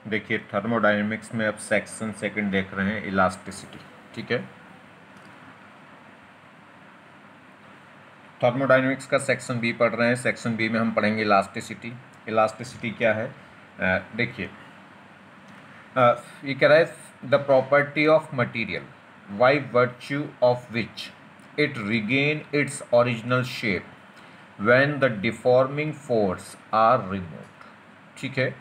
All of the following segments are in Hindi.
देखिए थर्मोडायनेमिक्स में अब सेक्शन सेकंड देख रहे हैं, इलास्टिसिटी। ठीक है, थर्मोडायनेमिक्स का सेक्शन बी पढ़ रहे हैं। सेक्शन बी में हम पढ़ेंगे इलास्टिसिटी। इलास्टिसिटी क्या है? देखिए, ये कह रहा है the property of material by virtue of which it regain its original shape when the deforming force are removed. ठीक है,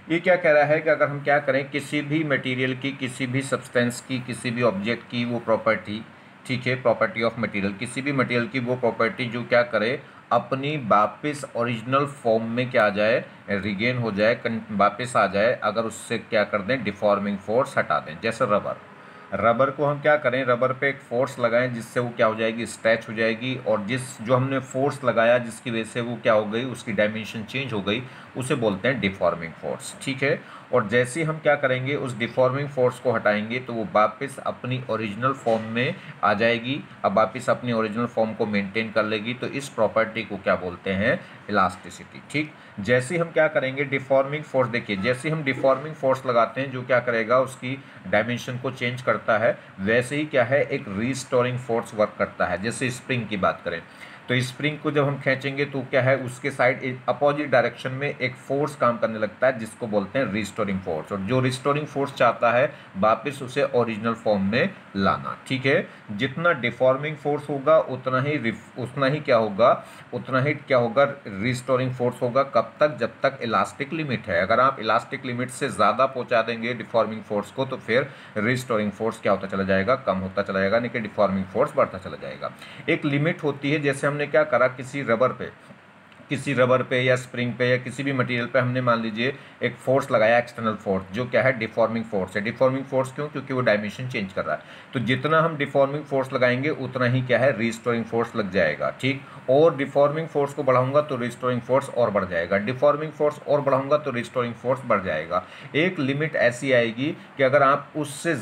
ये क्या कह रहा है कि अगर हम क्या करें, किसी भी मटेरियल की, किसी भी सब्सटेंस की, किसी भी ऑब्जेक्ट की वो प्रॉपर्टी, ठीक है, प्रॉपर्टी ऑफ मटेरियल, किसी भी मटेरियल की वो प्रॉपर्टी जो क्या करे, अपनी वापस ओरिजिनल फॉर्म में क्या आ जाए, रिगेन हो जाए, वापस आ जाए, अगर उससे क्या कर दें, डिफॉर्मिंग फोर्स हटा दें। जैसे रबर, रबर को हम क्या करें, रबर पे एक फोर्स लगाएं जिससे वो क्या हो जाएगी, स्ट्रेच हो जाएगी, और जो हमने फोर्स लगाया जिसकी वजह से वो क्या हो गई, उसकी डायमेंशन चेंज हो गई, उसे बोलते हैं डिफॉर्मिंग फोर्स। ठीक है, और जैसे ही हम क्या करेंगे, उस डिफॉर्मिंग फोर्स को हटाएंगे तो वो वापस अपनी ओरिजिनल फॉर्म में आ जाएगी। अब वापस अपनी ओरिजिनल फॉर्म को मेंटेन कर लेगी, तो इस प्रॉपर्टी को क्या बोलते हैं, इलास्टिसिटी। ठीक, जैसे ही हम क्या करेंगे, डिफॉर्मिंग फोर्स, देखिए जैसे हम डिफॉर्मिंग फोर्स लगाते हैं जो क्या करेगा, उसकी डायमेंशन को चेंज करता है, वैसे ही क्या है, एक रीस्टोरिंग फोर्स वर्क करता है। जैसे स्प्रिंग की बात करें तो स्प्रिंग को जब हम खींचेंगे तो क्या है, उसके साइड अपोजिट डायरेक्शन में एक फोर्स काम करने लगता है जिसको बोलते हैं रिस्टोरिंग फोर्स, और जो रिस्टोरिंग फोर्स चाहता है वापस उसे ओरिजिनल फॉर्म में लाना। ठीक है, जितना डिफॉर्मिंग फोर्स होगा उतना ही क्या होगा, रिस्टोरिंग फोर्स होगा। कब तक, जब तक इलास्टिक लिमिट है। अगर आप इलास्टिक लिमिट से ज़्यादा पहुंचा देंगे डिफॉर्मिंग फोर्स को तो फिर रिस्टोरिंग फोर्स क्या होता चला जाएगा, कम होता चला जाएगा, यानी कि डिफॉर्मिंग फोर्स बढ़ता चला जाएगा। एक लिमिट होती है, जैसे हमने क्या करा, किसी रबर पे या स्प्रिंग पे या किसी भी मटेरियल पे हमने मान लीजिए एक फोर्स लगाया, एक्सटर्नल फोर्स, जो क्या है, डिफॉर्मिंग फोर्स है। डिफॉर्मिंग फोर्स क्यों, क्योंकि वो डायमेंशन चेंज कर रहा है। तो जितना हम डिफॉर्मिंग फोर्स लगाएंगे उतना ही क्या है, रिस्टोरिंग फोर्स लग जाएगा। ठीक, और डिफॉर्मिंग फोर्स को बढ़ाऊंगा तो रिस्टोरिंग फोर्स और बढ़ जाएगा, डिफॉर्मिंग फोर्स और बढ़ाऊंगा तो रिस्टोरिंग फोर्स बढ़ जाएगा। एक लिमिट ऐसी आएगी कि अगर आप उससे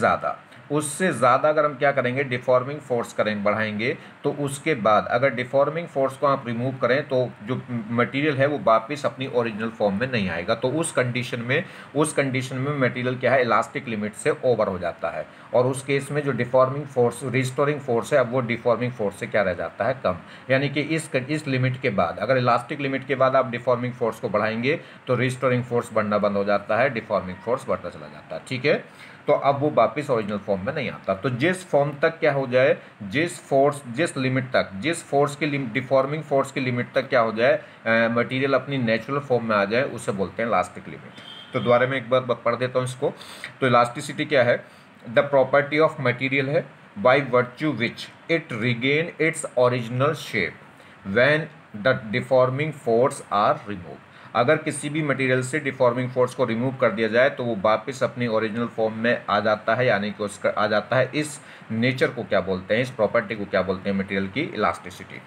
ज़्यादा अगर हम क्या करेंगे, डिफॉर्मिंग फोर्स करेंगे, बढ़ाएंगे, तो उसके बाद अगर डिफॉर्मिंग फोर्स को आप रिमूव करें तो जो मटेरियल है वो वापस अपनी ओरिजिनल फॉर्म में नहीं आएगा। तो उस कंडीशन में मटेरियल क्या है, इलास्टिक लिमिट से ओवर हो जाता है, और उस केस में जो डिफॉर्मिंग फोर्स, रिस्टोरिंग फोर्स है, अब वो डिफॉर्मिंग फोर्स से क्या रह जाता है, कम। यानी कि इस लिमिट के बाद, अगर इलास्टिक लिमिट के बाद आप डिफॉर्मिंग फोर्स को बढ़ाएंगे तो रिस्टोरिंग फोर्स बढ़ना बंद हो जाता है, डिफॉर्मिंग फोर्स बढ़ता चला जाता है। ठीक है, तो अब वो वापस ओरिजिनल फॉर्म में नहीं आता। तो जिस फॉर्म तक क्या हो जाए, जिस लिमिट तक, जिस फोर्स की डिफॉर्मिंग फोर्स की लिमिट तक क्या हो जाए, मटेरियल अपनी नेचुरल फॉर्म में आ जाए, उसे बोलते हैं इलास्टिक लिमिट। तो दोबारा मैं एक बार पढ़ देता हूँ इसको। तो इलास्टिसिटी क्या है, द प्रॉपर्टी ऑफ मटेरियल है by virtue which it regain its original shape when the deforming force are remove. अगर किसी भी मटेरियल से डिफॉर्मिंग फोर्स को रिमूव कर दिया जाए तो वो वापस अपनी ओरिजिनल फॉर्म में आ जाता है, यानी कि उसका आ जाता है। इस नेचर को क्या बोलते हैं, इस प्रॉपर्टी को क्या बोलते हैं, मटेरियल की elasticity.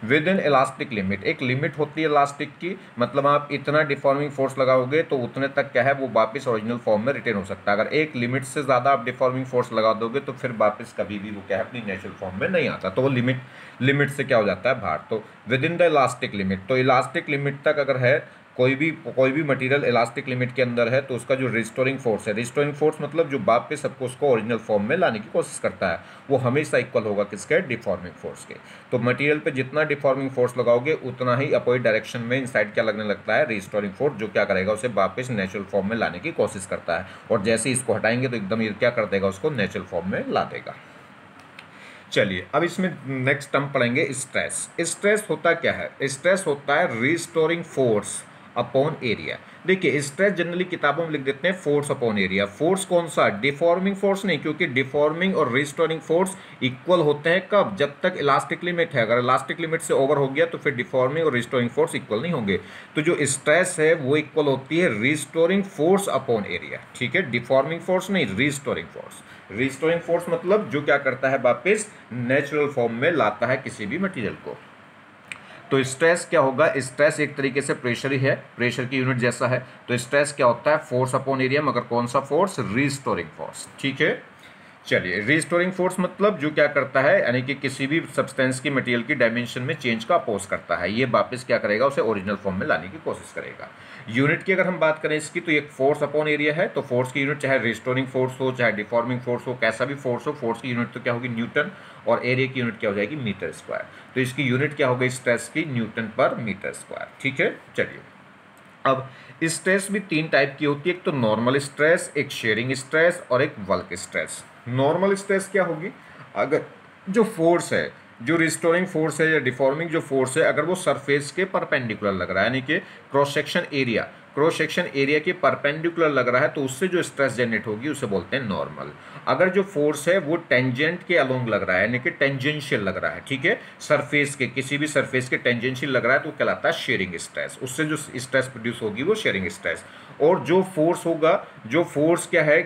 With in elastic limit, एक लिमिट होती है इलास्टिक की, मतलब आप इतना डिफॉर्मिंग फोर्स लगाओगे तो उतने तक क्या है, वो वापस ओरिजिनल फॉर्म में रिटेन हो सकता है। अगर एक लिमिट से ज़्यादा आप डिफॉर्मिंग फोर्स लगा दोगे तो फिर वापस कभी भी वो क्या है, अपनी नेचुरल फॉर्म में नहीं आता, तो वो लिमिट से क्या हो जाता है, बाहर। तो with in the elastic limit, तो इलास्टिक लिमिट तक अगर है कोई भी मटेरियल इलास्टिक लिमिट के अंदर है तो उसका जो रिस्टोरिंग फोर्स है, रिस्टोरिंग फोर्स मतलब जो वापस सबको उसको ओरिजिनल फॉर्म में लाने की कोशिश करता है, वो हमेशा इक्वल होगा किसके, डिफॉर्मिंग फोर्स के। तो मटेरियल पे जितना डिफॉर्मिंग फोर्स लगाओगे उतना ही अपोजिट डायरेक्शन में इनसाइड क्या लगने लगता है, रिस्टोरिंग फोर्स, जो क्या करेगा, उसे वापस नेचुरल फॉर्म में लाने की कोशिश करता है। और जैसे ही इसको हटाएंगे तो एकदम ये क्या कर देगा, उसको नेचुरल फॉर्म में ला देगा। चलिए अब इसमें नेक्स्ट टर्म पढ़ेंगे, स्ट्रेस। स्ट्रेस होता क्या है, स्ट्रेस होता है रिस्टोरिंग फोर्स अपॉन एरिया। देखिए स्ट्रेस जनरली किताबों में लिख देते हैं फोर्स अपॉन एरिया। फोर्स कौन सा, डिफॉर्मिंग फोर्स नहीं, क्योंकि डिफॉर्मिंग और रिस्टोरिंग फोर्स इक्वल होते हैं कब, जब तक इलास्टिक लिमिट है। अगर इलास्टिक लिमिट से ओवर हो गया तो फिर डिफॉर्मिंग और रिस्टोरिंग फोर्स इक्वल नहीं होंगे। तो जो स्ट्रेस है वो इक्वल होती है रिस्टोरिंग फोर्स अपॉन एरिया। ठीक है, डिफॉर्मिंग फोर्स नहीं, रिस्टोरिंग फोर्स। रिस्टोरिंग फोर्स मतलब जो क्या करता है, वापस नेचुरल फॉर्म में लाता है किसी भी मटेरियल को। तो स्ट्रेस क्या होगा, स्ट्रेस एक तरीके से प्रेशर ही है, प्रेशर की यूनिट जैसा है। तो स्ट्रेस क्या होता है, फोर्स अपॉन एरिया, मगर कौन सा फोर्स, रिस्टोरिंग फोर्स। ठीक है, चलिए, रिस्टोरिंग फोर्स मतलब जो क्या करता है, यानी कि किसी भी सब्सटेंस की मटेरियल की डायमेंशन में चेंज का अपोज करता है, ये वापस क्या करेगा, उसे ओरिजिनल फॉर्म में लाने की कोशिश करेगा। यूनिट की अगर हम बात करें इसकी, तो एक फोर्स अपॉन एरिया है। तो फोर्स की यूनिट चाहे रिस्टोरिंग फोर्स हो, चाहे डिफॉर्मिंग फोर्स हो, कैसा भी फोर्स हो, फोर्स की यूनिट तो क्या होगी, न्यूटन, और एरिया की यूनिट क्या हो जाएगी, मीटर स्क्वायर। तो इसकी यूनिट क्या हो गई स्ट्रेस की, न्यूटन पर मीटर स्क्वायर। ठीक है, चलिए। अब स्ट्रेस भी तीन टाइप की होती है, एक तो नॉर्मल स्ट्रेस, एक शेयरिंग स्ट्रेस और एक बल्क स्ट्रेस। नॉर्मल स्ट्रेस क्या होगी, अगर जो फोर्स है, जो रिस्टोरिंग फोर्स है या डिफॉर्मिंग जो फोर्स है, अगर वो सरफेस के परपेंडिकुलर लग रहा है, यानी कि क्रॉस सेक्शन एरिया के परपेंडिकुलर लग रहा है, तो उससे जो स्ट्रेस जनरेट होगी उसे बोलते हैं नॉर्मल। अगर जो फोर्स है वो टेंजेंट के अलोंग लग रहा है, यानी कि टेंजेंशियल लग रहा है, ठीक है, सरफेस के, किसी भी सरफेस के टेंजेंशियल लग रहा है, तो कहलाता है शेयरिंग स्ट्रेस। उससे जो स्ट्रेस प्रोड्यूस होगी वो शेयरिंग स्ट्रेस। और जो फोर्स होगा, जो फोर्स क्या है,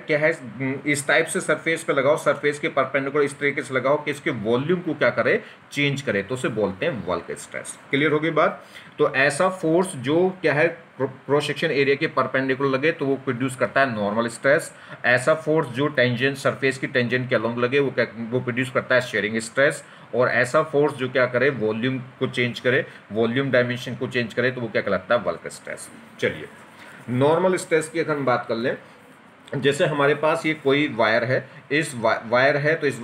इस टाइप से सरफेस पे लगाओ, सरफेस के परपेंडिकुलर इस तरीके से लगाओ कि इसके वॉल्यूम को क्या करे, चेंज करे, तो उसे बोलते हैं बल्क स्ट्रेस। क्लियर होगी बात। तो ऐसा फोर्स जो क्या है, क्रॉस सेक्शन एरिया के परपेंडिकुलर लगे, तो वो प्रोड्यूस करता है नॉर्मल स्ट्रेस। ऐसा फोर्स जो टेंजेंट, सरफेस की टेंजेंट के अलोंग लगे, वो प्रोड्यूस करता है शेयरिंग स्ट्रेस। और ऐसा फोर्स जो क्या करे, वॉल्यूम को चेंज करे, वॉल्यूम डायमेंशन को चेंज करे, तो वो क्या कहलाता है, बल्क स्ट्रेस। चलिए, नॉर्मल स्ट्रेस की अगर हम बात कर लें, जैसे हमारे पास ये कोई वायर है, इस वायर है, तो इस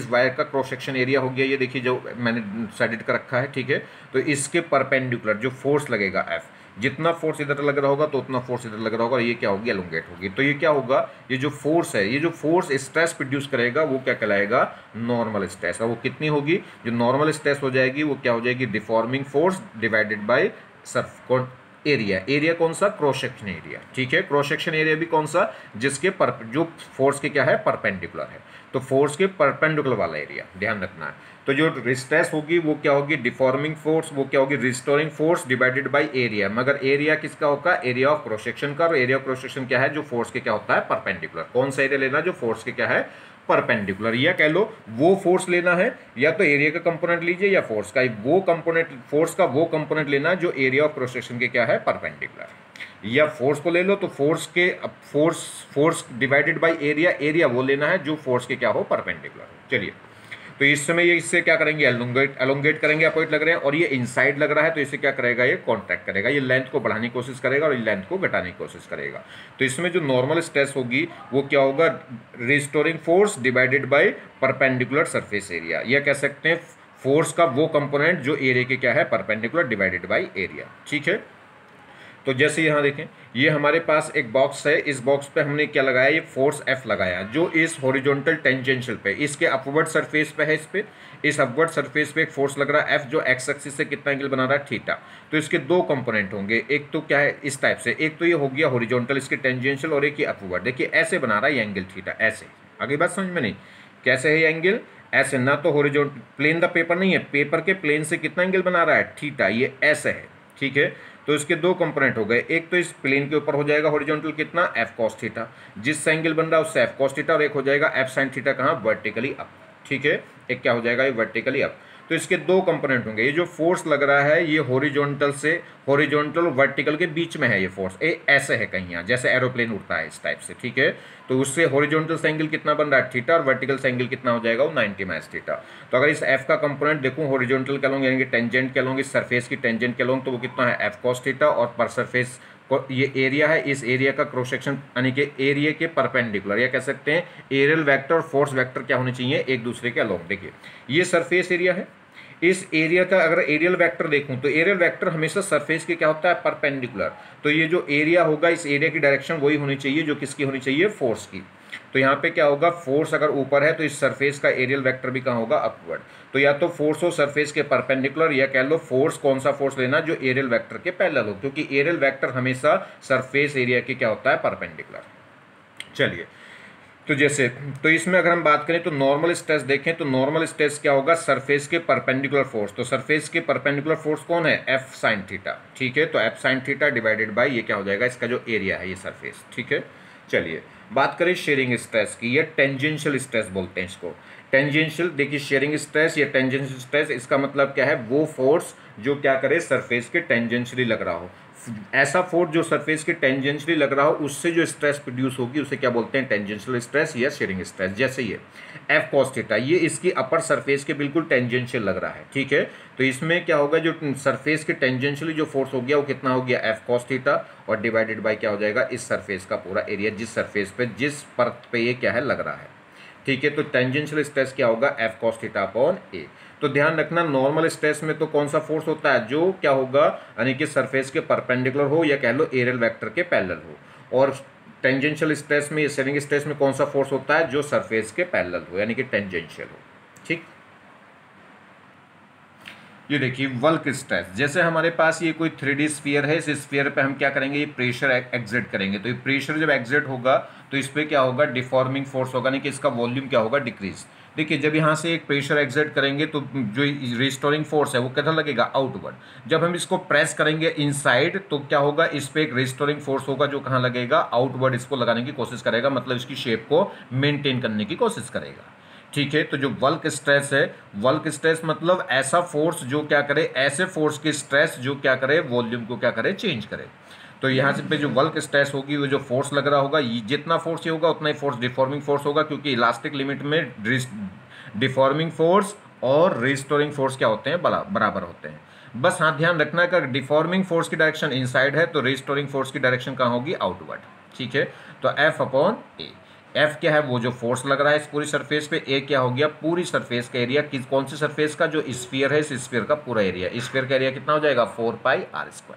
वायर का क्रॉस सेक्शन एरिया हो गया, ये देखिए जो मैंने शेडेड कर रखा है, ठीक है। तो इसके परपेंडिकुलर जो फोर्स लगेगा एफ, जितना फोर्स इधर लग रहा होगा तो उतना फोर्स इधर लग रहा होगा, और ये क्या होगी, एलोंगेट होगी। तो ये क्या होगा, ये जो फोर्स है, ये जो फोर्स स्ट्रेस प्रोड्यूस करेगा, वो क्या कहलाएगा, नॉर्मल स्ट्रेस। और वो कितनी होगी, जो नॉर्मल स्ट्रेस हो जाएगी वो क्या हो जाएगी, deforming force divided by Surf area कौन सा, क्रॉस सेक्शन एरिया। ठीक है, क्रॉस सेक्शन एरिया भी कौन सा, जिसके जो फोर्स के क्या है, परपेंडिकुलर है, तो फोर्स के परपेंडिकुलर वाला एरिया ध्यान रखना है। तो जो स्ट्रेस होगी वो क्या होगी, डिफॉर्मिंग फोर्स, वो क्या होगी, restoring force divided by area. मगर एरिया किसका होगा, एरिया ऑफ क्रॉस सेक्शन का। और एरिया ऑफ क्रॉस सेक्शन क्या है, जो फोर्स के क्या होता है, परपेंडिकुलर। कौन सा एरिया लेना, जो फोर्स के क्या है, परपेंडिकुलर। या कह लो वो फोर्स लेना है, या तो एरिया का कंपोनेंट लीजिए, या फोर्स का वो कंपोनेंट, फोर्स का वो कंपोनेंट लेना जो एरिया ऑफ क्रॉस सेक्शन के क्या है, परपेंडिकुलर। या फोर्स को ले लो, तो फोर्स डिवाइडेड बाय एरिया वो लेना है जो फोर्स के क्या हो, परपेंडिकुलर। चलिए, तो इस समय ये इससे क्या करेंगे, एलोंगेट करेंगे, अपोजिट लग रहे हैं, और ये इनसाइड लग रहा है, तो इसे क्या करेगा, ये कॉन्ट्रैक्ट करेगा, ये लेंथ को बढ़ाने की कोशिश करेगा और ये लेंथ को घटाने की कोशिश करेगा। तो इसमें जो नॉर्मल स्ट्रेस होगी वो क्या होगा, restoring force divided by perpendicular surface area, या कह सकते हैं फोर्स का वो कंपोनेंट जो एरिया के क्या है, परपेंडिकुलर डिवाइडेड बाय एरिया। ठीक है, तो जैसे यहाँ देखें, ये हमारे पास एक बॉक्स है, इस बॉक्स पे हमने क्या लगाया, ये फोर्स F लगाया, जो इस हॉरिजॉन्टल टेंजेंशियल पे, इसके अपवर्ड सरफेस पे है, इस अपवर्ड सरफेस पे एक फोर्स लग रहा है F, जो एक्स एक्सिस से कितना एंगल बना रहा है, थीटा। तो इसके दो कंपोनेंट होंगे, एक तो क्या है इस टाइप से, एक तो ये हो गया हॉरिजॉन्टल इसके टेंजेंशियल, और एक ये अपवर्ड। देखिए ऐसे बना रहा है ये एंगल थीटा, ऐसे। आगे बात समझ में नहीं, कैसे है ये एंगल, ऐसे। ना तो हॉरिजॉन्टल प्लेन द पेपर नहीं है, पेपर के प्लेन से कितना एंगल बना रहा है, थीटा, ये ऐसे है। ठीक है, तो इसके दो कंपोनेंट हो गए, एक तो इस प्लेन के ऊपर हो जाएगा हॉरिजॉन्टल कितना, एफ कॉस थीटा, जिससे एंगल बन रहा है उससे एफ कॉस थीटा, और एक हो जाएगा एफ साइन थीटा, कहाँ, वर्टिकली अप। ठीक है, एक क्या हो जाएगा, ये वर्टिकली अप। तो इसके दो कंपोनेंट होंगे, ये जो फोर्स लग रहा है ये हॉरिजॉन्टल वर्टिकल के बीच में है, ये फोर्स ये ऐसे है कहीं यहाँ, जैसे एरोप्लेन उड़ता है इस टाइप से। ठीक है, तो उससे हॉरिजॉन्टल से एंगल कितना बन रहा है, थीटा, और वर्टिकल से एंगल कितना हो जाएगा, वो 90 माइनस थीटा। तो अगर इस एफ का कंपोनेंट देखूँ हॉरिजॉन्टल के अलोंग, यानी कि टेंजेंट के अलोंग, इस सरफेस की टेंजेंट के अलोंग, तो वो कितना है, एफ कॉस थीटा, और पर सरफेस ये एरिया है, इस एरिया का क्रॉस सेक्शन, यानी कि एरिया के परपेंडिकुलर, या कह सकते हैं एरियल वेक्टर और फोर्स वेक्टर क्या होने चाहिए, एक दूसरे के अलोंग। देखिए ये सरफेस एरिया है, इस एरिया का अगर एरियल वेक्टर देखूं तो एरियल वेक्टर हमेशा सरफेस के क्या होता है, परपेंडिकुलर। तो ये जो एरिया होगा, इस एरिया की डायरेक्शन वही होनी चाहिए जो किसकी होनी चाहिए, फोर्स की। तो यहाँ पे क्या होगा, फोर्स अगर ऊपर है तो इस सरफेस का एरियल वेक्टर भी कहाँ होगा, अपवर्ड। तो या तो फोर्स हो सरफेस के परपेंडिकुलर, या कह लो फोर्स, कौन सा फोर्स लेना, जो एरियल वेक्टर के पैरेलल हो, क्योंकि एरियल वेक्टर हमेशा सरफेस एरिया के क्या होता है, परपेंडिकुलर। चलिए, तो जैसे, तो इसमें अगर हम बात करें तो नॉर्मल स्ट्रेस देखें, तो नॉर्मल स्ट्रेस क्या होगा, सरफेस के परपेंडिकुलर फोर्स। तो सरफेस के परपेंडिकुलर फोर्स कौन है, एफ साइन थीटा। ठीक है, तो F sine theta divided by ये क्या हो जाएगा, इसका जो एरिया है, ये सरफेस। ठीक है, चलिए बात करें शेयरिंग स्ट्रेस की, ये टेंजेंशियल स्ट्रेस बोलते हैं इसको। टेंजेंशियल, देखिए शेयरिंग स्ट्रेस या टेंजेंशियल स्ट्रेस, इसका मतलब क्या है, वो फोर्स जो क्या करे, सरफेस के टेंजेंशियली लग रहा हो। ऐसा फोर्स जो सरफेस के टेंजेंशियली लग रहा हो उससे जो स्ट्रेस प्रोड्यूस होगी उसे क्या बोलते हैं, टेंजेंशियल स्ट्रेस या शेयरिंग स्ट्रेस। जैसे ये एफ कॉस थीटा, ये इसकी अपर सरफेस के बिल्कुल टेंजेंशियल लग रहा है, ठीक है। तो इसमें क्या होगा, जो सरफेस के टेंजेंशियली जो फोर्स हो गया वो कितना हो गया, एफ कॉस थीटा, और डिवाइडेड बाय क्या हो जाएगा, इस सरफेस का पूरा एरिया, जिस सरफेस पे जिस परत पे ये क्या है लग रहा है, ठीक है। तो टेंजेंशियल स्ट्रेस क्या होगा, एफ कॉस थीटा अपॉन ए। तो ध्यान रखना नॉर्मल स्ट्रेस में तो कौन सा फोर्स होता है, जो क्या होगा, यानी कि सरफेस के परपेंडिकुलर हो या कह लो एरियल वेक्टर के पैरेलल हो। और टेंजेंशियल स्ट्रेस में या शेयरिंग स्ट्रेस में कौन सा फोर्स होता है, जो सरफेस के पैरेलल हो यानी कि टेंजेंशियल हो, ठीक। ये देखिए वल्क स्ट्रेस, जैसे हमारे पास ये कोई 3D स्फीयर है, इस स्फीयर पे हम क्या करेंगे, ये प्रेशर एग्जिट करेंगे। तो ये प्रेशर जब एग्जिट होगा तो इस पर क्या होगा, डिफॉर्मिंग फोर्स होगा, नहीं कि इसका वॉल्यूम क्या होगा, डिक्रीज। देखिए जब यहाँ से एक प्रेशर एग्जिट करेंगे तो जो रिस्टोरिंग फोर्स है वो किधर लगेगा, आउटवर्ड। जब हम इसको प्रेस करेंगे इनसाइड तो क्या होगा, इस पर एक रिस्टोरिंग फोर्स होगा जो कहाँ लगेगा, आउटवर्ड इसको लगाने की कोशिश करेगा, मतलब इसकी शेप को मेंटेन करने की कोशिश करेगा, ठीक है। तो जो वल्क स्ट्रेस है, वल्क स्ट्रेस मतलब ऐसा फोर्स जो क्या करे, ऐसे फोर्स की स्ट्रेस जो क्या करे, वॉल्यूम को क्या करे, चेंज करे। तो यहाँ से पे जो वल्क स्ट्रेस होगी वो जो फोर्स लग रहा होगा, जितना फोर्स ये होगा उतना ही फोर्स डिफॉर्मिंग फोर्स होगा, क्योंकि इलास्टिक लिमिट में डिफॉर्मिंग फोर्स और रिस्टोरिंग फोर्स क्या होते हैं, बराबर होते हैं। बस हाँ ध्यान रखना कि डिफॉर्मिंग फोर्स की डायरेक्शन इनसाइड है तो रिस्टोरिंग फोर्स की डायरेक्शन कहाँ होगी, आउटवर्ड, ठीक है। तो एफ अपॉन ए, एफ क्या है, वो जो फोर्स लग रहा है इस पूरी सरफेस पे, ए क्या हो गया, पूरी सरफेस का एरिया, किस कौन सी सरफेस का, जो स्फीयर है, इस स्फीयर का पूरा एरिया, स्फीयर का एरिया कितना हो जाएगा, 4πr²।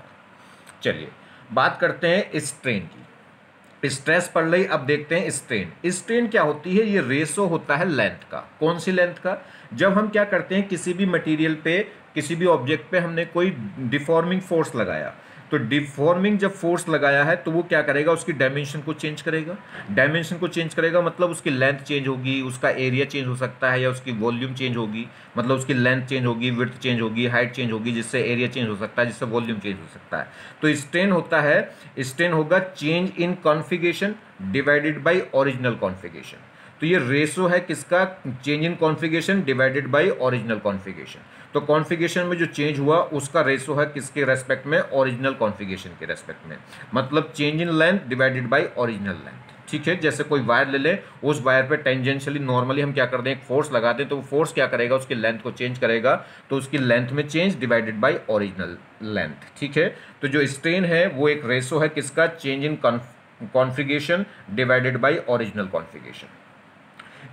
चलिए बात करते हैं स्ट्रेन की। स्ट्रेस पढ़ ली, अब देखते हैं स्ट्रेन। स्ट्रेन क्या होती है, ये रेशो होता है लेंथ का। कौन सी लेंथ का, जब हम क्या करते हैं किसी भी मटेरियल पे, किसी भी ऑब्जेक्ट पे हमने कोई डिफॉर्मिंग फोर्स लगाया, तो डिफॉर्मिंग जब फोर्स लगाया है तो वो क्या करेगा, उसकी डायमेंशन को चेंज करेगा। डायमेंशन को चेंज करेगा मतलब उसकी लेंथ चेंज होगी, उसका एरिया चेंज हो सकता है, या उसकी वॉल्यूम चेंज होगी, मतलब उसकी लेंथ चेंज होगी, विड्थ चेंज होगी, हाइट चेंज होगी, जिससे एरिया चेंज हो सकता है, जिससे वॉल्यूम चेंज हो सकता है। तो स्ट्रेन होता है, स्ट्रेन होगा change in configuration divided by original configuration. तो ये रेशो है किसका, change in configuration divided by original configuration. तो कॉन्फिगरेशन में जो चेंज हुआ उसका रेशो है किसके रेस्पेक्ट में, ओरिजिनल कॉन्फिगरेशन के रेस्पेक्ट में, मतलब change in length divided by original length, ठीक है। जैसे कोई वायर ले ले, उस वायर पे टेंजेंशियली नॉर्मली हम क्या कर दें, एक फोर्स लगा दें, तो वो फोर्स क्या करेगा, उसकी लेंथ को चेंज करेगा, तो उसकी लेंथ में change divided by original length, ठीक है। तो जो स्ट्रेन है वो एक रेशो है किसका, change in configuration divided by original configuration.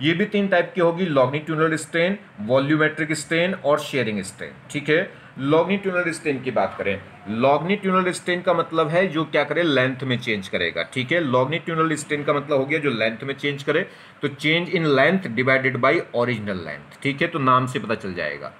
ये भी तीन टाइप की होगी, लॉन्गिट्यूडनल स्ट्रेन, वॉल्यूमेट्रिक स्ट्रेन और शेयरिंग स्ट्रेन, ठीक है। लॉन्गिट्यूडनल स्ट्रेन की बात करें, लॉन्गिट्यूडनल स्ट्रेन का मतलब है जो क्या करे, लेंथ में चेंज करेगा, ठीक है। लॉन्गिट्यूडनल स्ट्रेन का मतलब हो गया जो लेंथ में चेंज करे, तो change in length divided by original length, ठीक है। तो नाम से पता चल जाएगा,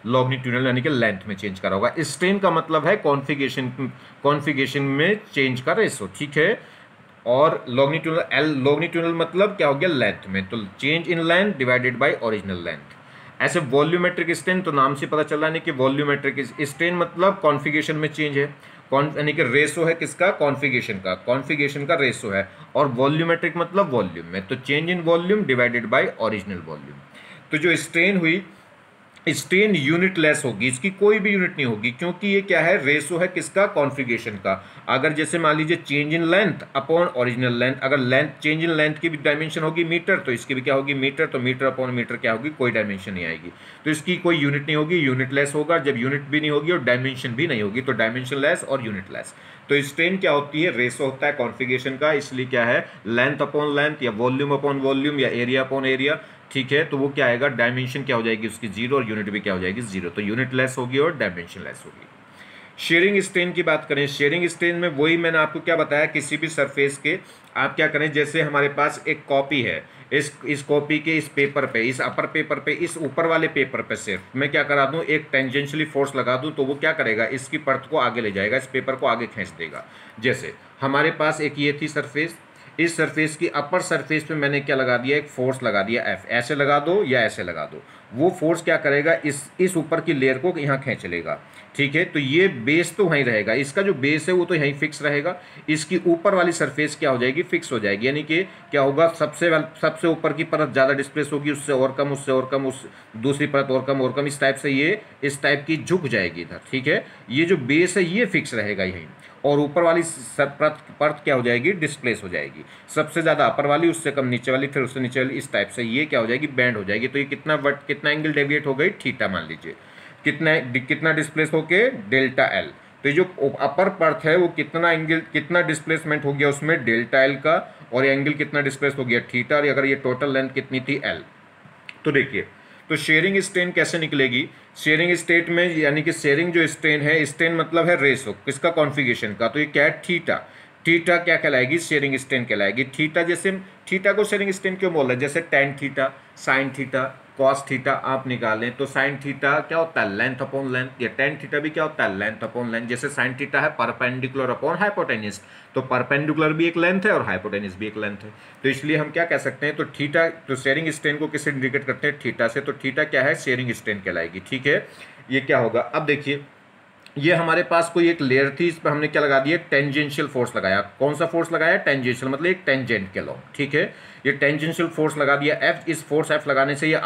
लॉन्गिट्यूडनल यानी कि लेंथ में चेंज करा होगा। स्ट्रेन का मतलब है कॉन्फिगरेशन में चेंज का रेशो, ठीक है। और लॉन्गिट्यूडनल मतलब क्या हो गया, लेंथ में, तो change in length divided by original length. ऐसे वॉल्यूमेट्रिक स्ट्रेन, तो नाम से पता चल रहा है कि वॉल्यूमेट्रिक स्ट्रेन मतलब कॉन्फिगरेशन में चेंज है, यानी कि रेशो है किसका, कॉन्फिगरेशन का रेशो है। और वॉल्यूमेट्रिक मतलब वॉल्यूम में, तो change in volume divided by original volume. तो जो स्ट्रेन हुई, स्ट्रेन यूनिट लेस होगी, इसकी कोई भी यूनिट नहीं होगी, क्योंकि ये क्या है, रेशो है किसका, कॉन्फिगरेशन का। अगर जैसे मान लीजिए change in length upon original length, अगर लेंथ चेंज इन लेंथ की भी डायमेंशन होगी मीटर, तो इसकी भी क्या होगी, मीटर, तो मीटर अपॉन मीटर क्या होगी, कोई डायमेंशन नहीं आएगी, तो इसकी कोई यूनिट नहीं होगी, यूनिट लेस होगा। जब यूनिट भी नहीं होगी और डायमेंशन भी नहीं होगी तो डायमेंशन लेस और यूनिट लेस। तो स्ट्रेन क्या होती है, रेशो होता है कॉन्फिगरेशन का, इसलिए क्या है, लेंथ अपॉन लेंथ या वॉल्यूम अपॉन वॉल्यूम या एरिया अपॉन एरिया, ठीक है। तो वो क्या आएगा, डायमेंशन क्या हो जाएगी उसकी जीरो, और यूनिट भी क्या हो जाएगी, जीरो, तो यूनिट लेस होगी और डायमेंशन लेस होगी। शेयरिंग स्ट्रेन की बात करें, शेयरिंग स्ट्रेन में वही मैंने आपको क्या बताया, किसी भी सरफेस के आप क्या करें, जैसे हमारे पास एक कॉपी है, इस कॉपी के इस पेपर पे, इस अपर पेपर पे, इस ऊपर वाले पेपर पे सिर्फ मैं क्या करा दूं, एक टेंजेंशियली फोर्स लगा दूं, तो वो क्या करेगा, इसकी परत को आगे ले जाएगा, इस पेपर को आगे खींच देगा। जैसे हमारे पास एक ये थी सरफेस, इस सरफेस की अपर सरफेस पे मैंने क्या लगा दिया, एक फोर्स लगा दिया एफ, ऐसे लगा दो या ऐसे लगा दो, वो फोर्स क्या करेगा, इस ऊपर की लेयर को यहाँ खींच लेगा, ठीक है। तो ये बेस तो वहीं रहेगा, इसका जो बेस है वो तो यहीं फिक्स रहेगा, इसकी ऊपर वाली सरफेस क्या हो जाएगी, फिक्स हो जाएगी, यानी कि क्या होगा, सबसे ऊपर की परत ज़्यादा डिस्प्लेस होगी, उससे और कम, उससे और कम, उस दूसरी परत और कम और कम, इस टाइप से ये इस टाइप की झुक जाएगी इधर, ठीक है। ये जो बेस है ये फिक्स रहेगा यहीं, और ऊपर वाली परत क्या हो जाएगी, डिस्प्लेस हो जाएगी। सबसे ज़्यादा अपर वाली, उससे कम नीचे वाली, फिर उससे नीचे वाली, इस टाइप से ये क्या हो जाएगी, बैंड हो जाएगी। तो ये कितना एंगल डेविएट हो गई, थीटा मान लीजिए। कितना डिस्प्लेस होके, डेल्टा एल। तो ये जो अपर परत है वो कितना डिस्प्लेसमेंट हो गया उसमें, डेल्टा एल का, और ये एंगल कितना डिस्प्लेस हो गया, थीटा। और अगर ये टोटल लेंथ कितनी थी, एल। तो देखिए, तो शेयरिंग स्ट्रेन कैसे निकलेगी, शेयरिंग स्टेट में, यानी कि शेयरिंग जो स्ट्रेन है, स्ट्रेन मतलब है रेशो किसका, कॉन्फ़िगरेशन का। तो ये क्या है, थीटा। थीटा क्या कहलाएगी, शेयरिंग स्ट्रेन कहलाएगी। थीटा जैसे, थीटा को शेयरिंग स्ट्रेन क्यों बोल रहे हैं, जैसे tan theta, sine theta, cos theta आप निकालें तो साइन थीटा क्या होता है, लेंथ अपॉन लेंथ, या टेन थीटा भी क्या होता है, लेंथ अपॉन लेंथ। जैसे साइन थीटा है परपेंडिकुलर अपॉन हाइपोटेन्यूस, तो परपेंडिकुलर भी एक लेंथ है और हाइपोटेन्यूस भी एक लेंथ है। तो इसलिए हम क्या कह सकते हैं, तो थीटा, तो शेयरिंग स्ट्रेन को किससे इंडिकेट करते हैं, थीटा से। तो थीटा क्या है, शेयरिंग स्ट्रेन कहलाएगी। ठीक है, ये क्या होगा, अब देखिए, ये हमारे पास कोई एक लेयर थी, इस पर हमने क्या लगा दिया, टेंजेंशियल फोर्स लगाया। कौन सा फोर्स लगाया, टेंजेंशियल, मतलब एक टेंजेंट के लॉन्ग। ठीक है, ये टेंजेंशियल फोर्स लगा दिया एफ। इस फोर्स एफ लगाने से ये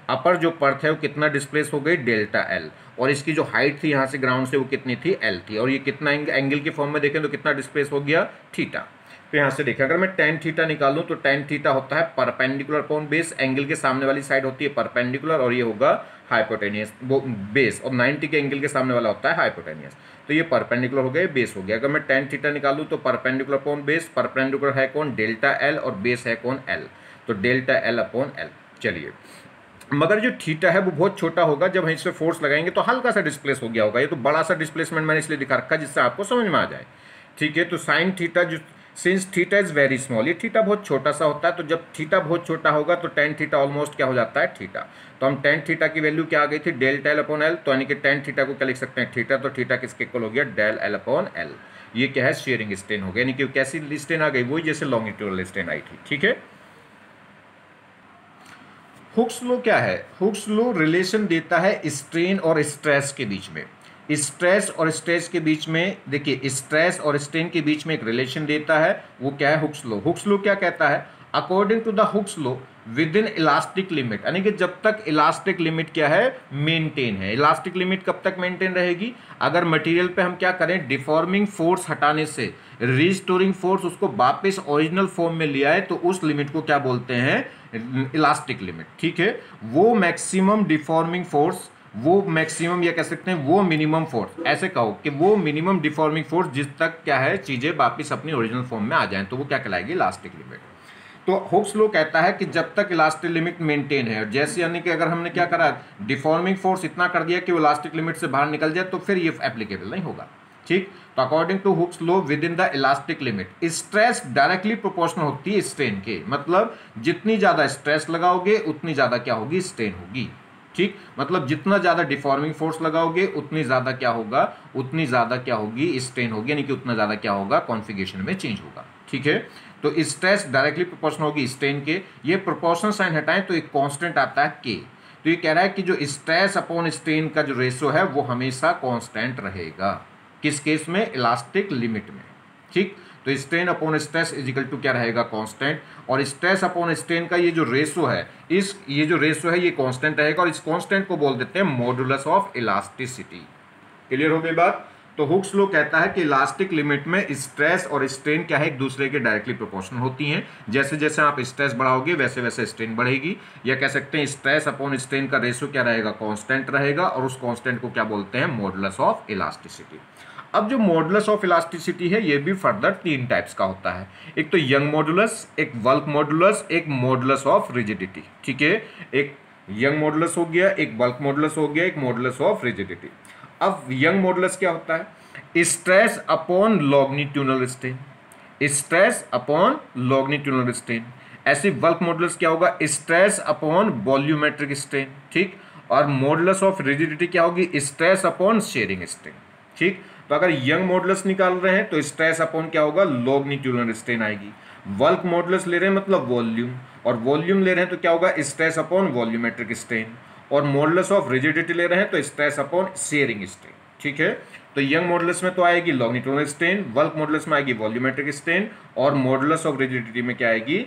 अपर जो परत है वो कितना डिस्प्लेस हो गई, डेल्टा एल। और इसकी जो हाइट थी यहाँ से ग्राउंड से वो कितनी थी, एल थी। और ये कितना एंगल के फॉर्म में देखें तो कितना डिस्प्लेस हो गया, थीटा। तो यहाँ से देखें, अगर मैं टेन थीटा निकालूं तो टेन थीटा होता है परपेंडिकुलर अपॉन बेस, एंगल के सामने वाली साइड होती है परपेंडिकुलर, और ये होगा हाइपोटेनियस वो बेस, और 90 के एंगल के सामने वाला होता है हाइपोटेनियस। तो ये परपेंडिकुलर हो गया, बेस हो गया। अगर मैं टेन थीटा निकालूं तो परपेंडिकुलर अपॉन बेस, परपेंडिकुलर है कौन, डेल्टा एल, और बेस है कौन, एल। तो डेल्टा एल अपॉन एल। चलिए, मगर जो थीटा है वो बहुत छोटा होगा, जब हम इस पर फोर्स लगाएंगे तो हल्का सा डिस्प्लेस हो गया होगा। ये तो बड़ा सा डिस्प्लेसमेंट मैंने इसलिए दिखा रखा है जिससे आपको समझ में आ जाए। ठीक है, तो साइन थीटा जो, since theta is very small, ये थीटा बहुत छोटा सा होता है, तो जब थीटा बहुत छोटा होगा तो टेन थीटा ऑलमोस्ट क्या हो जाता है, थीटा। तो हम टेन थीटा की वैल्यू क्या आ गई थी, डेल्टा एल अपॉन एल। तो यानी कि टेन थीटा को क्या लिख सकते हैं, थीटा। तो थीटा किसके इक्वल हो गया, डेल एल अपॉन एल। ये क्या है, शेयरिंग स्ट्रेन हो गया। यानी कि कैसी स्ट्रेन आ गई, वही जैसे लॉन्गिट्यूडल स्ट्रेन आई थी। ठीक है, हुक्स लॉ क्या है, हुक्स लॉ रिलेशन देता है स्ट्रेन और स्ट्रेस के बीच में। स्ट्रेस और स्ट्रेस के बीच में, देखिए, स्ट्रेस और स्ट्रेन के बीच में एक रिलेशन देता है, वो क्या है, हुक्स लॉ। हुक्स लॉ क्या कहता है, according to the Hooke's law within elastic limit, यानी कि जब तक इलास्टिक लिमिट क्या है, मेंटेन है। इलास्टिक लिमिट कब तक मेंटेन रहेगी, अगर मटेरियल पे हम क्या करें, डिफॉर्मिंग फोर्स हटाने से रिस्टोरिंग फोर्स उसको वापस ओरिजिनल फॉर्म में ले आए, तो उस लिमिट को क्या बोलते हैं, इलास्टिक लिमिट। ठीक है, वो मैक्सिमम डिफॉर्मिंग फोर्स, वो मैक्सिमम या कह सकते हैं वो मिनिमम फोर्स, ऐसे कहो कि वो मिनिमम डिफॉर्मिंग फोर्स जिस तक क्या है, चीज़ें वापस अपनी ओरिजिनल फॉर्म में आ जाएं, तो वो क्या कहलाएगी, इलास्टिक लिमिट। तो हुक्स लॉ कहता है कि जब तक इलास्टिक लिमिट मेंटेन है, और जैसे यानी कि अगर हमने क्या करा, डिफॉर्मिंग फोर्स इतना कर दिया कि वो इलास्टिक लिमिट से बाहर निकल जाए, तो फिर ये एप्लीकेबल नहीं होगा। ठीक, तो according to Hooke's law within the elastic limit stress directly proportional होती है स्ट्रेन के, मतलब जितनी ज़्यादा स्ट्रेस लगाओगे उतनी ज़्यादा क्या होगी, स्ट्रेन होगी। ठीक, मतलब जितना ज़्यादा डिफॉर्मिंग फोर्स लगाओगे उतनी ज़्यादा क्या होगा, उतनी ज़्यादा क्या होगी, स्ट्रेन होगी, यानी कि उतना ज़्यादा क्या होगा, कॉन्फ़िगरेशन में चेंज होगा। ठीक है, तो स्ट्रेस डायरेक्टली प्रोपोर्शनल होगी स्ट्रेन के। ये प्रोपोर्शनल साइन हटाएं तो एक कांस्टेंट आता है के। तो ये कह रहा है कि जो स्ट्रेस अपॉन स्ट्रेन का जो रेशो है वो हमेशा कांस्टेंट रहेगा, किस केस में, इलास्टिक लिमिट में। ठीक, तो strain upon stress is equal to क्या रहेगा, कांस्टेंट। और स्ट्रेस अपॉन स्ट्रेन का ये जो रेशो है, ये जो रेशो है ये कांस्टेंट रहेगा, और इस कांस्टेंट को बोल देते हैं मॉडुलस ऑफ इलास्टिसिटी। क्लियर हो गई बात। तो हुक्स लॉ कहता है कि इलास्टिक लिमिट में स्ट्रेस और स्ट्रेन क्या है, एक दूसरे के डायरेक्टली प्रोपोर्शनल होती हैं। जैसे जैसे आप स्ट्रेस बढ़ाओगे वैसे वैसे स्ट्रेन बढ़ेगी, या कह सकते हैं स्ट्रेस अपॉन स्ट्रेन का रेशो क्या रहेगा, कांस्टेंट रहेगा, और उस कांस्टेंट को क्या बोलते हैं, मॉडुलस ऑफ इलास्टिसिटी। अब जो मॉडुलस ऑफ इलास्टिसिटी है ये भी फर्दर तीन टाइप्स का होता है, एक तो यंग मॉडुलस, एक बल्क मॉडुलस, एक मॉडुलस ऑफ रिजिडिटी। ठीक है, एक यंग मॉडुलस हो गया, एक बल्क मॉडुलस हो गया, एक मॉडुलस ऑफ रिजिडिटी। अब यंग मॉडुलस क्या होता है, stress upon longitudinal strain, stress upon longitudinal strain. ऐसे बल्क मॉडुलस क्या होगा, स्ट्रेस अपॉन वॉल्यूमेट्रिक स्ट्रेन। ठीक, और मॉडुलस ऑफ रिजिडिटी क्या होगी, स्ट्रेस अपॉन शेयरिंग स्ट्रेन। ठीक, तो अगर यंग मॉडुलस निकाल रहे हैं तो स्ट्रेस अपॉन क्या होगा, लॉन्गिट्यूडनल स्ट्रेन आएगी। बल्क मॉडुलस ले रहे हैं मतलब वॉल्यूम, और वॉल्यूम ले रहे हैं तो क्या होगा, स्ट्रेस अपॉन वॉल्यूमेट्रिक स्ट्रेन। और मॉडुलस ऑफ रिजिडिटी ले रहे हैं तो स्ट्रेस अपॉन शेयरिंग स्ट्रेन। ठीक है, तो यंग मॉडुलस में तो आएगी लॉन्गिट्यूडनल स्ट्रेन, बल्क मॉडुलस में आएगी वॉल्यूमेट्रिक स्ट्रेन, और मॉडुलस ऑफ रिजिडिटी में क्या आएगी,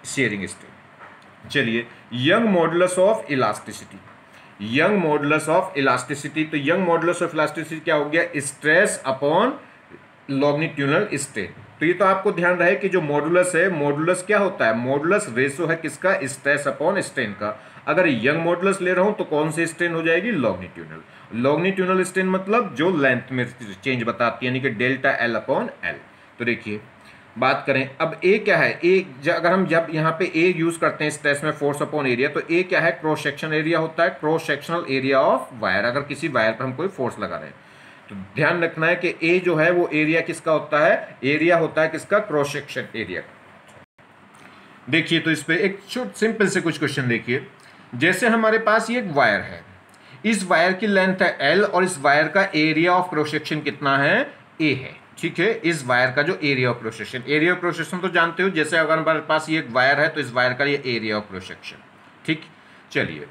शेयरिंग स्ट्रेन। चलिए, young modulus of elasticity, young modulus of elasticity. तो यंग मॉडुलस ऑफ इलास्टिसिटी क्या हो गया, स्ट्रेस अपॉन लॉन्गिट्यूडनल स्ट्रेन। तो ये तो आपको ध्यान रहे कि जो मॉडुलस है, मॉडुलस क्या होता है, मॉडुलस रेशो है किसका, स्ट्रेस अपॉन स्ट्रेन का। अगर यंग मॉडुलस ले रहा हूं तो कौन सी स्ट्रेन हो जाएगी, लॉन्गिट्यूडनल। लॉन्गिट्यूडनल स्ट्रेन मतलब जो लेंथ में चेंज बताती है, यानी कि डेल्टा एल अपॉन एल। तो देखिए बात करें अब ए क्या है, ए अगर हम जब यहाँ पे ए यूज करते हैं स्ट्रेस में फोर्स अपॉन एरिया, तो ए क्या है, क्रॉस सेक्शन एरिया होता है, cross sectional area of wire. अगर किसी वायर पर हम कोई फोर्स लगा रहे हैं तो ध्यान रखना है कि ए जो है वो एरिया किसका होता है, एरिया होता है किसका, क्रॉस सेक्शन एरिया। देखिए तो इस पे एक सिंपल से कुछ क्वेश्चन देखिए। जैसे हमारे पास ये एक वायर है, इस वायर की लेंथ है एल और इस वायर का एरिया ऑफ क्रॉस सेक्शन कितना है, ए है। ठीक है, इस वायर का जो area of cross section, area of cross section तो जानते हो, जैसे अगर हमारे पास ये एक वायर है तो इस वायर का ये एरिया ऑफ क्रॉस सेक्शन। ठीक, चलिए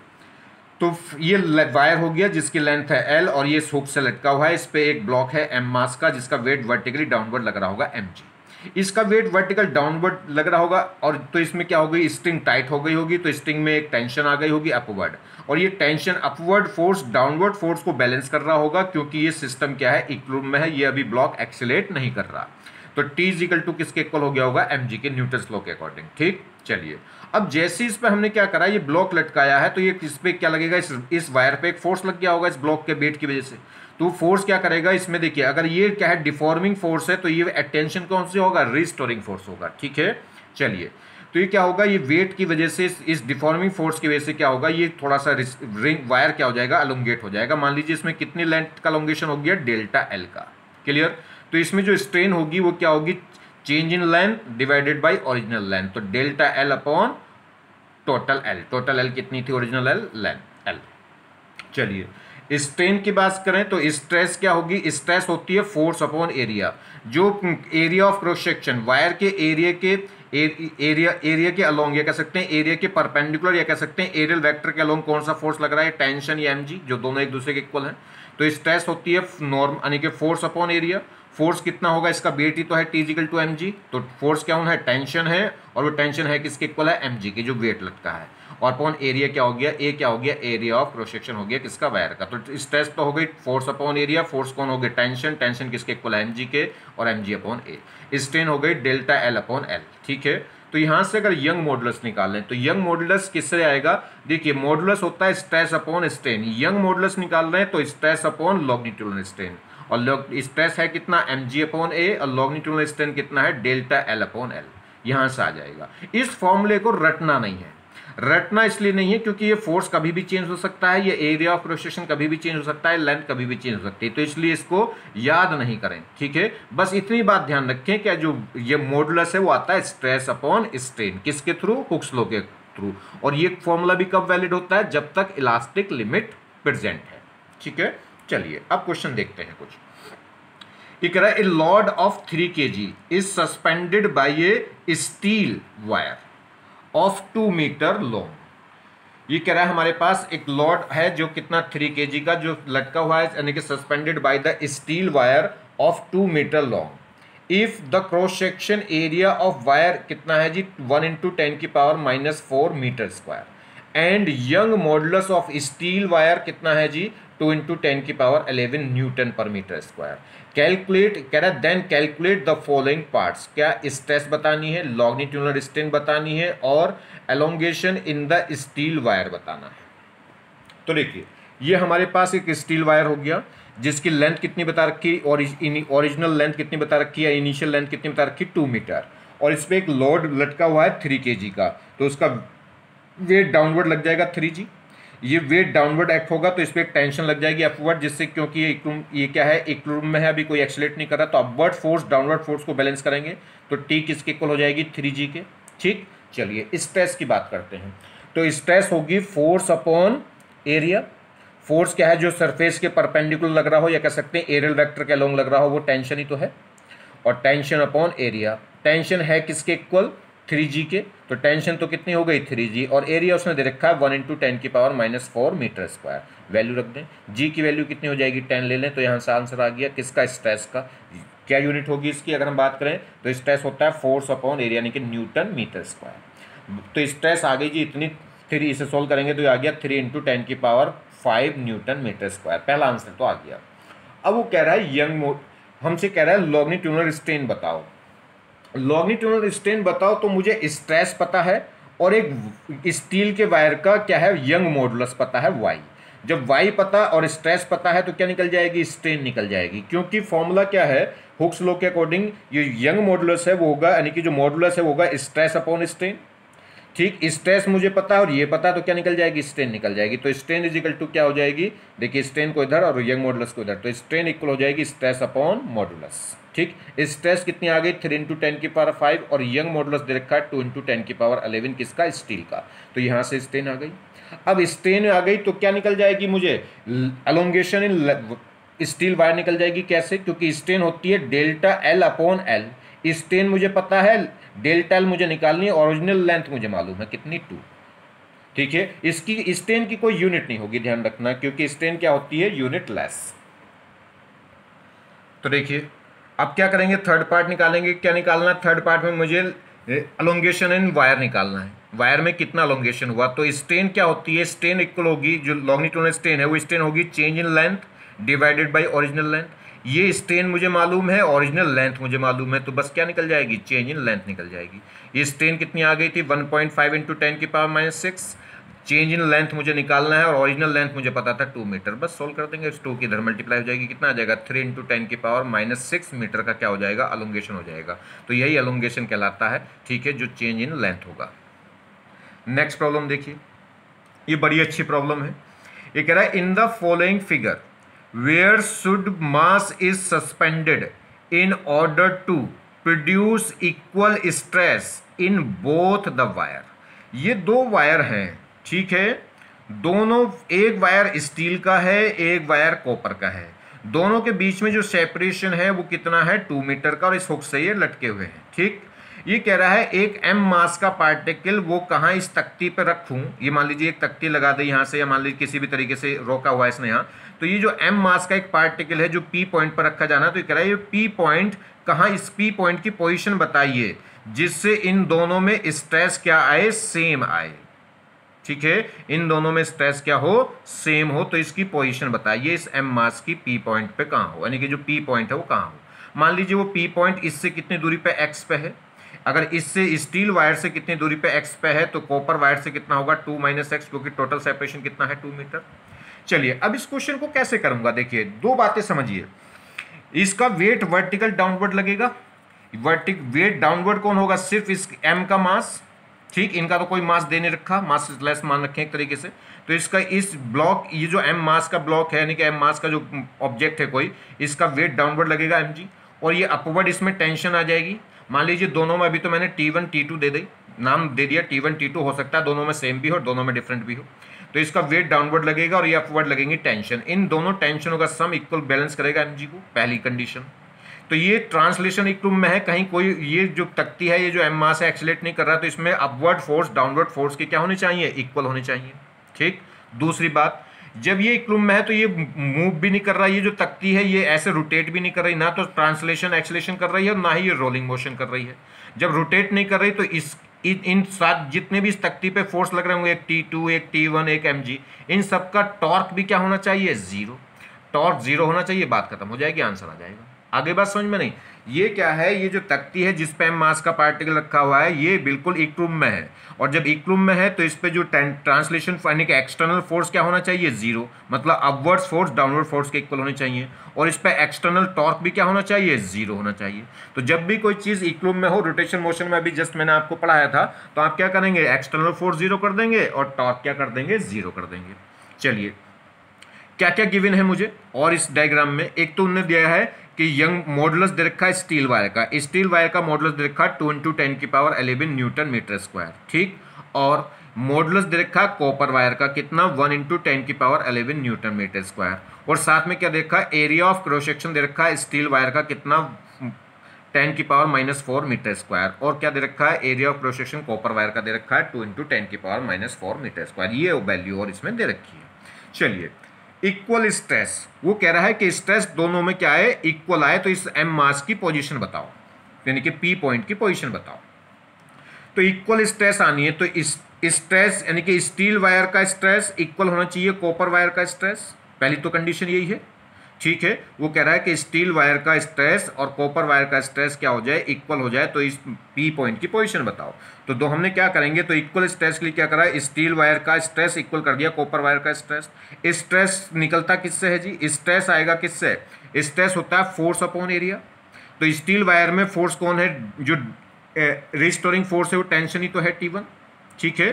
तो ये वायर हो गया जिसकी लेंथ है एल और ये हुक से लटका हुआ है, इस पे एक ब्लॉक है एम मास का जिसका वेट वर्टिकली डाउनवर्ड लग रहा होगा एम जी। इसका वेट वर्टिकल डाउनवर्ड लग रहा होगा और तो इसमें क्या हो गई, स्ट्रिंग टाइट हो गई होगी, तो स्ट्रिंग में एक टेंशन आ गई होगी अपवर्ड, और ये tension upward force downward force को बैलेंस कर रहा होगा, क्योंकि ये सिस्टम क्या है, इक्विलिब्रियम में है, ये अभी ब्लॉक एक्सीलरेट नहीं कर रहा। तो T इज इक्वल टू किसके इक्वल हो गया होगा, mg के, न्यूटन्स लॉ के अकॉर्डिंग। ठीक, चलिए अब जैसे इस पे हमने क्या करा, ये ब्लॉक लटकाया है तो ये इस पे क्या लगेगा, इस वायर पे एक फोर्स लग गया होगा इस ब्लॉक के वेट की वजह से। तो फोर्स क्या करेगा इसमें, देखिए अगर ये क्या है डिफॉर्मिंग फोर्स है तो ये टेंशन कौन सी होगा, रिस्टोरिंग फोर्स होगा। ठीक है, चलिए तो ये क्या होगा, ये वेट की वजह से, इस डिफॉर्मिंग फोर्स की वजह से क्या होगा, ये थोड़ा सा रिंग वायर क्या हो जाएगा, अलोंगेट हो जाएगा। मान लीजिए इसमें कितनी लेंथ का अलोंगेशन हो गया, डेल्टा एल का। क्लियर, तो इसमें जो स्ट्रेन होगी वो क्या होगी, change in length divided by original length, तो delta L upon total L. Total L कितनी थी, ओरिजिनल एल, लेंथ एल। चलिए स्ट्रेन की बात करें तो स्ट्रेस क्या होगी, स्ट्रेस होती है फोर्स अपॉन एरिया। जो area of cross section wire के एरिया के अलोंग, या कह सकते हैं एरिया के परपेंडिकुलर, या कह सकते हैं एरियल वेक्टर के अलोंग कौन सा फोर्स लग रहा है, टेंशन या mg, जो दोनों एक दूसरे के इक्वल हैं। तो स्ट्रेस होती है नॉर्म यानी कि फोर्स अपॉन एरिया। फोर्स कितना होगा, इसका वेट ही तो है T इक्वल टू mg, तो फोर्स क्या है, टेंशन है, और वो टेंशन है किसके इक्वल है, mg के, जो वेट लगता है। और अपॉन एरिया क्या हो गया, ए क्या हो गया, एरिया ऑफ क्रॉस सेक्शन हो गया किसका, वायर का। तो स्ट्रेस तो हो गई फोर्स अपॉन एरिया, फोर्स कौन हो गया, टेंशन, टेंशन किसके इक्वल है, mg के, और mg अपॉन ए। स्ट्रेन हो गई डेल्टा एल अपॉन एल। ठीक है, तो यहां से अगर यंग मॉडुलस निकालें तो यंग मॉडुलस किससे आएगा, देखिए मॉडुलस होता है stress upon strain, young modulus निकाल रहे हैं तो स्ट्रेस अपॉन लॉन्गिट्यूडनल स्ट्रेन, और स्ट्रेस है कितना, mg अपॉन ए, और लॉन्गिट्यूडनल स्ट्रेन कितना है, डेल्टा एल अपॉन एल। यहां से आ जाएगा। इस फॉर्मूले को रटना नहीं है, रटना इसलिए नहीं है क्योंकि ये फोर्स कभी भी चेंज हो सकता है, ये एरिया ऑफ क्रॉस सेक्शन कभी भी चेंज हो सकता है, लेंथ कभी भी चेंज हो सकती है, तो इसलिए इसको याद नहीं करें। ठीक है, बस इतनी बात ध्यान रखें कि जो ये मॉडुलस है वो आता है स्ट्रेस अपॉन स्ट्रेन, किसके थ्रू, हुक्स लॉ के थ्रू। और ये फॉर्मूला भी कब वैलिड होता है, जब तक इलास्टिक लिमिट प्रेजेंट है। ठीक है, चलिए अब क्वेश्चन देखते हैं कुछ। ये कह रहा है a load of 3 kg is suspended by a steel wire of 2 metre long. ये कह रहा है हमारे पास एक लॉड है जो कितना 3 kg का, जो लटका हुआ है यानी कि suspended by the steel wire of 2 metre long. If the cross section area of wire कितना है जी, 1 × 10⁻⁴ metre square, and Young modulus of steel wire कितना है जी, 2 × 10⁻11 newton per metre square. Calculate, कह रहा है then calculate the following parts, क्या स्ट्रेस बतानी है, लॉन्गिट्यूडनल स्ट्रेन बतानी है, और elongation in the steel wire बताना है। तो देखिए ये हमारे पास एक स्टील वायर हो गया जिसकी लेंथ कितनी बता रखी, ओरिजिनल लेंथ कितनी बता रखी है, इनिशियल लेंथ कितनी बता रखी, 2 मीटर, और इस पर एक लोड लटका हुआ है 3 kg का, तो उसका वेट डाउनवर्ड लग जाएगा 3g। ये वेट डाउनवर्ड एक्ट होगा तो इस पर एक टेंशन लग जाएगी अपवर्ड, जिससे क्योंकि ये क्या है, इक्विलिब्रियम में है, अभी कोई एक्सीलरेट नहीं कर रहा, तो अपवर्ड फोर्स डाउनवर्ड फोर्स को बैलेंस करेंगे, तो T किसके इक्वल हो जाएगी, 3g के। ठीक, चलिए स्ट्रेस की बात करते हैं। तो स्ट्रेस होगी फोर्स अपॉन एरिया। फोर्स क्या है, जो सरफेस के परपेंडिकुलर लग रहा हो, या कह सकते हैं एरियल वेक्टर के अलोंग लग रहा हो, वो टेंशन ही तो है, और टेंशन अपॉन एरिया। टेंशन है किसके इक्वल, 3g के, तो टेंशन तो कितनी हो गई 3g, और एरिया उसने दे रखा है 1 × 10⁻⁴ मीटर स्क्वायर। वैल्यू रख दें, g की वैल्यू कितनी हो जाएगी, 10 ले लें, तो यहाँ से आंसर आ गया किसका, स्ट्रेस का। क्या यूनिट होगी इसकी अगर हम बात करें तो स्ट्रेस होता है फोर्स अपॉन एरिया यानी कि न्यूटन मीटर स्क्वायर। तो स्ट्रेस आ गई जी इतनी, 3 इसे सोल्व करेंगे तो आ गया 3 × 10⁵ न्यूटन मीटर स्क्वायर। पहला आंसर तो आ गया। अब वो कह रहा है यंग हमसे कह रहा है लॉन्गिट्यूडनल स्ट्रेन बताओ। लॉन्गिट्यूडनल स्ट्रेन बताओ तो मुझे स्ट्रेस पता है और एक स्टील के वायर का क्या है, यंग मॉडुलस पता है वाई। जब वाई पता और स्ट्रेस पता है तो क्या निकल जाएगी, स्ट्रेन निकल जाएगी। क्योंकि फॉर्मूला क्या है, हुक्स लॉ के अकॉर्डिंग ये यंग मॉडुलस है वो होगा, यानी कि जो मॉडुलस है वो होगा स्ट्रेस अपॉन स्ट्रेन। ठीक, स्ट्रेस मुझे पता है और ये पता है तो क्या निकल जाएगी, स्ट्रेन निकल जाएगी। तो स्ट्रेन इज इक्वल टू क्या हो जाएगी, देखिए स्ट्रेन को इधर और यंग मॉडुलस को इधर, तो स्ट्रेन इक्वल हो जाएगी स्ट्रेस अपॉन मॉडुलस। ठीक, स्ट्रेस कितनी आ गई 3 × 10⁵ और यंग मॉडुलस दे रखा है 2 × 10⁻11 किसका, स्टील का। तो यहाँ से स्ट्रेन आ गई। अब स्ट्रेन आ गई तो क्या निकल जाएगी मुझे, एलोंगेशन इन स्टील वायर निकल जाएगी। कैसे, क्योंकि स्ट्रेन होती है delta L upon L. Strain मुझे पता है, डेल्टा एल मुझे निकालनी है, ओरिजिनल लेंथ मुझे मालूम है कितनी 2। ठीक है, इसकी स्ट्रेन की कोई यूनिट नहीं होगी, ध्यान रखना, क्योंकि स्ट्रेन क्या होती है, यूनिट लेस। तो देखिए अब क्या करेंगे, थर्ड पार्ट निकालेंगे। क्या निकालना है थर्ड पार्ट में, मुझे एलोंगेशन इन वायर निकालना है, वायर में कितना एलोंगेशन हुआ। तो स्ट्रेन क्या होती है, स्ट्रेन इक्वल होगी, जो लॉन्गिट्यूडनल स्ट्रेन है वो स्ट्रेन होगी change in length divided by original length. ये स्ट्रेन मुझे मालूम है, ओरिजिनल लेंथ मुझे मालूम है, तो बस क्या निकल जाएगी, चेंज इन लेंथ निकल जाएगी। ये स्ट्रेन कितनी आ गई थी 1.5 × 10⁻⁶। चेंज इन लेंथ मुझे निकालना है और ओरिजिनल लेंथ मुझे पता था 2 मीटर। बस सोल्व कर देंगे, 2 की इधर मल्टीप्लाई हो जाएगी, कितना आ जाएगा 3 × 10⁻⁶ मीटर का क्या हो जाएगा, एलोंगेशन हो जाएगा। तो यही एलोंगेशन कहलाता है, ठीक है, जो चेंज इन लेंथ होगा। नेक्स्ट प्रॉब्लम देखिए, ये बड़ी अच्छी प्रॉब्लम है। ये कह रहा है in the following figure where should mass is suspended in order to produce equal stress in both the wire. ये दो वायर हैं, ठीक है, दोनों, एक वायर स्टील का है, एक वायर कॉपर का है। दोनों के बीच में जो सेपरेशन है वो कितना है, 2 मीटर का, और इस हुक से ये लटके हुए हैं। ठीक, ये कह रहा है एक m मास का पार्टिकल वो कहाँ इस तख्ती पर रखूं। ये मान लीजिए एक तख्ती लगा दे यहाँ से, या मान लीजिए किसी भी तरीके से रोका हुआ है इसने यहाँ। तो ये जो m मास का एक पार्टिकल है जो p पॉइंट पर रखा जाना है, तो ये कह रहा है ये p पॉइंट कहाँ, इस p पॉइंट की पोजीशन बताइए जिससे इन दोनों में स्ट्रेस क्या आए, सेम आए। ठीक है, इन दोनों में स्ट्रेस क्या हो, सेम हो। तो इसकी पोजीशन बताइए इस m मास की p पॉइंट पे कहाँ हो, यानी कि जो p पॉइंट है वो कहाँ हो। मान लीजिए वो p पॉइंट इससे कितनी दूरी पे x पे है, अगर इससे स्टील वायर से कितनी दूरी पे x पे है, तो कॉपर वायर से कितना होगा 2 - x, क्योंकि टोटल सेपरेशन कितना है 2 मीटर। चलिए अब इस क्वेश्चन को कैसे करूंगा, देखिए दो बातें समझिए। इसका वेट वर्टिकल डाउनवर्ड लगेगा, वेट डाउनवर्ड कौन होगा, सिर्फ इस m का मास। ठीक, इनका तो कोई मास दे नहीं रखा, मास लेस मान रखे एक तरीके से। तो इसका इस ब्लॉक, ये जो m मास का ब्लॉक है, यानी कि m मास का जो ऑब्जेक्ट है कोई, इसका वेट डाउनवर्ड लगेगा mg, और ये अपवर्ड इसमें टेंशन आ जाएगी। मान लीजिए दोनों में, अभी तो मैंने T1 T2 दे दी, नाम दे दिया T1 T2, हो सकता है दोनों में सेम भी हो और दोनों में डिफरेंट भी हो। तो इसका वेट डाउनवर्ड लगेगा और ये अपवर्ड लगेंगी टेंशन। इन दोनों टेंशनों का सम इक्वल बैलेंस करेगा mg को, पहली कंडीशन। तो ये ट्रांसलेशन इक्वल में है, कहीं कोई ये जो तख्ती है, ये जो m मास है एक्सीलरेट नहीं कर रहा, तो इसमें अपवर्ड फोर्स डाउनवर्ड फोर्स की क्या होनी चाहिए, इक्वल होनी चाहिए। ठीक, दूसरी बात, जब ये इक्वल में है तो ये मूव भी नहीं कर रहा, ये जो तख्ती है ये ऐसे रोटेट भी नहीं कर रही, ना तो ट्रांसलेशन एक्सीलरेशन कर रही है, ना ही ये रोलिंग मोशन कर रही है। जब रोटेट नहीं कर रही तो इन सात जितने भी इस तख्ती पे फोर्स लग रहे होंगे, एक T2, एक T1, एक mg, इन सबका टॉर्क भी क्या होना चाहिए, जीरो। टॉर्क जीरो होना चाहिए, बात खत्म हो जाएगी, आंसर आ जाएगा। आगे बात समझ में नहीं, ये क्या है, ये जो तख्ती है जिस पे m मास का पार्टिकल रखा हुआ है, ये बिल्कुल इक्विलिब्रियम में है, और जब इक्विलिब्रियम में है तो इस पे जो ट्रांसलेशन यानी कि एक्सटर्नल फोर्स क्या होना चाहिए, जीरो, मतलब अपवर्ड्स फोर्स डाउनवर्ड फोर्स के इक्वल होनी चाहिए, और इस पे एक्सटर्नल टॉर्क भी क्या होना चाहिए, जीरो होना चाहिए। तो जब भी कोई चीज़ इक्विलिब्रियम में हो, रोटेशन मोशन में अभी जस्ट मैंने आपको पढ़ाया था, तो आप क्या करेंगे, एक्सटर्नल फोर्स जीरो कर देंगे और टॉर्क क्या कर देंगे, जीरो कर देंगे। चलिए क्या क्या गिवन है मुझे, और इस डायग्राम में एक तो उन्होंने दिया है कि यंग मॉडुलस दे रखा है स्टील वायर का, स्टील वायर का मॉडुलस दे रखा है 2 × 10⁻11 न्यूटन मीटर स्क्वायर। ठीक, और मॉडुलस दे रखा है कॉपर वायर का कितना, 1 × 10⁻11 न्यूटन मीटर स्क्वायर, और साथ में क्या देखा है, एरिया ऑफ क्रॉस सेक्शन दे रखा है स्टील वायर का कितना, 10⁻⁻4 मीटर स्क्वायर, और क्या दे रखा है, area of cross section copper wire का दे रखा है 2 × 10⁻4 मीटर स्क्वायर। ये वैल्यू और इसमें दे रखी है। चलिए इक्वल स्ट्रेस, वो कह रहा है कि स्ट्रेस दोनों में क्या है, इक्वल आए, तो इस m मास की पोजीशन बताओ, यानी कि p पॉइंट की पोजीशन बताओ। तो इक्वल स्ट्रेस आनी है, तो इस स्ट्रेस यानी कि स्टील वायर का स्ट्रेस इक्वल होना चाहिए कॉपर वायर का स्ट्रेस, पहली तो कंडीशन यही है। ठीक है, वो कह रहा है कि स्टील वायर का स्ट्रेस और कॉपर वायर का स्ट्रेस क्या हो जाए, इक्वल हो जाए, तो इस पी पॉइंट की पोजीशन बताओ। तो दो हमने क्या करेंगे, तो इक्वल स्ट्रेस के लिए क्या करा है, स्टील वायर का स्ट्रेस इक्वल कर दिया कॉपर वायर का स्ट्रेस। स्ट्रेस निकलता किससे है जी, स्ट्रेस आएगा किससे, स्ट्रेस होता है फोर्स अपॉन एरिया। तो स्टील वायर में फोर्स कौन है, जो रिस्टोरिंग फोर्स है वो टेंशन ही तो है T1, ठीक है।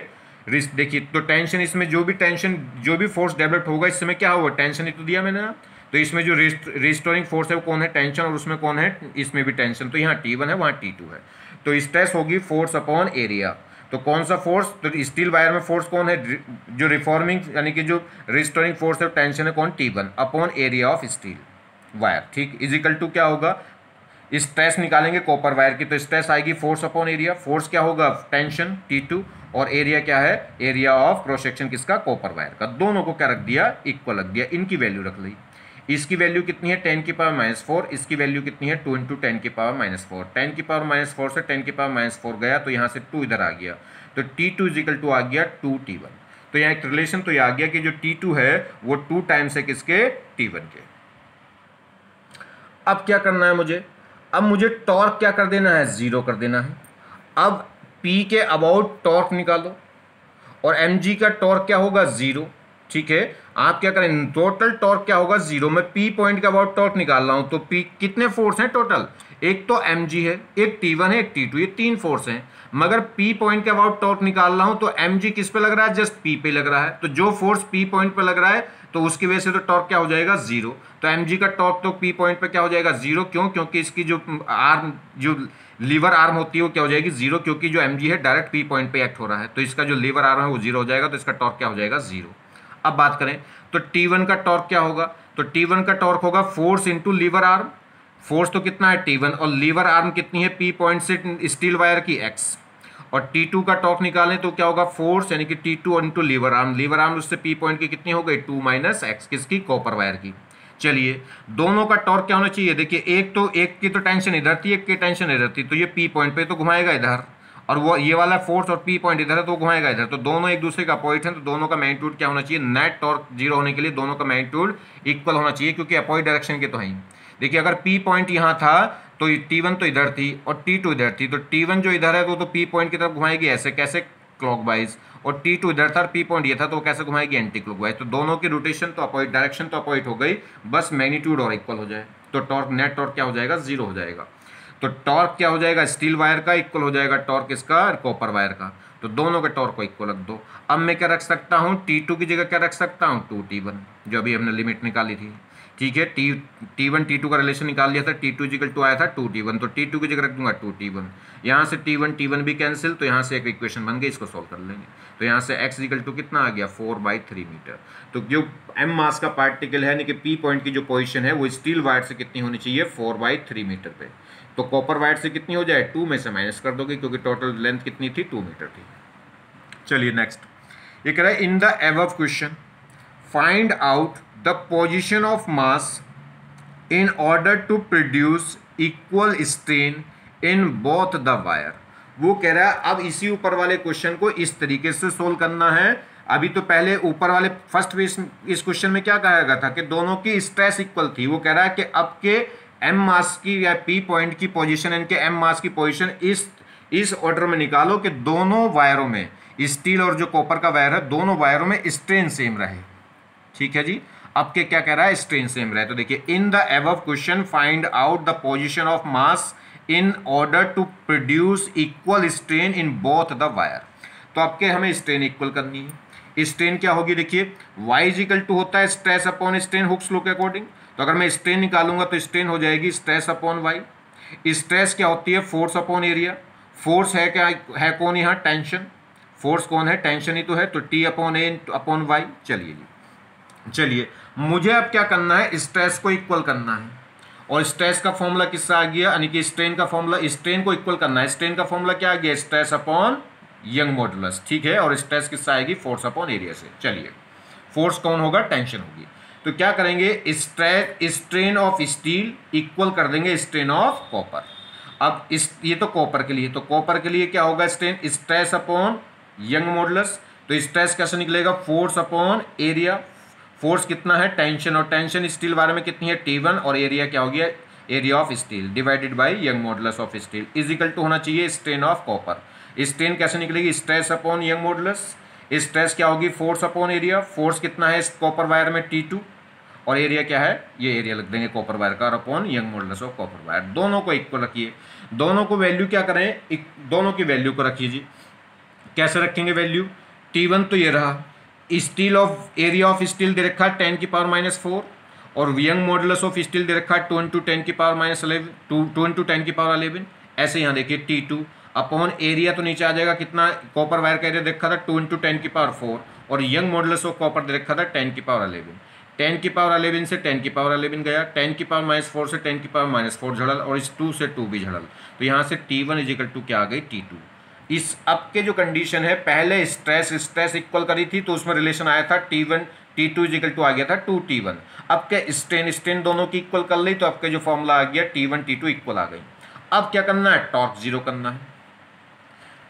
देखिए तो टेंशन, इसमें जो भी टेंशन, जो भी फोर्स डेवलप होगा इस समय क्या होगा, टेंशन ही तो दिया मैंने ना। तो इसमें जो रिस्टोरिंग फोर्स है वो कौन है, टेंशन, और उसमें कौन है, इसमें भी टेंशन। तो यहाँ T1 है, वहाँ T2 है। तो स्ट्रेस होगी फोर्स अपॉन एरिया। तो कौन सा फोर्स, तो स्टील वायर में फोर्स कौन है, जो रिफॉर्मिंग यानी कि जो रिस्टोरिंग फोर्स है टेंशन है कौन, T1 upon area of steel wire, ठीक, इजिकल टू क्या होगा, स्ट्रेस निकालेंगे कॉपर वायर की, तो स्ट्रेस आएगी फोर्स अपॉन एरिया। फोर्स क्या होगा, टेंशन T2, और एरिया क्या है, एरिया ऑफ क्रॉस सेक्शन किसका, कॉपर वायर का। दोनों को क्या रख दिया, इक्वल रख दिया, इनकी वैल्यू रख ली। इसकी वैल्यू कितनी है 10 की पावर -4, इसकी वैल्यू कितनी है 2 × 10 की पावर -4। 10 की पावर -4 से 10 की पावर -4 गया, तो यहाँ से 2 इधर आ गया, तो T2 = आ गया 2T1। तो यहाँ एक रिलेशन तो ये आ गया कि जो T2 है वो 2 टाइम्स है किसके, T1 के। अब क्या करना है मुझे, अब मुझे टॉर्क क्या कर देना है, 0 कर देना है। अब P के अबाउट टॉर्क निकालो, और mg का टॉर्क क्या होगा, 0, ठीक है। आप क्या करें, टोटल टॉर्क क्या होगा, 0। मैं P पॉइंट का अबाउट टॉर्क निकाल रहा हूं, तो P कितने फोर्स हैं टोटल, एक तो mg है, एक T1 है, एक T2, ये 3 फोर्स हैं। मगर P पॉइंट के अबाउट टॉर्क निकाल रहा हूं तो mg किस पे लग रहा है, जस्ट P पे लग रहा है। तो जो फोर्स P पॉइंट पे लग रहा है तो उसकी वजह से तो टॉर्क क्या हो जाएगा, 0। तो mg का टॉर्क तो P पॉइंट पे क्या हो जाएगा, 0। क्यों, क्योंकि इसकी जो आर्म, जो लीवर आर्म होती है वो क्या हो जाएगी, 0, क्योंकि जो mg है डायरेक्ट P पॉइंट पे एक्ट हो रहा है, तो इसका जो लीवर आर्म है वो 0 हो जाएगा, तो इसका टॉर्क क्या हो जाएगा, 0। अब बात करें तो T1 का टॉर्क क्या होगा, तो T1 का टॉर्क होगा force into lever arm. Force तो कितना है T1, और लीवर आर्म कितनी है P पॉइंट से स्टील वायर की, x। और T2 का टॉर्क निकालें तो क्या होगा, फोर्स यानी कि T2 into lever arm. Lever arm उससे P पॉइंट की कितनी हो गई, 2 - x, किसकी, कॉपर वायर की। चलिए दोनों का टॉर्क क्या होना चाहिए, देखिए एक की तो टेंशन इधर थी, एक की टेंशन इधर थी, तो ये P पॉइंट पे तो घुमाएगा इधर, और वो ये वाला फोर्स और P पॉइंट इधर है तो घुमाएगा इधर। तो दोनों एक दूसरे का अपोजिट है, तो दोनों का मैग्नीट्यूड क्या होना चाहिए, नेट टॉर्क 0 होने के लिए दोनों का मैग्नीट्यूड इक्वल होना चाहिए, क्योंकि अपोजिट डायरेक्शन के तो हैं। देखिए अगर P पॉइंट यहाँ था तो T1 तो इधर थी और T2 इधर थी, तो T1 जो इधर है तो P पॉइंट की तरफ घुमाएगी ऐसे, कैसे, क्लॉकवाइज, और T2 इधर था, P पॉइंट ये था, तो कैसे घुमाएगी, एंटी क्लॉकवाइज। तो दोनों की रोटेशन तो अपोजिट, डायरेक्शन तो अपोजिट हो गई, बस मैग्नीट्यूड और इक्वल हो जाए, तो टॉर्क, नेट टॉर्क क्या हो जाएगा, 0 हो जाएगा। तो टॉर्क क्या हो जाएगा, स्टील वायर का इक्वल हो जाएगा टॉर्क इसका, कॉपर वायर का। तो दोनों के टॉर्क को इक्वल रख दो। अब मैं क्या रख सकता हूँ, T2 की जगह क्या रख सकता हूँ, 2T1, जो अभी हमने लिमिट निकाली थी, ठीक है। T1 T2 का रिलेशन निकाल लिया था, T2 = आया था 2T1, तो T2 की जगह रख दूंगा 2T1। यहाँ से T1 भी कैंसिल, तो यहाँ से एक इक्वेशन बन गई, इसको सॉल्व कर लेंगे। तो यहाँ से x = कितना आ गया, 4/3 मीटर। तो जो m मास का पार्टिकल है यानी कि P पॉइंट की जो पोजीशन है वो स्टील वायर से कितनी होनी चाहिए, 4/3 मीटर पे। तो कॉपर वायर से कितनी हो जाए, 2 में से माइनस कर दोगे, क्योंकि टोटल लेंथ कितनी थी, 2 मीटर थी। चलिए नेक्स्ट, ये कह रहा है in the above question find out the position of mass in order to produce equal strain in both the wire. वो कह रहा है अब इसी ऊपर वाले क्वेश्चन को इस तरीके से सोल्व करना है। अभी तो पहले ऊपर वाले फर्स्ट में इस क्वेश्चन में क्या कहा गया था कि दोनों की स्ट्रेस इक्वल थी। वो कह रहा है कि अब के एम मास की या P पॉइंट की पोजीशन, इनके एम मास की पोजीशन इस ऑर्डर में निकालो कि दोनों वायरों में, स्टील और जो कॉपर का वायर है, दोनों वायरों में स्ट्रेन सेम रहे। ठीक है जी, अब के क्या कह रहा है, स्ट्रेन सेम रहे। तो देखिए in the above question find out the position of mass in order to produce equal strain in both the wire. तो आपके हमें स्ट्रेन इक्वल करनी है। स्ट्रेन क्या होगी, देखिए y = होता है stress upon strain Hooke's law के अकॉर्डिंग। तो अगर मैं स्ट्रेन निकालूंगा तो स्ट्रेन हो जाएगी स्ट्रेस अपॉन y। स्ट्रेस क्या होती है, फोर्स अपॉन एरिया। फोर्स है क्या, है कौन यहाँ, टेंशन। फोर्स कौन है, टेंशन ही तो है, तो T/A/y। चलिए मुझे अब क्या करना है, स्ट्रेस को इक्वल करना है। और स्ट्रेस का फॉर्मूला किससा आ गया, यानी कि स्ट्रेन का फॉर्मूला, स्ट्रेन को इक्वल करना है। स्ट्रेन का फॉर्मूला क्या आ गया, स्ट्रेस अपॉन यंग मॉडुलस। ठीक है, और स्ट्रेस किससे आएगी, फोर्स अपॉन एरिया से। चलिए फोर्स कौन होगा, टेंशन होगी। तो क्या करेंगे, स्ट्रेन ऑफ स्टील इक्वल कर देंगे स्ट्रेन ऑफ कॉपर। अब ये तो कॉपर के लिए, तो कॉपर के लिए क्या होगा, strain stress upon Young modulus. तो स्ट्रेस कैसे निकलेगा, फोर्स अपॉन एरिया। फोर्स कितना है टेंशन, और टेंशन स्टील वायर में कितनी है T1, और एरिया क्या हो गया area of steel divided by Young modulus of steel is equal to होना चाहिए स्ट्रेन ऑफ कॉपर। स्ट्रेन कैसे निकलेगी stress upon Young modulus, stress क्या होगी फोर्स अपॉन एरिया, फोर्स कितना है कॉपर वायर में T2, और एरिया क्या है ये एरिया लिख देंगे कॉपर वायर का, और upon Young modulus of copper wire. दोनों को इक्वल रखिए, दोनों को वैल्यू क्या करें दोनों की वैल्यू को रखिए जी। कैसे रखेंगे वैल्यू, T1 तो ये रहा, steel of area of steel दे रखा है 10 की पावर -4, और यंग मॉडुलस ऑफ स्टील दे रखा है 2 × 10 की पावर -11, 2 × 10 की पावर 11। ऐसे यहाँ देखिए T2 अपॉन एरिया तो नीचे आ जाएगा कितना, कॉपर वायर का एरिया दे रखा था 2 × 10 की पावर 4, और यंग मॉडुलस ऑफ कॉपर दे रखा था 10 की पावर 11। 10 की पावर 11 से 10 की पावर 11 गया, 10 की पावर -4 से 10 की पावर -4 झड़ल, और इस 2 से 2 भी झड़ल, तो यहाँ से T1 इजिकल टू क्या आ गई T2। इस अब के जो कंडीशन है पहले स्ट्रेस इक्वल करी थी तो उसमें रिलेशन आया था T1 T2 इजिकल टू आ गया था 2T1। अब के स्ट्रेन दोनों की इक्वल कर ली तो अब के जो फॉर्मूला आ गया T1 T2 इक्वल आ गई। अब क्या करना है टॉर्क जीरो करना है,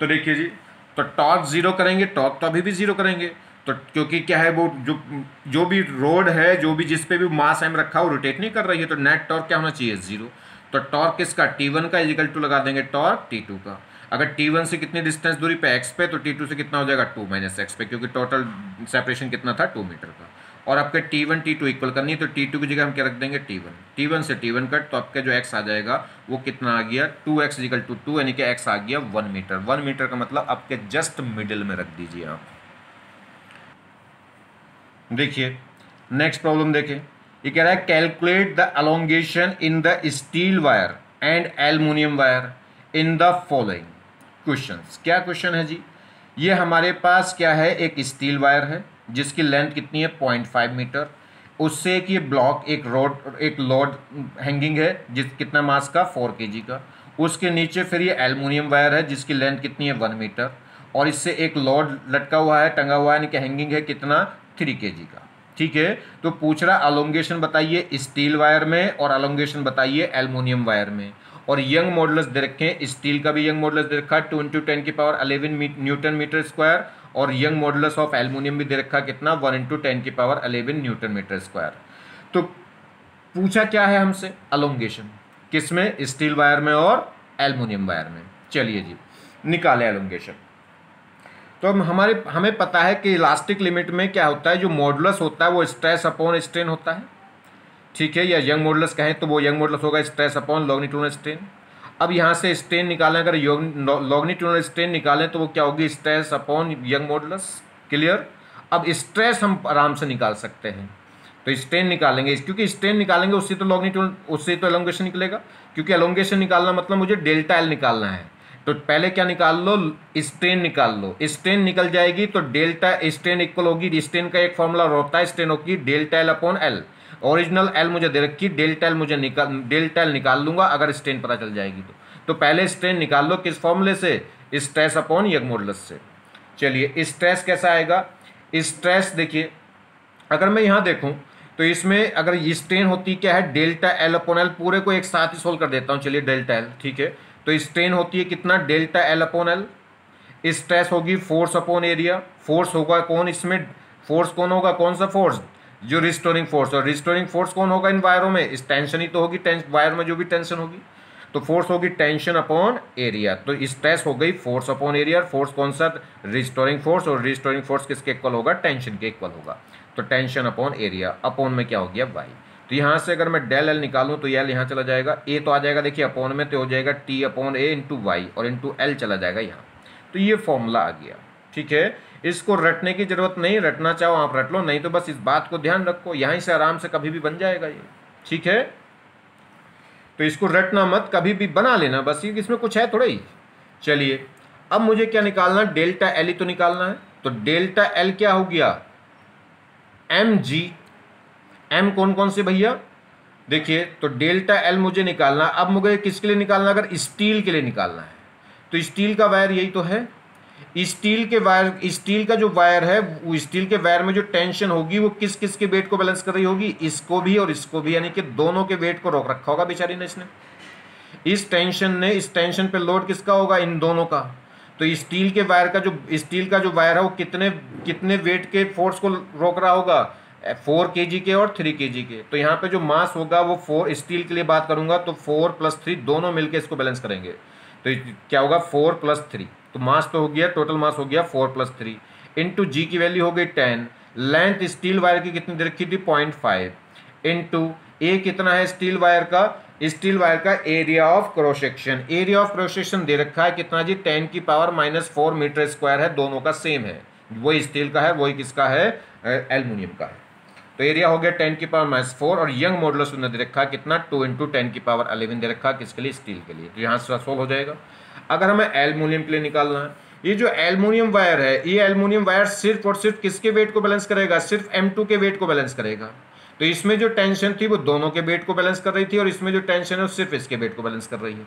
तो देखिए जी तो टॉर्क जीरो करेंगे, टॉर्क तो अभी भी जीरो करेंगे, तो क्योंकि क्या है वो जो भी रोड है जो भी जिस पे भी मास एम रखा हो रोटेट नहीं कर रही है, तो नेट टॉर्क क्या होना चाहिए जीरो। तो टॉर्क किसका T1 का इजिकल टू लगा देंगे टॉर्क T2 का। अगर T1 से कितनी डिस्टेंस दूरी पे x पे, तो T2 से कितना हो जाएगा 2 - x पे, क्योंकि टोटल सेपरेशन कितना था 2 मीटर का। और आपके T1 T2 इक्वल करनी है तो T2 की जगह हम क्या रख देंगे T1 से T1 कट, तो आपका जो x आ जाएगा वो कितना आ गया 2x इजिकल टू 2, यानी कि x आ गया 1 मीटर। 1 मीटर का मतलब आपके जस्ट मिडिल में रख दीजिए आप। देखिए नेक्स्ट प्रॉब्लम देखें, ये कह रहा है calculate the elongation in the steel wire and aluminium wire in the following questions. क्या क्वेश्चन है जी, ये हमारे पास क्या है एक स्टील वायर है जिसकी लेंथ कितनी है 0.5 मीटर, उससे एक ये ब्लॉक एक लोड हैंगिंग है जिस कितना मास का 4 kg का, उसके नीचे फिर ये एल्युमिनियम वायर है जिसकी लेंथ कितनी है 1 मीटर, और इससे एक लोड लटका हुआ है टंगा हुआ है, यानी कि हैंगिंग है कितना 3 kg का। ठीक है, तो पूछ रहा अलोंगेशन बताइए स्टील वायर में और अलोंगेशन बताइए एल्युमिनियम वायर में, और यंग मॉडुलस दे रखे हैं, स्टील का भी यंग मॉडुलस दे रखा है 2 × 10 की पावर 11 न्यूटन मीटर स्क्वायर, और यंग मॉडुलस ऑफ एल्युमिनियम भी दे रखा है कितना 1 × 10 की पावर 11 न्यूटन मीटर स्क्वायर। तो पूछा क्या है हमसे अलोंगेशन, किसमें स्टील वायर में और एल्युमिनियम वायर में। चलिए जी निकाले एलोंगेशन। तो हमें पता है कि इलास्टिक लिमिट में क्या होता है, जो मॉडुलस होता है वो स्ट्रेस अपॉन स्ट्रेन होता है, ठीक है, या यंग मॉडुलस कहें तो वो यंग मॉडुलस होगा स्ट्रेस अपॉन लॉन्गिट्यूडिनल स्ट्रेन। अब यहाँ से स्ट्रेन निकालें, अगर लॉन्गिट्यूडिनल स्ट्रेन निकालें तो वो क्या होगी stress upon Young modulus. Clear. अब स्ट्रेस हम आराम से निकाल सकते हैं, तो स्ट्रेन निकालेंगे, क्योंकि स्ट्रेन निकालेंगे उससे तो लॉन्गिट्यूड उससे तो एलोंगेशन निकलेगा, क्योंकि एलोंगेशन निकालना मतलब मुझे डेल्टा एल निकालना है। तो पहले क्या निकाल लो स्ट्रेन निकाल लो, स्ट्रेन निकल जाएगी तो डेल्टा स्ट्रेन इक्वल होगी, स्ट्रेन का एक फॉर्मूला होता है स्ट्रेन होगी delta L upon L. Original L मुझे दे रखी, डेल्टा एल मुझे डेल्टा एल निकाल लूंगा अगर स्ट्रेन पता चल जाएगी तो पहले स्ट्रेन निकाल लो किस फॉर्मूले से, स्ट्रेस अपॉन यंग मॉडुलस से। चलिए स्ट्रेस कैसा आएगा, स्ट्रेस देखिए अगर मैं यहाँ देखूँ तो इसमें अगर ये स्ट्रेन होती क्या है डेल्टा एल अपॉन एल, पूरे को एक साथ ही सोल्व कर देता हूँ। चलिए डेल्टा एल ठीक है, तो स्ट्रेन होती है कितना delta L upon L, stress होगी फोर्स अपॉन एरिया, फोर्स होगा कौन इसमें, फोर्स कौन होगा, कौन सा फोर्स, जो रिस्टोरिंग फोर्स, और रिस्टोरिंग फोर्स कौन होगा इन वायरों में, इस टेंशन ही तो होगी, वायर में जो भी टेंशन होगी, तो फोर्स होगी टेंशन अपॉन एरिया। तो स्ट्रेस हो गई फोर्स अपॉन एरिया, फोर्स कौन सा रिस्टोरिंग फोर्स, और रिस्टोरिंग फोर्स किसके इक्वल होगा टेंशन के इक्वल होगा, तो टेंशन अपॉन एरिया, अपॉन में क्या हो गया वाई। तो यहाँ से अगर मैं डेल एल निकालूं तो एल यहाँ चला जाएगा, ए तो आ जाएगा देखिए अपॉन में, तो हो जाएगा टी अपॉन ए इंटू वाई, और इंटू एल चला जाएगा यहाँ। तो ये फॉर्मूला आ गया, ठीक है। इसको रटने की जरूरत नहीं, रटना चाहो आप रट लो, नहीं तो बस इस बात को ध्यान रखो, यहीं से आराम से कभी भी बन जाएगा ये, ठीक है। तो इसको रटना मत, कभी भी बना लेना बस, इसमें कुछ है थोड़ा ही। चलिए अब मुझे क्या निकालना, डेल्टा एल ही तो निकालना है, तो डेल्टा एल क्या हो गया एम जी, एम कौन कौन से भैया देखिए, तो डेल्टा एल मुझे निकालना। अब मुझे किसके लिए निकालना, अगर स्टील के लिए निकालना है तो स्टील का वायर यही तो है, स्टील के वायर, स्टील का जो वायर है वो स्टील के वायर में जो टेंशन होगी वो किस किस के वेट को बैलेंस कर रही होगी, इसको भी और इसको भी, यानी कि दोनों के वेट को रोक रखा होगा बेचारी ने इसने, इस टेंशन पे लोड किसका होगा, इन दोनों का। तो स्टील के वायर का जो वायर है वो कितने वेट के फोर्स को रोक रहा होगा, 4 kg के और 3 kg के। तो यहाँ पे जो मास होगा वो 4, स्टील के लिए बात करूंगा तो 4 + 3 दोनों मिलके इसको बैलेंस करेंगे, तो क्या होगा 4 + 3, तो मास तो हो गया, टोटल मास हो गया 4 + 3 इंटू जी की वैल्यू हो गई 10, लेंथ स्टील वायर की कितनी दे रखी थी 0.5 इंटू ए कितना है स्टील वायर का, स्टील वायर का area of cross section, area of cross section दे रखा है कितना जी 10⁻⁴ मीटर स्क्वायर है, दोनों का सेम है, वही स्टील का है वही किसका है एल्युमिनियम का है। तो एरिया हो गया 10⁻⁴ और यंग मॉडुलस उन्होंने दे रखा है कितना 2 × 10⁻11 दे रखा है किसके लिए स्टील के लिए, तो यहाँ से सोल्व हो जाएगा। अगर हमें एल्युमिनियम के लिए निकालना है, ये जो एल्युमिनियम वायर है ये एल्युमिनियम वायर सिर्फ और सिर्फ किसके वेट को बैलेंस करेगा, सिर्फ M2 के वेट को बैलेंस करेगा। तो इसमें जो टेंशन थी वो दोनों के वेट को बैलेंस कर रही थी और इसमें जो टेंशन है वो सिर्फ इसके वेट को बैलेंस कर रही है।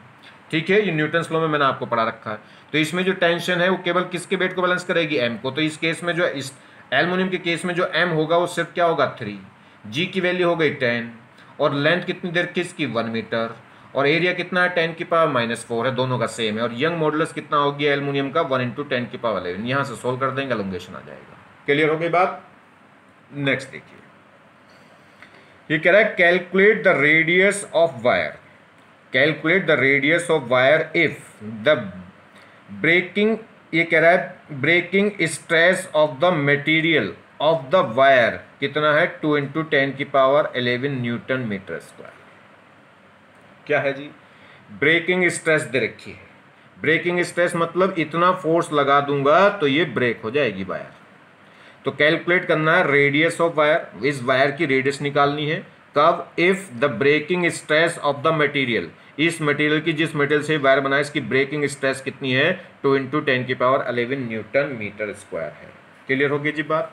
ठीक है, ये न्यूटन्स लॉ में मैंने आपको पढ़ा रखा है। तो इसमें जो टेंशन है वो केवल किसके वेट को बैलेंस करेगी M को। तो इस केस में जो इस एल्युमिनियम के केस में जो M होगा वो सिर्फ क्या होगा 3, G की वैल्यू हो गई 10 और लेंथ कितनी देर किसकी 1 मीटर और एरिया कितना है 10⁻⁴ है, दोनों का सेम है और यंग मॉडुलस कितना हो गया एल्युमिनियम का 1 × 10⁻11। यहाँ से सोल्व कर देंगे एलोंगेशन आ जाएगा। क्लियर हो गई बात। नेक्स्ट देखिए, ये कह रहा है calculate the radius of wire, calculate the radius of wire if the breaking, ये कह रहा है breaking stress of the material of the wire कितना है 2 × 10⁻11 न्यूटन मीटर स्क्वायर। क्या है जी, ब्रेकिंग स्ट्रेस दे रखी है, ब्रेकिंग स्ट्रेस मतलब इतना फोर्स लगा दूंगा तो ये ब्रेक हो जाएगी वायर। तो कैलकुलेट करना है रेडियस ऑफ वायर, इस वायर की रेडियस निकालनी है कब, if the breaking stress of the material, इस मटेरियल की जिस मटेरियल से वायर बनाए इसकी ब्रेकिंग स्ट्रेस कितनी है 2 × 10⁻11 न्यूटन मीटर स्क्वायर है। क्लियर होगी जी बात।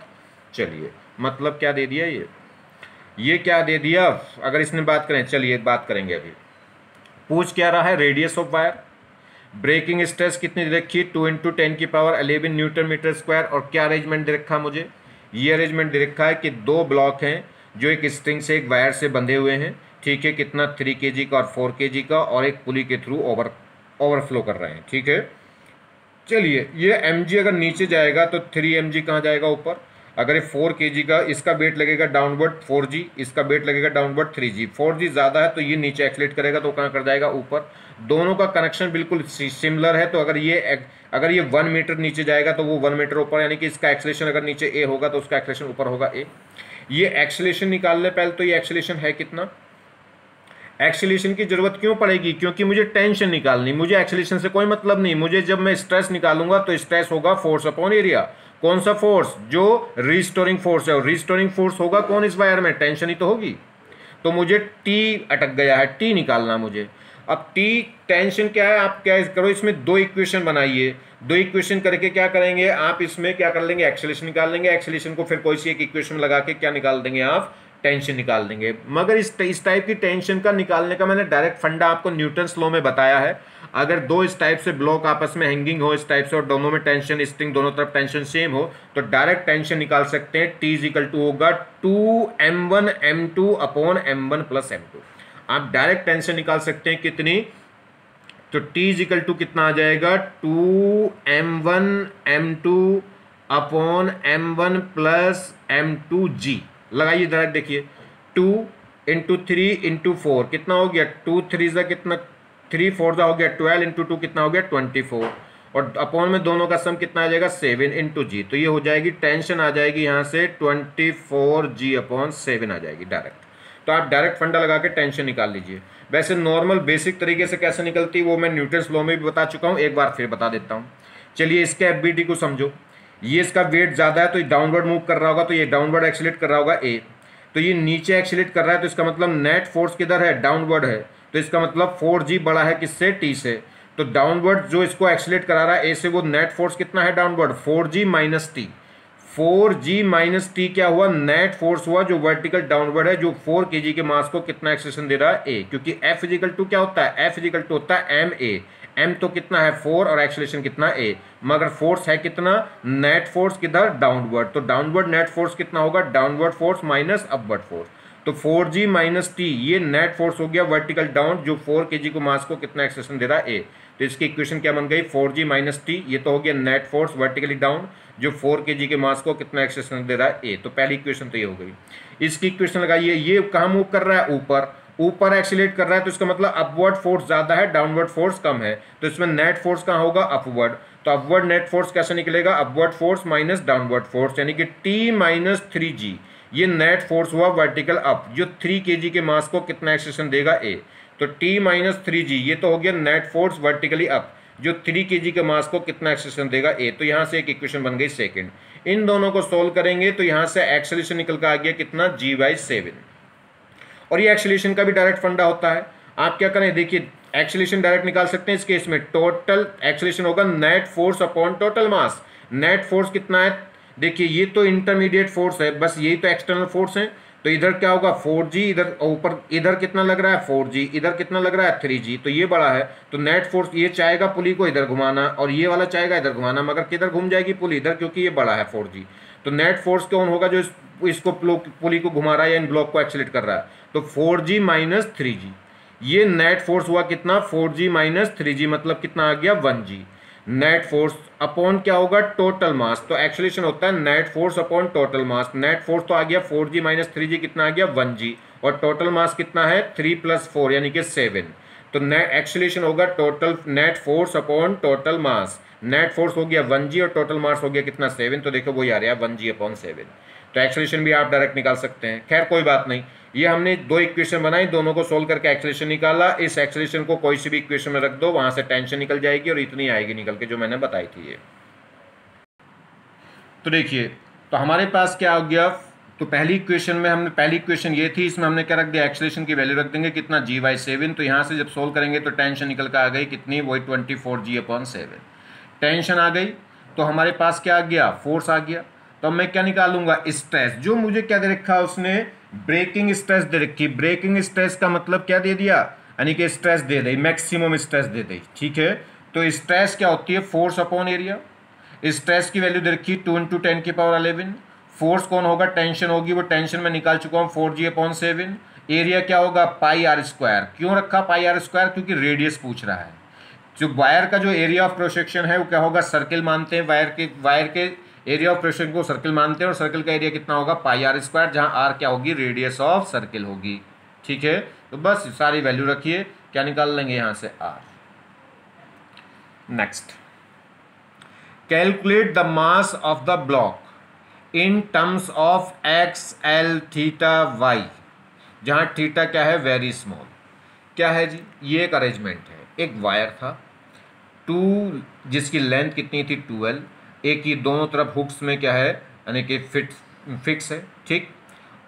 चलिए मतलब क्या दे दिया ये क्या दे दिया, अगर इसने बात करें, चलिए बात करेंगे अभी। पूछ क्या रहा है radius of wire, breaking stress कितनी दे रखी 2 × 10⁻11 न्यूटन मीटर स्क्वायर और क्या अरेंजमेंट दे रखा मुझे, ये अरेंजमेंट दे रखा है कि 2 ब्लॉक हैं जो एक स्ट्रिंग से एक वायर से बंधे हुए हैं। ठीक है, कितना 3 kg का और 4 kg का और एक पुली के थ्रू ओवरफ्लो कर रहे हैं। ठीक है, चलिए ये mg अगर नीचे जाएगा तो 3 mg कहाँ जाएगा ऊपर, अगर ये 4 kg का, इसका वेट लगेगा डाउनवर्ड 4g, इसका वेट लगेगा डाउनवर्ड 3g, 4g ज़्यादा है तो ये नीचे एक्सलेट करेगा तो कहाँ कर जाएगा ऊपर। दोनों का कनेक्शन बिल्कुल सिमिलर है, तो अगर ये 1 मीटर नीचे जाएगा तो वो 1 मीटर ऊपर, यानी कि इसका एक्सेलेरेशन अगर नीचे a होगा तो उसका एक्सेलेरेशन ऊपर होगा a। ये एक्सेलेरेशन निकाल ले पहले, तो ये एक्सेलेरेशन है कितना, एक्सेलेरेशन की जरूरत क्यों पड़ेगी, क्योंकि मुझे टेंशन निकालनी, मुझे एक्सेलेरेशन से कोई मतलब नहीं, मुझे जब मैं स्ट्रेस निकालूंगा तो स्ट्रेस होगा फोर्स अपॉन एरिया। कौन सा फोर्स, जो रिस्टोरिंग फोर्स है, और रिस्टोरिंग फोर्स होगा कौन इस वायर में, टेंशन ही तो होगी। तो मुझे टी अटक गया है, टी निकालना मुझे। अब टी टेंशन क्या है, आप क्या करो इसमें 2 इक्वेशन बनाइए, 2 इक्वेशन करके क्या करेंगे आप इसमें क्या कर लेंगे एक्सेलेरेशन निकाल लेंगे, एक्सेलेरेशन को फिर कोई सी एक इक्वेशन लगा के क्या निकाल देंगे आप टेंशन निकाल देंगे। मगर इस टाइप की टेंशन का निकालने का मैंने डायरेक्ट फंडा आपको न्यूटन्स लॉ में बताया है। अगर 2 इस टाइप से ब्लॉक आपस में हैंगिंग हो इस टाइप से और दोनों में टेंशन स्ट्रिंग दोनों तरफ टेंशन सेम हो तो डायरेक्ट टेंशन निकाल सकते हैं। T = होगा 2m1 m2 upon m1 + m2। आप डायरेक्ट टेंशन निकाल सकते हैं कितनी, तो T = कितना आ जाएगा 2m1 m2 upon m1 + m2g। लगाइए डायरेक्ट, देखिए 2 × 3 × 4 कितना हो गया, 2 3 ज़ा कितना, 3 4 ज़ा हो गया 12 × 2 कितना हो गया 24 और अपॉन में दोनों का सम कितना आ जाएगा 7 × g। तो ये हो जाएगी टेंशन आ जाएगी यहाँ से 24g/7 आ जाएगी डायरेक्ट। तो आप डायरेक्ट फंडा लगा के टेंशन निकाल लीजिए। वैसे नॉर्मल बेसिक तरीके से कैसे निकलती वो मैं न्यूटन्स लॉ में भी बता चुका हूँ, एक बार फिर बता देता हूँ। चलिए इसके FBT को समझो, ये इसका वेट ज़्यादा है तो ये डाउनवर्ड मूव कर रहा होगा, तो ये डाउनवर्ड एक्सीलरेट कर रहा होगा A, तो ये नीचे एक्सीलरेट कर रहा है तो इसका मतलब नेट फोर्स किधर है, डाउनवर्ड है, तो इसका मतलब 4g बड़ा है किससे, T से। तो डाउनवर्ड जो इसको एक्सीलरेट करा रहा है A से वो नेट फोर्स कितना है downward 4g - T। 4g - T क्या हुआ, नेट फोर्स हुआ जो वर्टिकल डाउनवर्ड है, जो 4 kg के मास को कितना एक्सेलेरेशन दे रहा है A, क्योंकि F = क्या होता है, F = होता है ma। m तो कितना है 4 और एक्सेलेरेशन कितना a, मगर फोर्स है कितना, नेट फोर्स किधर डाउनवर्ड, तो डाउनवर्ड नेट फोर्स कितना होगा, downward force minus upward force. तो 4g माइनस टी ये नेट फोर्स हो गया वर्टिकल डाउन, जो 4 kg को मास को कितना एक्सेलरेशन दे रहा है, ए। तो इसकी इक्वेशन क्या बन गई, 4g माइनस टी, ये तो हो गया नेट फोर्स वर्टिकली डाउन जो 4 kg के मास को कितना एक्सेलरेशन दे रहा है, ए। तो पहली इक्वेशन तो ये हो गई। इसकी इक्वेशन लगाइए, ये कहाँ मूव कर रहा है, ऊपर, ऊपर एक्सीलरेट कर रहा है, तो इसका मतलब अपवर्ड फोर्स ज्यादा है, डाउनवर्ड फोर्स कम है, तो इसमें नेट फोर्स कहाँ होगा, अपवर्ड। तो अपवर्ड नेट फोर्स कैसे निकलेगा, upward force minus downward force, यानी कि टी माइनस 3g, ये नेट फोर्स हुआ वर्टिकल अप, जो 3 kg के मास को कितना एक्सेलरेशन देगा, ए। तो टी माइनस 3g ये तो हो गया नेट फोर्स वर्टिकली अप, जो 3 kg के मास को कितना एक्सेलरेशन देगा, ए। तो यहाँ से एक इक्वेशन बन गई सेकंड। इन दोनों को सोल्व करेंगे तो यहाँ से एक्सेलरेशन निकल कर आ गया कितना, g/7। और ये एक्सेलरेशन का भी डायरेक्ट फंडा होता है। आप क्या करें, देखिए एक्सेलरेशन डायरेक्ट निकाल सकते हैं इस केस में, टोटल एक्सेलरेशन होगा net force upon total mass. Net force कितना है, देखिए ये तो इंटरमीडिएट फोर्स है, बस यही तो एक्सटर्नल फोर्स है, तो इधर क्या होगा 4g, इधर ऊपर इधर कितना लग रहा है 4g, इधर कितना लग रहा है 3g, तो ये बड़ा है, तो नेट फोर्स ये चाहेगा पुली को इधर घुमाना और ये वाला चाहेगा इधर घुमाना, मगर किधर घूम जाएगी पुली, इधर, क्योंकि ये बड़ा है 4g। तो नेट फोर्स कौन होगा, जो इसको पुली को घुमा रहा है या इन ब्लॉक को एक्सीलरेट कर रहा है, तो 4g माइनस 3g, ये नेट फोर्स हुआ कितना 4g माइनस 3g, मतलब कितना आ गया 1g। नेट फोर्स अपॉन क्या होगा, टोटल मास, तो एक्सेलरेशन होता है net force upon total mass. Net force तो आ गया 4g माइनस 3g, कितना आ गया 1g, और टोटल मास कितना है 3 + 4 यानी कि 7। तो नेट एक्सेलरेशन होगा total net force upon total mass. Net force हो गया 1g और टोटल मास हो गया कितना 7, तो देखो वही आ रहा है 1g अपॉन 7। तो एक्सेलरेशन भी आप डायरेक्ट निकाल सकते हैं। खैर कोई बात नहीं, ये हमने दो इक्वेशन बनाई, दोनों को सोल्व करके एक्सेलरेशन निकाला। इस एक्सेलरेशन को कोई सी भी इक्वेशन में रख दो, वहां से टेंशन निकल जाएगी और इतनी आएगी निकल के जो मैंने बताई थी ये। तो देखिए, तो हमारे पास क्या हो गया, तो पहली इक्वेशन में हमने, पहली इक्वेशन ये थी, इसमें हमने क्या रख दिया, एक्सेलरेशन की वैल्यू रख देंगे कितना g/7। तो यहाँ से जब सोल्व करेंगे तो टेंशन निकल कर आ गई कितनी, वही 24g/7 टेंशन आ गई। तो हमारे पास क्या आ गया, फोर्स आ गया। तो मैं क्या निकालूंगा, स्ट्रेस, जो मुझे क्या दे रखा उसने, ब्रेकिंग स्ट्रेस दे रखी। ब्रेकिंग स्ट्रेस का मतलब क्या दे दिया, यानी कि स्ट्रेस दे दी, मैक्सिमम स्ट्रेस दे दी, ठीक है। तो स्ट्रेस क्या होती है, फोर्स अपॉन एरिया। स्ट्रेस की वैल्यू दे रखी 2 × 10⁻11। फोर्स कौन होगा, टेंशन होगी, वो टेंशन में निकाल चुका हूँ 4g/7। एरिया क्या होगा, πr²। क्यों रखा πr², क्योंकि रेडियस पूछ रहा है। जो वायर का जो एरिया ऑफ प्रोसेक्शन है वो क्या होगा, सर्किल मानते हैं, वायर के एरिया ऑफ प्रोसेक्शन को सर्किल मानते हैं, और सर्किल का एरिया कितना होगा πr², जहां r क्या होगी, रेडियस ऑफ सर्किल होगी, ठीक है। तो बस सारी वैल्यू रखिए, क्या निकाल लेंगे यहां से r। Next, calculate the mass of the block in terms of x, l, θ, y, जहां थीटा क्या है, वेरी स्मॉल। क्या है जी, ये एक अरेंजमेंट है, एक वायर था 2 जिसकी लेंथ कितनी थी 12, एक ही दोनों तरफ हुक्स में क्या है, यानी कि फिक्स है, ठीक।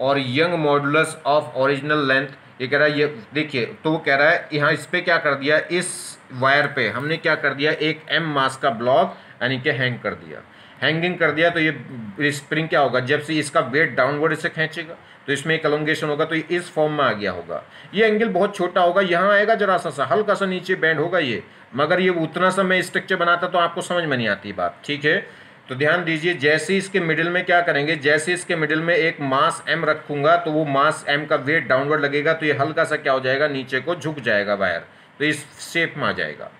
और Young modulus of original length, ये कह रहा है, ये देखिए, तो वो कह रहा है यहाँ इस पे क्या कर दिया, इस वायर पे हमने क्या कर दिया, एक m मास का ब्लॉक यानी कि हैंग कर दिया, हैंगिंग कर दिया। तो ये स्प्रिंग क्या होगा, जब से इसका वेट डाउनवर्ड इसे खींचेगा तो इसमें एक एलोंगेशन होगा, तो ये इस फॉर्म में आ गया होगा। ये एंगल बहुत छोटा होगा, यहाँ आएगा जरा सा हल्का सा नीचे बैंड होगा ये, मगर ये उतना सा मैं स्ट्रक्चर बनाता तो आपको समझ में नहीं आती बात, ठीक है। तो ध्यान दीजिए, जैसे इसके मिडिल में क्या करेंगे, जैसे इसके मिडिल में एक मास m रखूंगा तो वो मास m का वेट डाउनवर्ड लगेगा, तो ये हल्का सा क्या हो जाएगा, नीचे को झुक जाएगा वायर, तो इस शेप में आ जाएगा।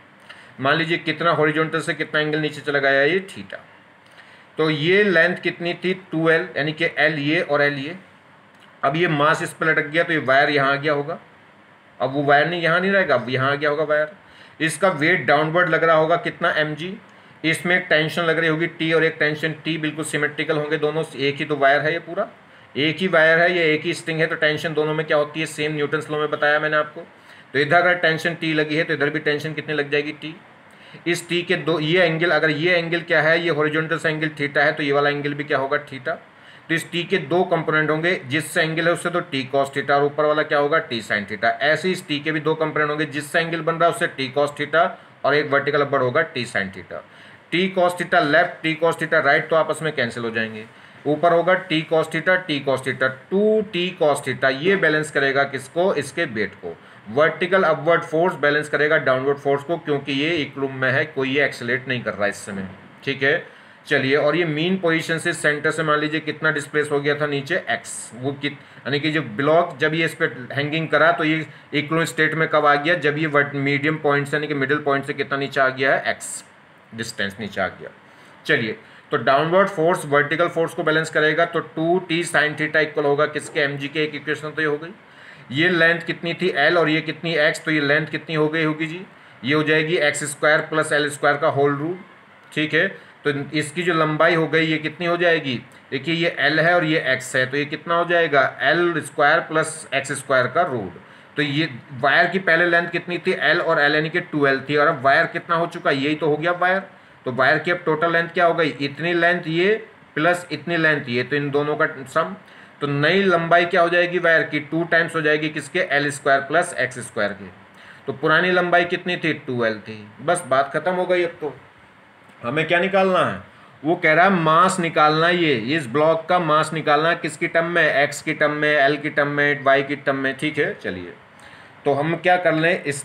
मान लीजिए कितना हॉरिजॉन्टल से कितना एंगल नीचे चला गया, ये थीटा। तो ये लेंथ कितनी थी 2l, यानी कि l ये और l ये। अब ये मास इस पर लटक गया तो ये वायर यहाँ आ गया होगा, अब वो वायर नहीं यहाँ नहीं रहेगा, अब यहाँ आ गया होगा वायर। इसका वेट डाउनवर्ड लग रहा होगा कितना mg, इसमें एक टेंशन लग रही होगी T और एक टेंशन T, बिल्कुल सिमेट्रिकल होंगे दोनों, एक ही तो वायर है, ये पूरा एक ही वायर है, ये एक ही स्ट्रिंग है, तो टेंशन दोनों में क्या होती है, सेम न्यूटन्स लॉ में बताया मैंने आपको। तो इधर अगर टेंशन T लगी है तो इधर भी टेंशन कितनी लग जाएगी T। इस T के दो, ये एंगल, अगर ये एंगल क्या है, ये हॉरिजॉन्टल से एंगल थीटा है, तो ये वाला एंगल भी क्या होगा, थीटा। तो इस T के दो कंपोनेंट होंगे, जिससे एंगल है उससे तो T cos थीटा, और ऊपर वाला क्या होगा, T sin थीटा। ऐसे इस T के भी दो कंपोनेंट होंगे, जिससे एंगल बन रहा है उससे T cos थीटा, और एक वर्टिकल अपर होगा T sin theta. T cos theta left, T cos theta right, तो आपस में कैंसिल हो जाएंगे। ऊपर होगा T cos theta, T cos theta, 2T cos theta, ये बैलेंस करेगा किसको, इसके वेट को। वर्टिकल अपवर्ड फोर्स बैलेंस करेगा डाउनवर्ड फोर्स को, क्योंकि ये इक्विलिब्रियम में है, कोई ये एक्सेलरेट नहीं कर रहा है इस समय, ठीक है। चलिए, और ये मीन पोजीशन से सेंटर से मान लीजिए कितना डिस्प्लेस हो गया था नीचे एक्स, वो यानी कि जो ब्लॉक जब ये इस पर हैंगिंग करा तो ये इक्वल स्टेट में कब आ गया, जब ये मीडियम पॉइंट से यानी कि मिडिल पॉइंट से कितना नीचे आ गया है, एक्स डिस्टेंस नीचे आ गया। चलिए, तो डाउनवर्ड फोर्स वर्टिकल फोर्स को बैलेंस करेगा, तो 2t sin थीटा इक्वल होगा किसके, mg के। एक इक्वेशन तो ये हो गई। ये लेंथ कितनी थी l और ये कितनी x, तो ये लेंथ कितनी हो गई होगी जी, ये हो जाएगी x square plus L square का होल रूट। ठीक है, तो इसकी जो लंबाई हो गई ये कितनी हो जाएगी, देखिए ये l है और ये x है, तो ये कितना हो जाएगा, L square plus x square का रूट। तो ये वायर की पहले लेंथ कितनी थी, l और l यानी कि 12 थी, और अब वायर कितना हो चुका, यही तो हो गया वायर। तो वायर की अब टोटल लेंथ क्या हो गई, इतनी लेंथ ये प्लस इतनी लेंथ ये, तो इन दोनों का सम। तो नई लंबाई क्या हो जाएगी वायर की, 2 टाइम्स हो जाएगी किसके, L square plus x square के। तो पुरानी लंबाई कितनी थी, 2l थी। बस बात खत्म हो गई। अब तो हमें क्या निकालना है, वो कह रहा है मास निकालना, ये इस ब्लॉक का मास निकालना है, किसकी टर्म में, एक्स की टर्म में, एल की टर्म में, वाई की टर्म में। ठीक है, चलिए तो हम क्या कर लें, इस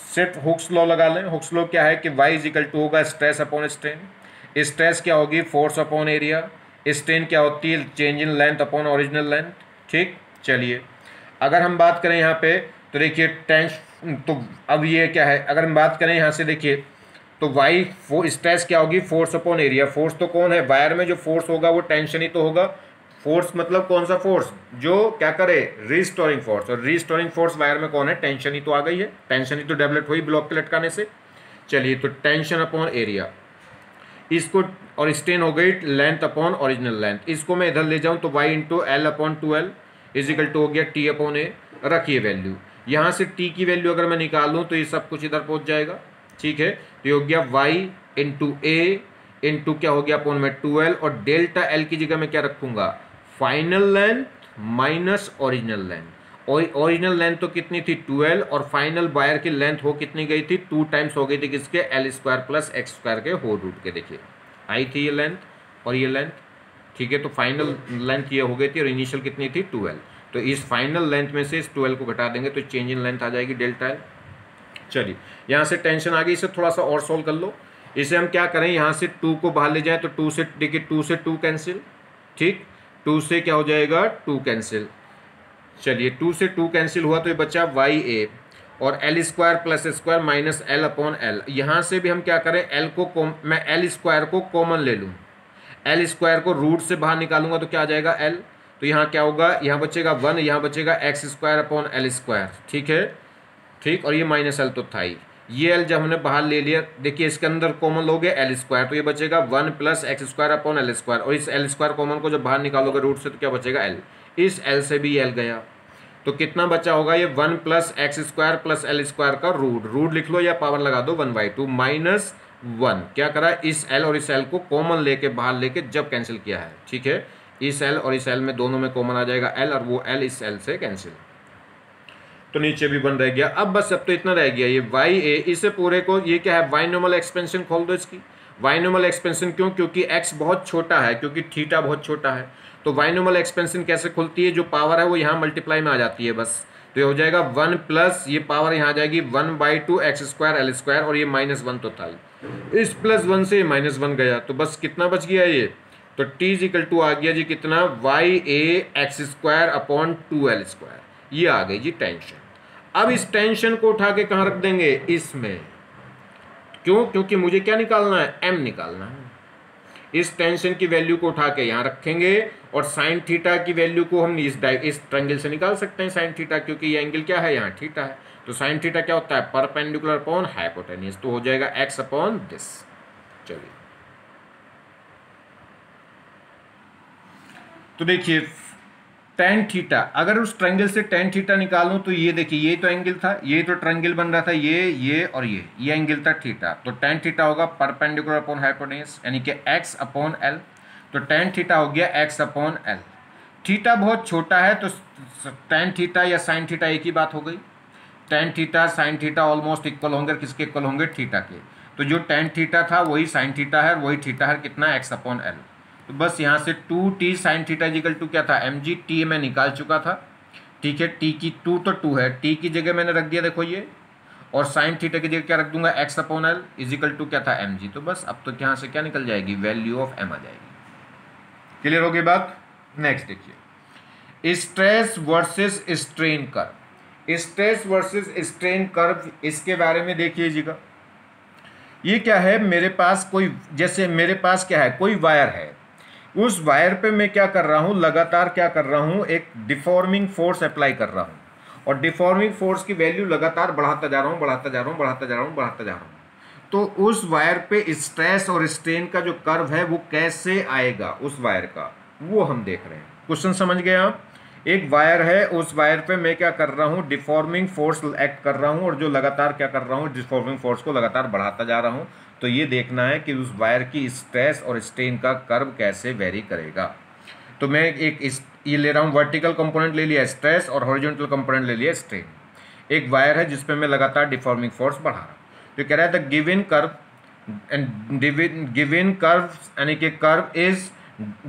सिर्फ हुक्स लॉ लगा लें। हुक्स लॉ क्या है कि y इजिकल टू होगा स्ट्रेस अपॉन स्ट्रेन। स्ट्रेस क्या होगी, फोर्स अपॉन एरिया। स्ट्रेन क्या होती है, change in length upon original length. ठीक, चलिए अगर हम बात करें यहाँ पे तो देखिए टेंशन, तो अब ये क्या है, अगर हम बात करें यहाँ से देखिए तो y स्ट्रेस क्या होगी, फोर्स अपॉन एरिया। फोर्स तो कौन है, वायर में जो फोर्स होगा वो टेंशन ही तो होगा। फोर्स मतलब कौन सा फोर्स, जो क्या करे, रिस्टोरिंग फोर्स। और रिस्टोरिंग फोर्स वायर में कौन है, टेंशन ही तो आ गई है, टेंशन ही तो डेवलप हुई ब्लॉक के लटकाने से। चलिए, तो टेंशन अपॉन एरिया इसको, और स्ट्रेन हो गई लेंथ अपॉन ओरिजिनल लेंथ। इसको मैं इधर ले जाऊं तो y into L upon 2l equal to हो गया t अपॉन ए। रखिए वैल्यू, यहाँ से t की वैल्यू अगर मैं निकाल लूँ तो ये सब कुछ इधर पहुँच जाएगा। ठीक है, तो ये हो गया y इंटू ए इंटू क्या हो गया अपॉन में 2l, और डेल्टा l की जगह मैं क्या रखूँगा, final length minus original length. और ओरिजिनल लेंथ तो कितनी थी 2l, और फाइनल वायर की लेंथ हो कितनी गई थी, 2 टाइम्स हो गई थी किसके, L square plus x square के होल रूट के। देखिए आई थी ये लेंथ और ये लेंथ। ठीक है, तो फाइनल लेंथ ये हो गई थी और इनिशियल कितनी थी 2l। तो इस फाइनल लेंथ में से इस 2l को घटा देंगे तो चेंज इन लेंथ आ जाएगी डेल्टा l। चलिए, यहाँ से टेंशन आ गई, इसे थोड़ा सा और सॉल्व कर लो। इसे हम क्या करें, यहाँ से 2 को बाहर ले जाएं तो 2 से, देखिए 2 से 2 कैंसिल। ठीक, 2 से क्या हो जाएगा, 2 कैंसिल। चलिए, 2 से 2 कैंसिल हुआ तो ये बचा वाई ए, और L square plus square minus L upon L. यहाँ से भी हम क्या करें, एल को मैं एल स्क्वायर को कॉमन ले लूँ, एल स्क्वायर को रूट से बाहर निकालूंगा तो क्या आ जाएगा एल। तो यहाँ क्या होगा, यहाँ बचेगा 1, यहाँ बचेगा x square upon L square. ठीक है, ठीक, और ये माइनस एल तो था ही। ये एल जब हमने बाहर ले लिया, देखिए इसके अंदर कॉमन लोगे एल स्क्वायर, तो ये बचेगा 1 plus x square upon L square, और इस एल स्क्वायर कॉमन को जब बाहर निकालोगे रूट से तो क्या बचेगा एल। इस एल से भी एल गया, तो कितना बचा होगा, ये 1 plus x square plus L square का रूट लिख लो या पावर लगा दो 1/2 माइनस 1। क्या करा, इस एल और इस एल को कॉमन लेके बाहर लेके जब कैंसिल किया है। ठीक है, इस एल और इस एल में दोनों में कॉमन आ जाएगा एल, और वो एल इस एल से कैंसिल, तो नीचे भी 1 रह गया। अब बस अब तो इतना रह गया, ये वाई ए, इसे पूरे को, ये क्या है, बाइनोमियल एक्सपेंशन खोल दो इसकी। बाइनोमियल एक्सपेंशन क्यों, क्योंकि एक्स बहुत छोटा है, क्योंकि थीटा बहुत छोटा है। तो बाइनोमियल एक्सपेंशन कैसे खुलती है, जो पावर है वो यहाँ मल्टीप्लाई में आ जाती है बस। तो ये हो जाएगा 1 प्लस ये पावर यहाँ आ जाएगी 1/2 एक्स स्क्वायर एल स्क्वायर, और ये -1 तो था ही, इस +1 से -1 गया, तो बस कितना बच गया ये, तो t इजिकल टू आ गया जी कितना, Y A X square upon 2l square. ये आ गई जी टेंशन। अब इस टेंशन को उठा के कहाँ रख देंगे, इसमें। क्यों, क्योंकि मुझे क्या निकालना है, m निकालना है। इस टेंशन की वैल्यू को उठा के यहाँ रखेंगे, और साइन थीटा की वैल्यू को हम इस ट्रायंगल से निकाल सकते हैं साइन थीटा, क्योंकि ये एंगल क्या है, यहाँ थीटा है। तो साइन थीटा क्या होता है, परपेंडिकुलर अपॉन हाइपोटेन्यूज, तो हो जाएगा x अपॉन दिस। चलिए, तो देखिए टेन थीटा, अगर उस ट्रायंगल से टेन थीटा निकालूं तो ये देखिए, ये तो एंगल था, ये तो ट्रायंगल बन रहा था, ये और ये एंगल था थीटा। तो टेन थीटा होगा परपेंडिकुलर अपॉन हाइपोटेन्यूज, यानी कि x अपॉन एल। तो टेन थीटा हो गया x अपॉन एल। थीटा बहुत छोटा है तो टेन थीटा या साइन थीटा एक ही बात हो गई। Tan theta sine theta almost equal होंगे, किसके इक्वल होंगे, थीटा के। तो जो टेन थीटा था वही साइन थीटा है, वही थीटा है कितना, x अपॉन एल। तो बस यहाँ से 2t sine theta is equal to क्या था, mg। t मैं निकाल चुका था। ठीक है, t की 2 तो 2 है, t की जगह मैंने रख दिया देखो ये, और साइन थीटा की जगह क्या रख दूंगा, X upon L equal to क्या था, एम जी। तो बस अब तो यहाँ से क्या निकल जाएगी, वैल्यू ऑफ एम आ जाएगी। क्लियर होगी बात। नेक्स्ट देखिए, stress versus strain curve. Stress versus strain curve, इसके बारे में देखिएगा। ये क्या है, मेरे पास कोई, जैसे मेरे पास क्या है, कोई वायर है, उस वायर पे मैं क्या कर रहा हूँ, लगातार क्या कर रहा हूँ, एक डिफॉर्मिंग फोर्स अप्लाई कर रहा हूँ, और डिफॉर्मिंग फोर्स की वैल्यू लगातार बढ़ाता जा रहा हूँ, बढ़ाता जा रहा हूँ, बढ़ाता जा रहा हूँ, बढ़ाता जा रहा हूँ। तो उस वायर पे स्ट्रेस और स्ट्रेन का जो कर्व है वो कैसे आएगा उस वायर का, वो हम देख रहे हैं। क्वेश्चन समझ गए आप। एक वायर है, उस वायर पे मैं क्या कर रहा हूँ, डिफॉर्मिंग फोर्स एक्ट कर रहा हूँ, और जो लगातार क्या कर रहा हूँ, डिफॉर्मिंग फोर्स को लगातार बढ़ाता जा रहा हूँ। तो ये देखना है कि उस वायर की स्ट्रेस और स्ट्रेन का कर्व कैसे वेरी करेगा। तो मैं ये ले रहा हूँ, वर्टिकल कंपोनेंट ले लिया स्ट्रेस और हॉरिजॉन्टल कंपोनेंट ले लिया स्ट्रेन। एक वायर है जिसपे मैं लगातार डिफॉर्मिंग फोर्स बढ़ा रहा हूँ। तो कह रहा है the given curve and given curve यानी कि कर्व इज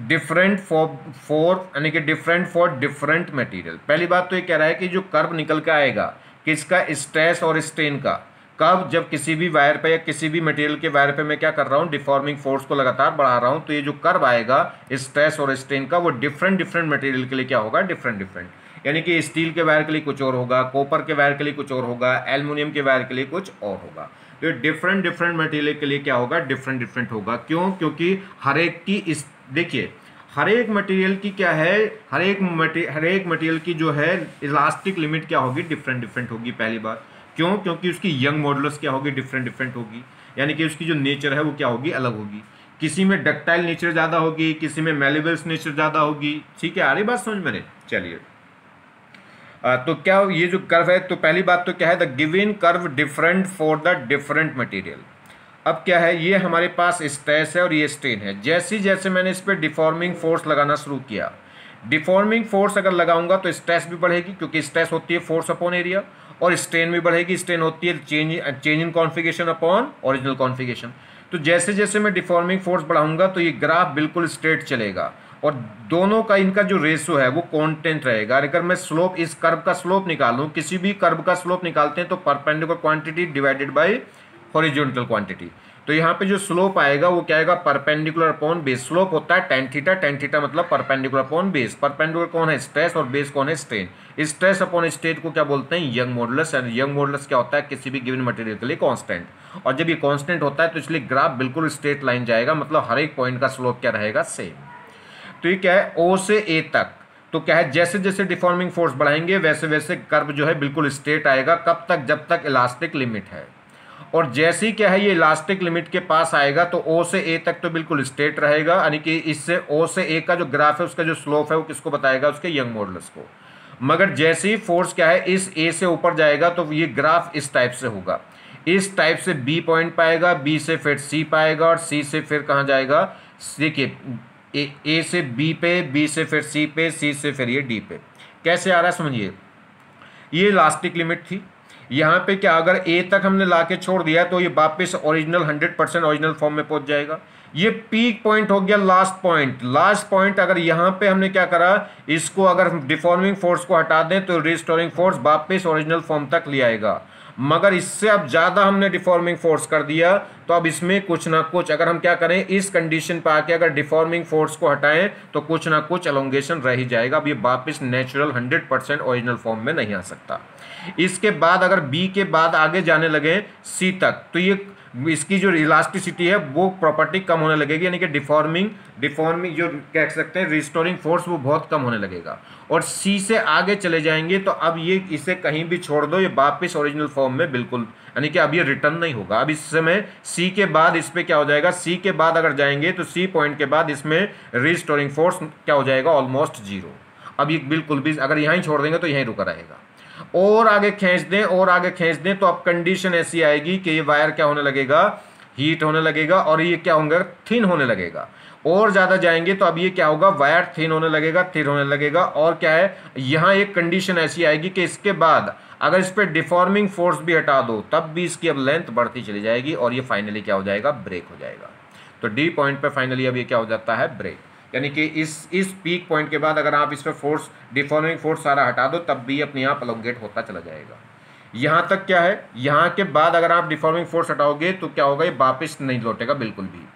डिफरेंट फॉर यानी कि डिफरेंट फॉर डिफरेंट मटेरियल। पहली बात तो ये कह रहा है कि जो कर्व निकल के आएगा किसका, स्ट्रेस और स्ट्रेन का, कब, जब किसी भी वायर पे या किसी भी मटेरियल के वायर पे मैं क्या कर रहा हूँ, डिफॉर्मिंग फोर्स को लगातार बढ़ा रहा हूँ। तो ये जो कर्व आएगा स्ट्रेस और स्ट्रेन का, वो डिफरेंट डिफरेंट मटेरियल के लिए क्या होगा, डिफरेंट डिफरेंट। यानी कि स्टील के वायर के लिए कुछ और होगा, कॉपर के वायर के लिए कुछ और होगा, एल्युमिनियम के वायर के लिए कुछ और होगा। तो डिफरेंट डिफरेंट मटेरियल के लिए क्या होगा, डिफरेंट डिफरेंट होगा। क्यों, क्योंकि हर एक की इस, देखिए हर एक मटेरियल की क्या है, हर एक मटेरियल की जो है इलास्टिक लिमिट क्या होगी, डिफरेंट डिफरेंट होगी। पहली बात क्यों, क्योंकि उसकी यंग मॉडुलस क्या होगी, डिफरेंट डिफरेंट होगी। यानी कि उसकी जो नेचर है वो क्या होगी, अलग होगी। किसी में डक्टाइल नेचर ज़्यादा होगी, किसी में मेलेबल्स नेचर ज़्यादा होगी। ठीक है, आ रही बात समझ में। चलिए, तो क्या ये जो कर्व है, तो पहली बात तो क्या है, the given curve different for the different material. अब क्या है, ये हमारे पास स्ट्रेस है और ये स्ट्रेन है। जैसे जैसे मैंने इस पर डिफॉर्मिंग फोर्स लगाना शुरू किया, डिफॉर्मिंग फोर्स अगर लगाऊंगा तो स्ट्रेस भी बढ़ेगी, क्योंकि स्ट्रेस होती है फोर्स अपॉन एरिया, और स्ट्रेन भी बढ़ेगी, स्ट्रेन होती है change in configuration upon original configuration. तो जैसे जैसे मैं डिफॉर्मिंग फोर्स बढ़ाऊंगा तो ये ग्राफ बिल्कुल स्ट्रेट चलेगा, और दोनों का इनका जो रेशो है वो कांस्टेंट रहेगा। अगर मैं स्लोप, इस कर्व का स्लोप निकालूं, किसी भी कर्व का स्लोप निकालते हैं तो perpendicular quantity divided by horizontal quantity. तो यहाँ पे जो स्लोप आएगा वो क्या आएगा, परपेंडिकुलर अपॉन बेस। स्लोप होता है टेन थीटा, टेन थीटा मतलब परपेंडिकुलर अपॉन बेस। परपेंडिकुलर कौन है, स्ट्रेस, और बेस कौन है, स्ट्रेन। स्ट्रेस अपॉन स्ट्रेन को क्या बोलते हैं, young modulus. And Young modulus क्या होता है, किसी भी गिवन मटेरियल के लिए कांस्टेंट। और जब ये कांस्टेंट होता है तो इसलिए ग्राफ बिल्कुल स्ट्रेट लाइन जाएगा, मतलब हर एक पॉइंट का स्लोप क्या रहेगा, सेम। तो ये क्या है, ओ से ए तक, तो क्या है, जैसे जैसे डिफॉर्मिंग फोर्स बढ़ाएंगे वैसे वैसे कर्व जो है बिल्कुल स्ट्रेट आएगा। कब तक, जब तक इलास्टिक लिमिट है। और जैसे ही क्या है, ये इलास्टिक लिमिट के पास आएगा तो ओ से ए तक तो बिल्कुल स्ट्रेट रहेगा। यानी कि इससे ओ से ए का जो ग्राफ है उसका जो स्लोप है वो किसको बताएगा, उसके यंग मॉडुलस को। मगर जैसे ही फोर्स क्या है इस ए से ऊपर जाएगा तो ये ग्राफ इस टाइप से होगा, इस टाइप से बी पॉइंट पाएगा, बी से फिर सी पाएगा, और सी से फिर कहाँ जाएगा, देखिए ए से बी पे, बी से फिर सी पे, सी से फिर ये डी पे। कैसे आ रहा है समझिए, ये इलास्टिक लिमिट थी। यहाँ पे क्या, अगर ए तक हमने ला के छोड़ दिया तो ये वापस ओरिजिनल 100% ओरिजिनल फॉर्म में पहुंच जाएगा। ये पीक पॉइंट हो गया, लास्ट पॉइंट। लास्ट पॉइंट अगर यहाँ पे हमने क्या करा, इसको अगर डिफॉर्मिंग फोर्स को हटा दें तो रिस्टोरिंग फोर्स वापस ओरिजिनल फॉर्म तक ले आएगा। मगर इससे अब ज़्यादा हमने डिफॉर्मिंग फोर्स कर दिया तो अब इसमें कुछ ना कुछ, अगर हम क्या करें, इस कंडीशन पर आके अगर डिफॉर्मिंग फोर्स को हटाएं तो कुछ ना कुछ एलोंगेशन रह ही जाएगा। अब ये वापस नेचुरल 100% ओरिजिनल फॉर्म में नहीं आ सकता। इसके बाद अगर बी के बाद आगे जाने लगे सी तक तो ये इसकी जो इलास्टिसिटी है वो प्रॉपर्टी कम होने लगेगी। यानी कि डिफॉर्मिंग जो कह सकते हैं रिस्टोरिंग फोर्स वो बहुत कम होने लगेगा। और सी से आगे चले जाएंगे तो अब ये इसे कहीं भी छोड़ दो, ये वापस ओरिजिनल फॉर्म में बिल्कुल, यानी कि अब ये रिटर्न नहीं होगा। अब इस समय सी के बाद इस पर क्या हो जाएगा, सी के बाद अगर जाएंगे तो सी पॉइंट के बाद इसमें रिस्टोरिंग फोर्स क्या हो जाएगा, ऑलमोस्ट जीरो। अब ये बिल्कुल भी अगर यहीं छोड़ देंगे तो यहीं रुका रहेगा। और आगे खींच दें, और आगे खींच दें तो अब कंडीशन ऐसी आएगी कि ये वायर क्या होने लगेगा, हीट होने लगेगा, और ये क्या होगा, थिन होने लगेगा। और ज़्यादा जाएंगे तो अब ये क्या होगा, वायर थिन होने लगेगा, थिन होने लगेगा। और क्या है, यहाँ एक कंडीशन ऐसी आएगी कि इसके बाद अगर इस पर डिफॉर्मिंग फोर्स भी हटा दो तब भी इसकी अब लेंथ बढ़ती चली जाएगी, और ये फाइनली क्या हो जाएगा, ब्रेक हो जाएगा। तो डी पॉइंट पे फाइनली अब ये क्या हो जाता है, ब्रेक। यानी कि इस पीक पॉइंट के बाद अगर आप इस पर फोर्स, डिफॉर्मिंग फोर्स सारा हटा दो तब भी अपने आप एलोंगेट होता चला जाएगा। यहाँ तक क्या है, यहाँ के बाद अगर आप डिफॉर्मिंग फोर्स हटाओगे तो क्या होगा, ये वापस नहीं लौटेगा बिल्कुल भी।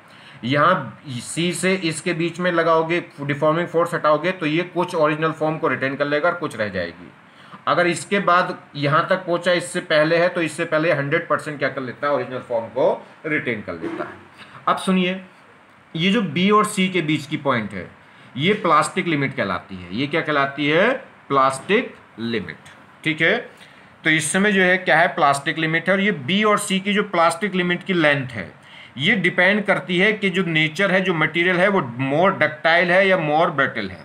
यहाँ सी से इसके बीच में लगाओगे, डिफॉर्मिंग फोर्स हटाओगे तो ये कुछ ओरिजिनल फॉर्म को रिटेन कर लेगा और कुछ रह जाएगी। अगर इसके बाद यहाँ तक पहुँचा, इससे पहले है, तो इससे पहले 100% क्या कर लेता है, ओरिजिनल फॉर्म को रिटेन कर लेता है। अब सुनिए, ये जो बी और सी के बीच की पॉइंट है, ये प्लास्टिक लिमिट कहलाती है। ये क्या कहलाती है, प्लास्टिक लिमिट। ठीक है, तो इस समय जो है क्या है, प्लास्टिक लिमिट है। और ये बी और सी की जो प्लास्टिक लिमिट की लेंथ है, ये डिपेंड करती है कि जो नेचर है, जो मटेरियल है, वो मोर डक्टाइल है या मोर ब्रिटल है।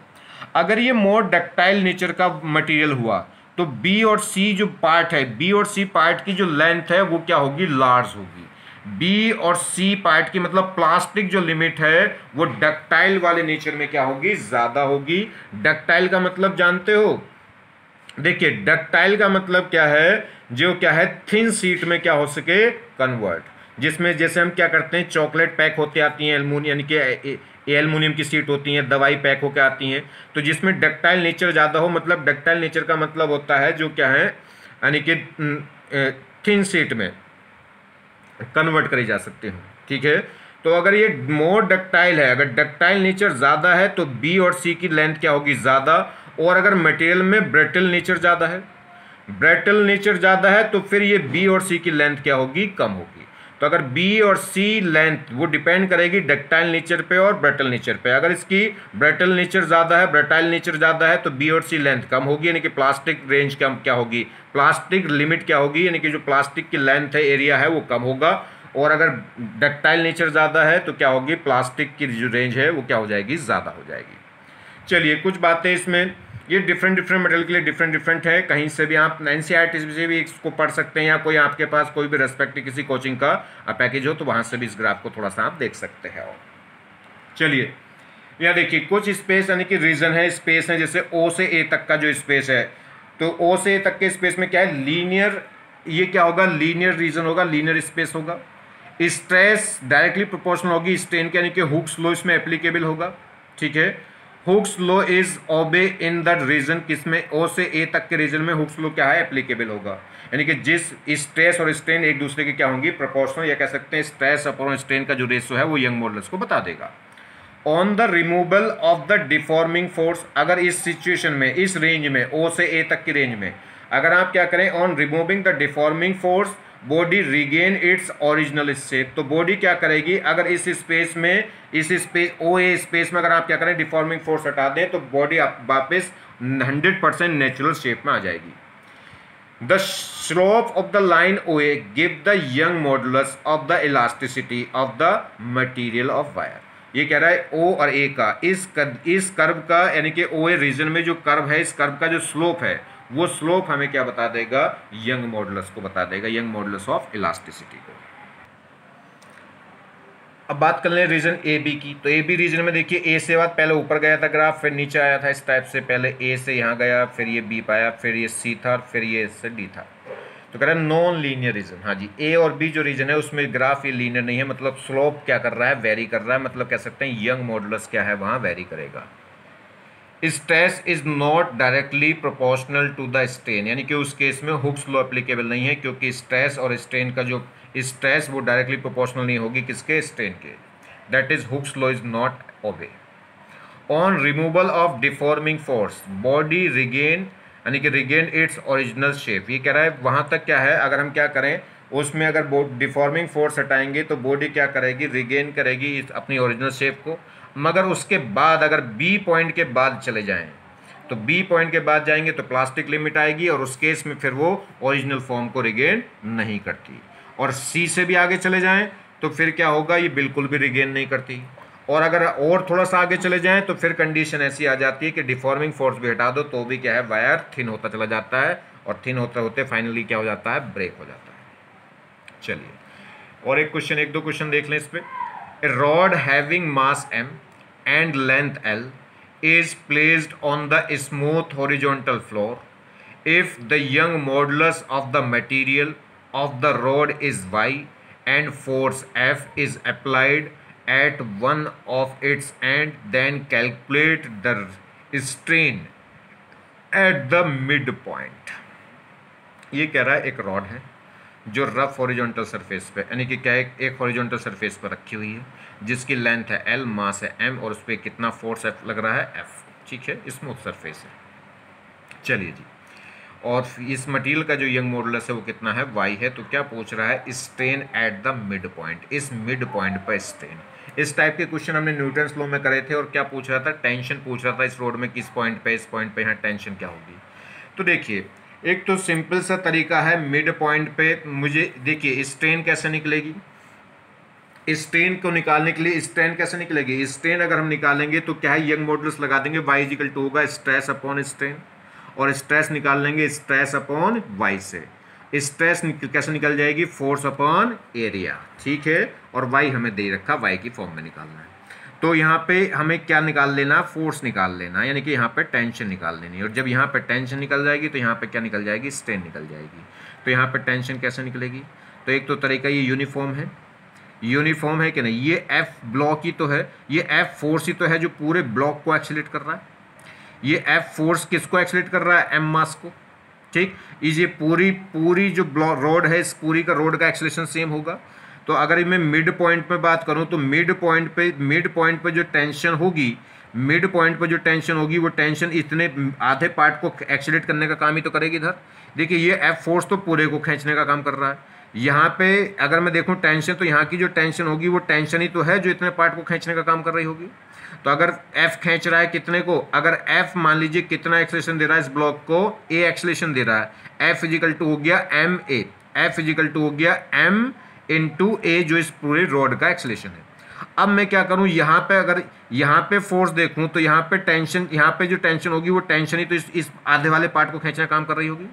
अगर ये मोर डक्टाइल नेचर का मटेरियल हुआ तो बी और सी जो पार्ट है, बी और सी पार्ट की जो लेंथ है वो क्या होगी, लार्ज होगी। बी और सी पार्ट की मतलब प्लास्टिक जो लिमिट है वो डक्टाइल वाले नेचर में क्या होगी, ज्यादा होगी। डक्टाइल का मतलब जानते हो, देखिए डक्टाइल का मतलब क्या है, जो क्या है थिन शीट में क्या हो सके, कन्वर्ट। जिसमें जैसे हम क्या करते हैं, चॉकलेट पैक होती आती हैं एल्युमिनियम, यानी कि एल्युमिनियम की शीट होती हैं, दवाई पैक होकर आती हैं, तो जिसमें डक्टाइल नेचर ज़्यादा हो, मतलब डक्टाइल नेचर का मतलब होता है जो क्या है, यानी कि थिन शीट में कन्वर्ट करी जा सकती हो। ठीक है, तो अगर ये मोर डक्टाइल है, अगर डक्टाइल नेचर ज़्यादा है तो बी और सी की लेंथ क्या होगी, ज़्यादा। और अगर मटेरियल में ब्रिटल नेचर ज़्यादा है, ब्रिटल नेचर ज़्यादा है, तो फिर ये बी और सी की लेंथ क्या होगी, कम होगी। तो अगर बी और सी लेंथ वो डिपेंड करेगी डक्टाइल नेचर पे और ब्रिटल नेचर पे। अगर इसकी ब्रिटल नेचर ज़्यादा है, ब्रिटाइल नेचर ज़्यादा है, तो बी और सी लेंथ कम होगी, यानी कि प्लास्टिक रेंज कम क्या होगी, प्लास्टिक लिमिट क्या होगी, यानी कि जो प्लास्टिक की लेंथ है, एरिया है, वो कम होगा। और अगर डक्टाइल नेचर ज़्यादा है तो क्या होगी, प्लास्टिक की जो रेंज है वो क्या हो जाएगी, ज़्यादा हो जाएगी। चलिए कुछ बातें इसमें, ये डिफरेंट मटेरियल के लिए डिफरेंट है। कहीं से भी आप एनसीईआरटी से भी इसको पढ़ सकते हैं, या कोई आपके पास कोई भी रेस्पेक्टिव किसी कोचिंग का पैकेज हो तो वहाँ से भी इस ग्राफ को थोड़ा सा आप देख सकते हैं। चलिए यहाँ देखिए कुछ स्पेस यानी कि रीजन है, स्पेस है, जैसे ओ से ए तक का जो स्पेस है, तो ओ से ए तक के स्पेस में क्या है, लीनियर, ये क्या होगा, लीनियर रीजन होगा, लीनियर स्पेस होगा। स्ट्रेस डायरेक्टली प्रोपोर्शनल होगी स्ट्रेन के, यानी कि हुक्स लॉ इसमें एप्लीकेबल होगा। ठीक है, हुक्स लॉ इज ओबे इन द रीजन, किसमें, ओ से ए तक के रीजन में हुक्स लॉ क्या है, एप्लीकेबल होगा। यानी कि जिस स्ट्रेस और स्ट्रेन एक दूसरे के क्या होंगी, प्रोपोर्शनल, या कह सकते हैं स्ट्रेस अपॉन स्ट्रेन का जो रेशियो है वो यंग मॉडुलस को बता देगा। On the removal of the deforming force, अगर इस सिचुएशन में, इस रेंज में, ओ से ए तक की रेंज में अगर आप क्या करें, on removing the deforming force body regain its original shape, तो बॉडी क्या करेगी, अगर इस स्पेस में, इस स्पेस ओ ए स्पेस में अगर आप क्या करें, डिफॉर्मिंग फोर्स हटा दें तो बॉडी वापस 100% नेचुरल शेप में आ जाएगी। The slope of the line O A give the Young modulus of the elasticity of the material of wire. ये कह रहा है ओ और ए का, इस कर्व का, यानी कि ओ ए रीजन में जो कर्व है, इस कर्व का जो स्लोप है, वो स्लोप हमें क्या बता देगा, यंग मॉडुलस को बता देगा, यंग मॉडुलस ऑफ इलास्टिसिटी को। अब बात कर लें रीजन ए बी की, तो ए बी रीजन में देखिए ए से बाद पहले ऊपर गया था ग्राफ, फिर नीचे आया था इस टाइप से, पहले ए से यहाँ गया, फिर ये बी पाया, फिर ये सी था, फिर ये इससे डी था। तो कह रहा है नॉन लीनियर रीजन, हाँ जी, ए और बी जो रीजन है उसमें ग्राफ ये लीनियर नहीं है, मतलब स्लोप क्या कर रहा है, वेरी कर रहा है, मतलब कह सकते हैं यंग मॉडुलस क्या है वहाँ वेरी करेगा। Stress is not directly proportional to the strain, यानी कि उस केस में हुक्स लॉ एप्लीकेबल नहीं है, क्योंकि स्ट्रेस और स्ट्रेन का जो स्ट्रेस वो डायरेक्टली प्रोपोर्शनल नहीं होगी किसके, स्ट्रेन के, that is Hooke's law is not obey. On removal of deforming force body regain, यानी कि रिगेन इट्स ओरिजिनल शेप, ये कह रहा है वहाँ तक क्या है, अगर हम क्या करें उसमें, अगर डिफॉर्मिंग फोर्स हटाएंगे तो बॉडी क्या करेगी, रिगेन करेगी अपनी ओरिजिनल शेप को। मगर उसके बाद अगर बी पॉइंट के बाद चले जाएं, तो बी पॉइंट के बाद जाएंगे तो प्लास्टिक लिमिट आएगी, और उस केस में फिर वो ओरिजिनल फॉर्म को रिगेन नहीं करती। और सी से भी आगे चले जाएं तो फिर क्या होगा, ये बिल्कुल भी रिगेन नहीं करती। और अगर और थोड़ा सा आगे चले जाएं तो फिर कंडीशन ऐसी आ जाती है कि डिफॉर्मिंग फोर्स भी हटा दो तो भी क्या है, वायर थिन होता चला जाता है, और थिन होते होते फाइनली क्या हो जाता है, ब्रेक हो जाता है। चलिए और एक क्वेश्चन, एक दो क्वेश्चन देख लें इस पे। A rod having mass m and length L is placed on the smooth horizontal floor. If the Young modulus of the material of the rod is Y and force F is applied at one of its end, then calculate the strain at the midpoint. ये कह रहा है एक रॉड है जो रफ हॉरिजॉन्टल सरफेस पे, यानी कि क्या है, एक हॉरिजॉन्टल सरफेस पर रखी हुई है, जिसकी लेंथ है L, मास है M, और उस पर कितना फोर्स F लग रहा है, F। ठीक है, स्मूथ सरफेस है। चलिए जी, और इस मटेरियल का जो यंग मॉडुलस है वो कितना है, y है। तो क्या पूछ रहा है, strain at the mid point, इस मिड पॉइंट पर स्ट्रेन। इस टाइप के क्वेश्चन हमने न्यूटन्स लॉ में करे थे, और क्या पूछ रहा था, टेंशन पूछ रहा था इस रोड में, किस पॉइंट पे, इस पॉइंट पे यहाँ टेंशन क्या होगी। तो देखिए, एक तो सिंपल सा तरीका है, मिड पॉइंट पे मुझे देखिए स्ट्रेन कैसे निकलेगी। स्ट्रेन को निकालने के लिए स्ट्रेन कैसे निकलेगी, स्ट्रेन अगर हम निकालेंगे तो क्या है, यंग मॉडुलस लगा देंगे, y इक्वल टू होगा स्ट्रेस अपॉन स्ट्रेन, और स्ट्रेस निकाल लेंगे स्ट्रेस अपॉन y से। स्ट्रेस कैसे निकल जाएगी, फोर्स अपॉन एरिया। ठीक है, और y हमें दे रखा, y की फॉर्म में निकालना है। तो यहाँ पे हमें क्या निकाल लेना, फोर्स निकाल लेना, यानी कि यहाँ पे टेंशन निकाल लेनी है। और जब यहाँ पे टेंशन निकल जाएगी तो यहाँ पे क्या निकल जाएगी, स्ट्रेन निकल जाएगी। तो यहाँ पे टेंशन कैसे निकलेगी, तो एक तो तरीका ये यूनिफॉर्म है, यूनिफॉर्म है कि नहीं, ये F ब्लॉक ही तो है, ये F फोर्स ही तो है जो पूरे ब्लॉक को एक्सीलरेट कर रहा है। ये F फोर्स किसको एक्सीलरेट कर रहा है, M मास को। ठीक, ये पूरी जो रोड है, इस पूरी का रोड का एक्सीलरेशन सेम होगा। तो अगर मैं मिड पॉइंट में बात करूं तो मिड पॉइंट पे जो टेंशन होगी, मिड पॉइंट पे जो टेंशन होगी, वो टेंशन इतने आधे पार्ट को एक्सीलरेट करने का काम ही तो करेगी इधर। देखिए ये F फोर्स तो पूरे को खींचने का काम कर रहा है। यहाँ पे अगर मैं देखूं टेंशन, तो यहाँ की जो टेंशन होगी वो टेंशन ही तो है जो इतने पार्ट को खींचने का काम कर रही होगी। तो अगर F खींच रहा है कितने को, अगर F मान लीजिए कितना एक्सेलेरेशन दे रहा है इस ब्लॉक को, A एक्सेलेरेशन दे रहा है, F इजिकल टू हो गया ma, F इजिकल टू हो गया m इंटू A, जो इस पूरे रोड का एक्सेलेरेशन है। अब मैं क्या करूं, यहाँ पे अगर यहाँ पे फोर्स देखूं तो यहाँ पे टेंशन, यहाँ पे जो टेंशन होगी वो टेंशन ही तो इस आधे वाले पार्ट को खींचने का काम कर रही होगी।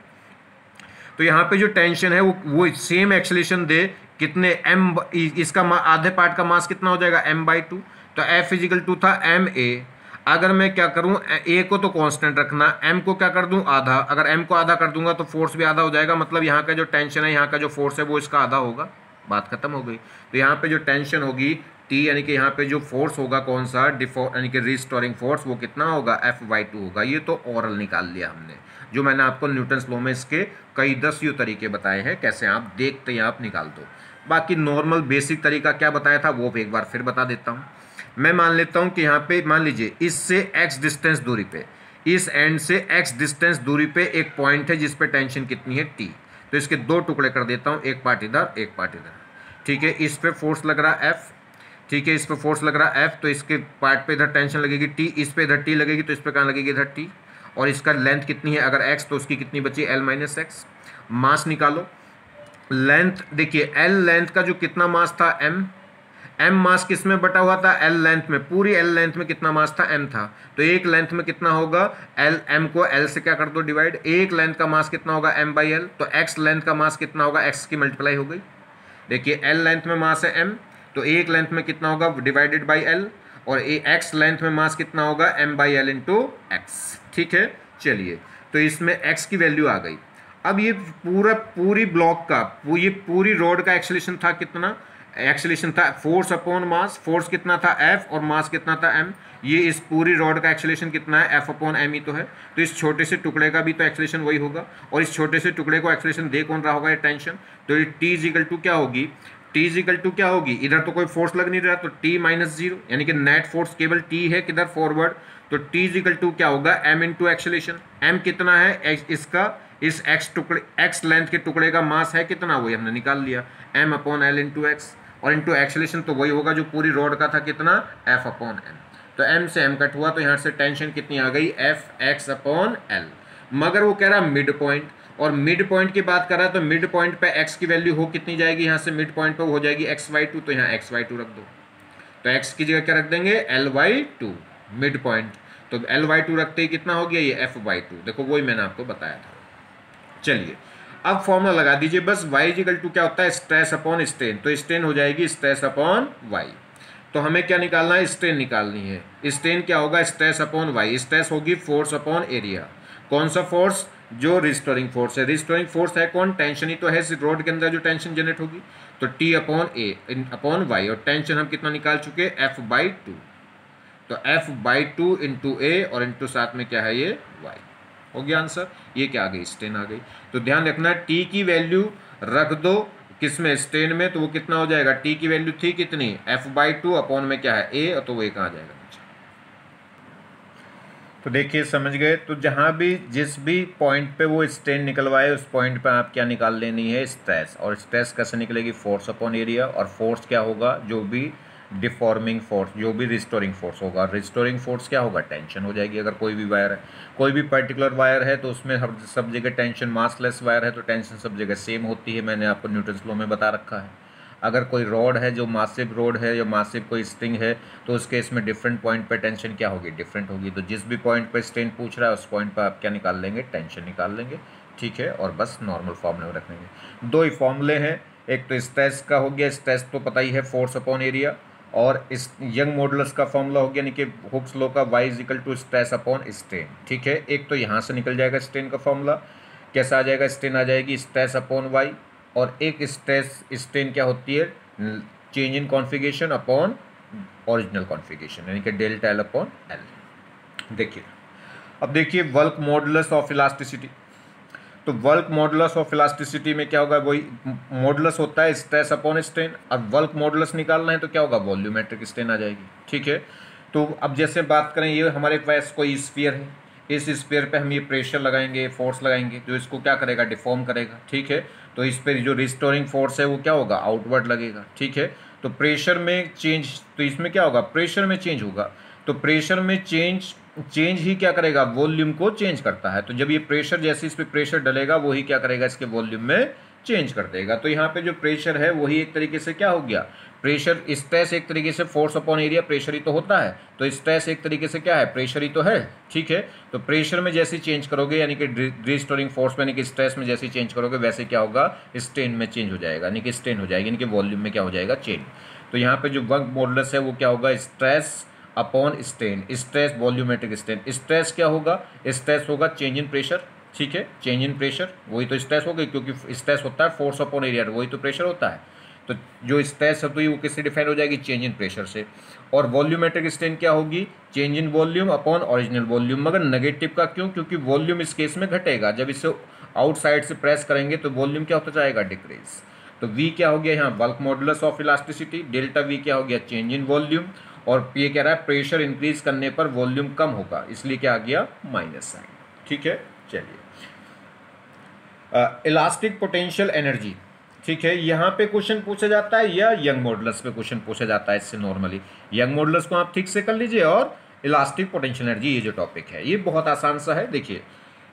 तो यहाँ पे जो टेंशन है वो सेम एक्सेलेरेशन दे, कितने m, इसका आधे पार्ट का मास कितना हो जाएगा, m/2। तो F इजिकल टू था ma। अगर मैं क्या करूं, a को तो कांस्टेंट रखना, m को क्या कर दूं, आधा। अगर m को आधा कर दूंगा तो फोर्स भी आधा हो जाएगा, मतलब यहाँ का जो टेंशन है, यहाँ का जो फोर्स है वो इसका आधा होगा। बात खत्म हो गई। तो यहाँ पे जो टेंशन होगी T, यानी कि यहाँ पे जो फोर्स होगा कौन सा, यानी कि रिस्टोरिंग फोर्स, वो कितना होगा, F/2 होगा। ये तो ओरल निकाल लिया हमने, जो मैंने आपको न्यूटन्स लॉ में इसके कई 10 तरीके बताए हैं, कैसे आप देखते हैं आप निकाल दो। बाकी नॉर्मल बेसिक तरीका क्या बताया था वो एक बार फिर बता देता हूँ। मैं मान लेता हूँ कि यहाँ पे मान लीजिए इससे x डिस्टेंस दूरी पे, इस एंड से x डिस्टेंस दूरी पे एक पॉइंट है जिस पे टेंशन कितनी है, T। तो इसके दो टुकड़े कर देता हूँ, एक पार्ट इधर, एक पार्ट इधर। ठीक है, इस पे फोर्स लग रहा है F, ठीक है, इस पे फोर्स लग रहा है F, तो इसके पार्ट पे इधर टेंशन लगेगी T, इस पे इधर T लगेगी, तो इस पे कहाँ लगेगी, इधर T। और इसका लेंथ कितनी है, अगर x तो उसकी कितनी बची, L-x। मास निकालो, लेंथ देखिए, L लेंथ का जो कितना मास था, m मास किस में बटा हुआ था, L लेंथ में, पूरी L लेंथ में कितना मास था, m था। तो एक लेंथ में कितना होगा, m को L से क्या कर दो डिवाइड, एक लेंथ का मास कितना होगा, m/L। तो x लेंथ का मास कितना होगा, x की मल्टीप्लाई हो गई। देखिए L लेंथ में मास है m, तो एक लेंथ में कितना होगा, डिवाइडेड बाई L, और x लेंथ में मास कितना होगा, m/L इंटू x। ठीक है, चलिए, तो इसमें x की वैल्यू आ गई। अब ये पूरी ब्लॉक का, ये पूरी रोड का एक्सेलेरेशन था कितना, एक्सेलेरेशन था फोर्स अपॉन मास, फोर्स कितना था F और मास कितना था m। ये इस पूरी रॉड का एक्सेलेरेशन कितना है, F अपॉन m ही तो है। तो इस छोटे से टुकड़े का भी तो एक्सेलेरेशन वही होगा, और इस छोटे से टुकड़े को एक्सेलेरेशन दे कौन रहा होगा, ये टेंशन। तो ये T इजिकल टू क्या होगी, T इजिकल टू क्या होगी, इधर तो कोई फोर्स लग नहीं रहा, तो T-0, यानी कि नेट फोर्स केवल T है किधर, फॉरवर्ड। तो T इजिकल टू क्या होगा, m इंटू एक्सेलेरेशन। m कितना है, इसका इस x लेंथ के टुकड़े का मास है कितना, वही हमने निकाल लिया, m upon L into x. और इंटू एक्सेलेरेशन तो वही होगा जो पूरी रोड का था कितना, F अपॉन m। तो m से m कट हुआ, तो यहाँ से टेंशन कितनी आ गई, Fx अपॉन L। मगर वो कह रहा मिड पॉइंट, और मिड पॉइंट की बात कर रहा है, तो मिड पॉइंट पे x की वैल्यू हो कितनी जाएगी, यहाँ से मिड पॉइंट पे हो जाएगी x/2। तो यहाँ x/2 रख दो, तो x की जगह क्या रख देंगे, L/2 मिड पॉइंट। तो L/2 रखते ही कितना हो गया, ये F/2। देखो वही मैंने आपको बताया था। चलिए अब फॉर्मूला लगा दीजिए बस, y इक्वल टू क्या होता है, स्ट्रेस अपॉन स्ट्रेन। तो स्ट्रेन हो जाएगी स्ट्रेस अपॉन y। तो हमें क्या निकालना है, स्ट्रेन निकालनी है। स्ट्रेन क्या होगा, स्ट्रेस अपॉन y। स्ट्रेस होगी फोर्स अपॉन एरिया। कौन सा फोर्स, जो रिस्टोरिंग फोर्स है। रिस्टोरिंग फोर्स है कौन, टेंशन ही तो है, रोड के अंदर जो टेंशन जनरेट होगी। तो T upon A upon y, और टेंशन हम कितना निकाल चुके, F/2। तो F/2 इंटू A, और इंटू साथ में क्या है ये y। हो गया आंसर। ये क्या आ गई, स्ट्रेन आ गई। तो ध्यान रखना टी की वैल्यू रख दो किसमें, स्ट्रेन में, तो वो कितना हो जाएगा, टी की वैल्यू थी कितनी F/2 अपॉन में क्या है ए, तो वो ए कहाँ जाएगा नीचे। तो देखिए समझ गए। तो जहाँ भी जिस भी पॉइंट पे वो स्ट्रेन निकलवाए उस पॉइंट पे आप क्या निकाल लेनी है, स्ट्रेस। और स्ट्रेस कैसे निकलेगी, फोर्स अपॉन एरिया। और फोर्स क्या होगा, जो भी डिफॉर्मिंग फोर्स, जो भी रिस्टोरिंग फोर्स होगा, रिस्टोरिंग फोर्स क्या होगा, टेंशन हो जाएगी। अगर कोई भी वायर है, कोई भी पर्टिकुलर वायर है, तो उसमें हर सब जगह टेंशन, मासलेस वायर है तो टेंशन सब जगह सेम होती है, मैंने आपको न्यूटन्स लॉ में बता रखा है। अगर कोई रॉड है जो मासिव रॉड है या मासिव कोई स्ट्रिंग है, तो उसके इसमें डिफरेंट पॉइंट पे टेंशन क्या होगी, डिफरेंट होगी। तो जिस भी पॉइंट पे स्ट्रेन पूछ रहा है उस पॉइंट पे आप क्या निकाल लेंगे, टेंशन निकाल लेंगे, ठीक है। और बस नॉर्मल फॉर्मूले में रखेंगे। दो ही फॉर्मूले हैं, एक तो स्ट्रेस का हो गया, स्ट्रेस तो पता ही है फोर्स अपॉन एरिया, और इस यंग मॉडुलस का फॉर्मूला हो गया यानी कि हुक्स लॉ का y = स्ट्रेस अपॉन स्ट्रेन, ठीक है। एक तो यहाँ से निकल जाएगा स्ट्रेन का फॉर्मूला, कैसा आ जाएगा, स्ट्रेन आ जाएगी स्ट्रेस अपॉन y, और एक स्ट्रेस स्ट्रेन क्या होती है, change in configuration upon original configuration, यानी कि डेल्टा एल अपॉन एल। देखिए अब देखिए वर्क मॉडुलस ऑफ इलास्टिसिटी। तो वर्क मॉडुलस ऑफ इलास्टिसिटी में क्या होगा, वही मॉडुलस होता है स्ट्रेस अपॉन स्ट्रेन। अब वर्क मॉडुलस निकालना है तो क्या होगा, वॉल्यूमेट्रिक स्ट्रेन आ जाएगी, ठीक है। तो अब जैसे बात करें, ये हमारे पास कोई स्फीयर है, इस स्फीयर पे हम ये प्रेशर लगाएंगे, फोर्स लगाएंगे, जो इसको क्या करेगा, डिफॉर्म करेगा, ठीक है। तो इस पर जो रिस्टोरिंग फोर्स है वो क्या होगा, आउटवर्ड लगेगा, ठीक है। तो प्रेशर में चेंज, तो इसमें क्या होगा, प्रेशर में चेंज होगा। तो प्रेशर में चेंज ही क्या करेगा, वॉल्यूम को चेंज करता है। तो जब ये प्रेशर, जैसे इस पर प्रेशर डलेगा वही क्या करेगा, इसके वॉल्यूम में चेंज कर देगा। तो यहाँ पे जो प्रेशर है वही एक तरीके से क्या हो गया, प्रेशर। स्ट्रेस एक तरीके से फोर्स अपॉन एरिया प्रेशर ही तो होता है, तो स्ट्रेस एक तरीके से क्या है, प्रेशर ही तो है, ठीक है। तो प्रेशर में जैसे चेंज करोगे, यानी कि रिस्टोरिंग फोर्स में, यानी कि स्ट्रेस में जैसे चेंज करोगे, वैसे क्या होगा, स्ट्रेन में चेंज हो जाएगा, यानी कि स्ट्रेन हो जाएगी, यानी कि वॉल्यूम में क्या हो जाएगा, चेंज। तो यहाँ पे जो वर्क मॉडुलस है वो क्या होगा, stress upon strain, stress volumetric strain. Stress क्या होगा, स्ट्रेस होगा चेंज इन प्रेशर, ठीक है, चेंज इन प्रेशर, वही तो स्ट्रेस हो गई, क्योंकि स्ट्रेस होता है फोर्स अपॉन एरिया, वही तो प्रेशर होता है। तो जो स्ट्रेस होती है वो किससे डिफाइन हो जाएगी, चेंज इन प्रेशर से। और वॉल्यूमेट्रिक स्ट्रेन क्या होगी, change in volume upon original volume, मगर नेगेटिव का क्यों, क्योंकि वॉल्यूम इस केस में घटेगा, जब इसे आउटसाइड से प्रेस करेंगे तो वॉल्यूम क्या होता जाएगा, डिक्रीज। तो V क्या हो गया यहाँ, bulk modulus of elasticity, delta V क्या हो गया, चेंज इन वॉल्यूम, और ये कह रहा है प्रेशर इंक्रीज करने पर वॉल्यूम कम होगा, इसलिए क्या आ गया, माइनस साइन, ठीक है। चलिए इलास्टिक पोटेंशियल एनर्जी, ठीक है, यहाँ पे क्वेश्चन पूछा जाता है या यंग मॉडुलस पे क्वेश्चन पूछा जाता है। इससे नॉर्मली यंग मॉडुलस को आप ठीक से कर लीजिए, और इलास्टिक पोटेंशियल एनर्जी ये जो टॉपिक है ये बहुत आसान सा है। देखिए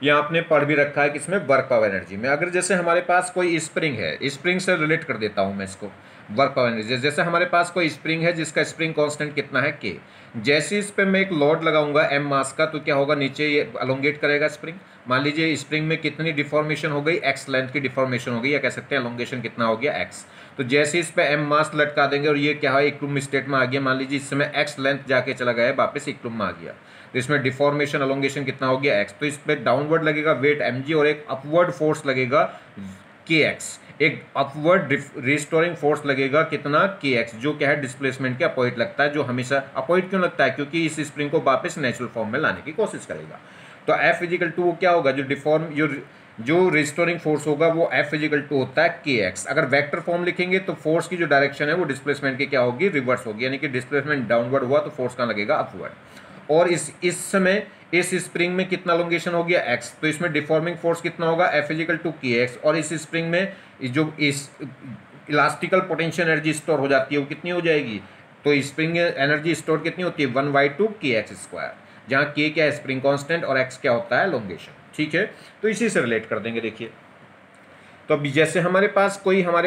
ये आपने पढ़ भी रखा है किसमें, वर्क पावर एनर्जी में। अगर जैसे हमारे पास कोई स्प्रिंग है, स्प्रिंग से रिलेट कर देता हूँ मैं इसको, वर्क पावर एनर्जी। जैसे हमारे पास कोई स्प्रिंग है जिसका स्प्रिंग कांस्टेंट कितना है, के। जैसे इस पर मैं एक लोड लगाऊंगा m मास का, तो क्या होगा, नीचे ये अलोंगेट करेगा स्प्रिंग। मान लीजिए स्प्रिंग में कितनी डिफॉर्मेशन हो गई, x लेंथ की डिफॉर्मेशन हो गई, या कह सकते हैं अलोंगेशन कितना हो गया, x। तो जैसे इस पे m मास लटका देंगे और ये क्या है, इक्विलिब्रियम स्टेट में आ गया, मान लीजिए इस समय x लेंथ जाके चला गया, वापस इक्विलिब्रियम में आ गया, तो इसमें डिफॉर्मेशन अलोंगेशन कितना हो गया, x। तो इस पर डाउनवर्ड लगेगा वेट mg, और एक अपवर्ड फोर्स लगेगा kx, एक अपवर्ड रिस्टोरिंग फोर्स लगेगा कितना, kx, जो क्या है डिस्प्लेसमेंट के अपोजिट लगता है। जो हमेशा अपोजिट क्यों लगता है, क्योंकि इस स्प्रिंग को वापस नेचुरल फॉर्म में लाने की कोशिश करेगा। तो F क्या होगा, जो रिस्टोरिंग फोर्स होगा वो F होता है kx। अगर वेक्टर फॉर्म लिखेंगे तो फोर्स की जो डायरेक्शन है वो डिस्प्लेसमेंट की क्या होगी, रिवर्स होगी, यानी कि डिस्प्लेसमेंट डाउनवर्ड हुआ तो फोर्स कहाँ लगेगा, अपवर्ड। और इस समय इस स्प्रिंग में कितना लोंगेशन हो गया, x, तो इसमें डिफॉर्मिंग फोर्स कितना होगा, F kx। और इस स्प्रिंग में जो इस इलास्टिकल पोटेंशियल एनर्जी स्टोर हो जाती है वो कितनी हो जाएगी, तो स्प्रिंग एनर्जी स्टोर कितनी होती है, 1/2 kx², जहाँ k क्या है, स्प्रिंग कांस्टेंट, और x क्या होता है, लोंगेशन, ठीक है। तो इसी से रिलेट कर देंगे। देखिए तो अभी जैसे हमारे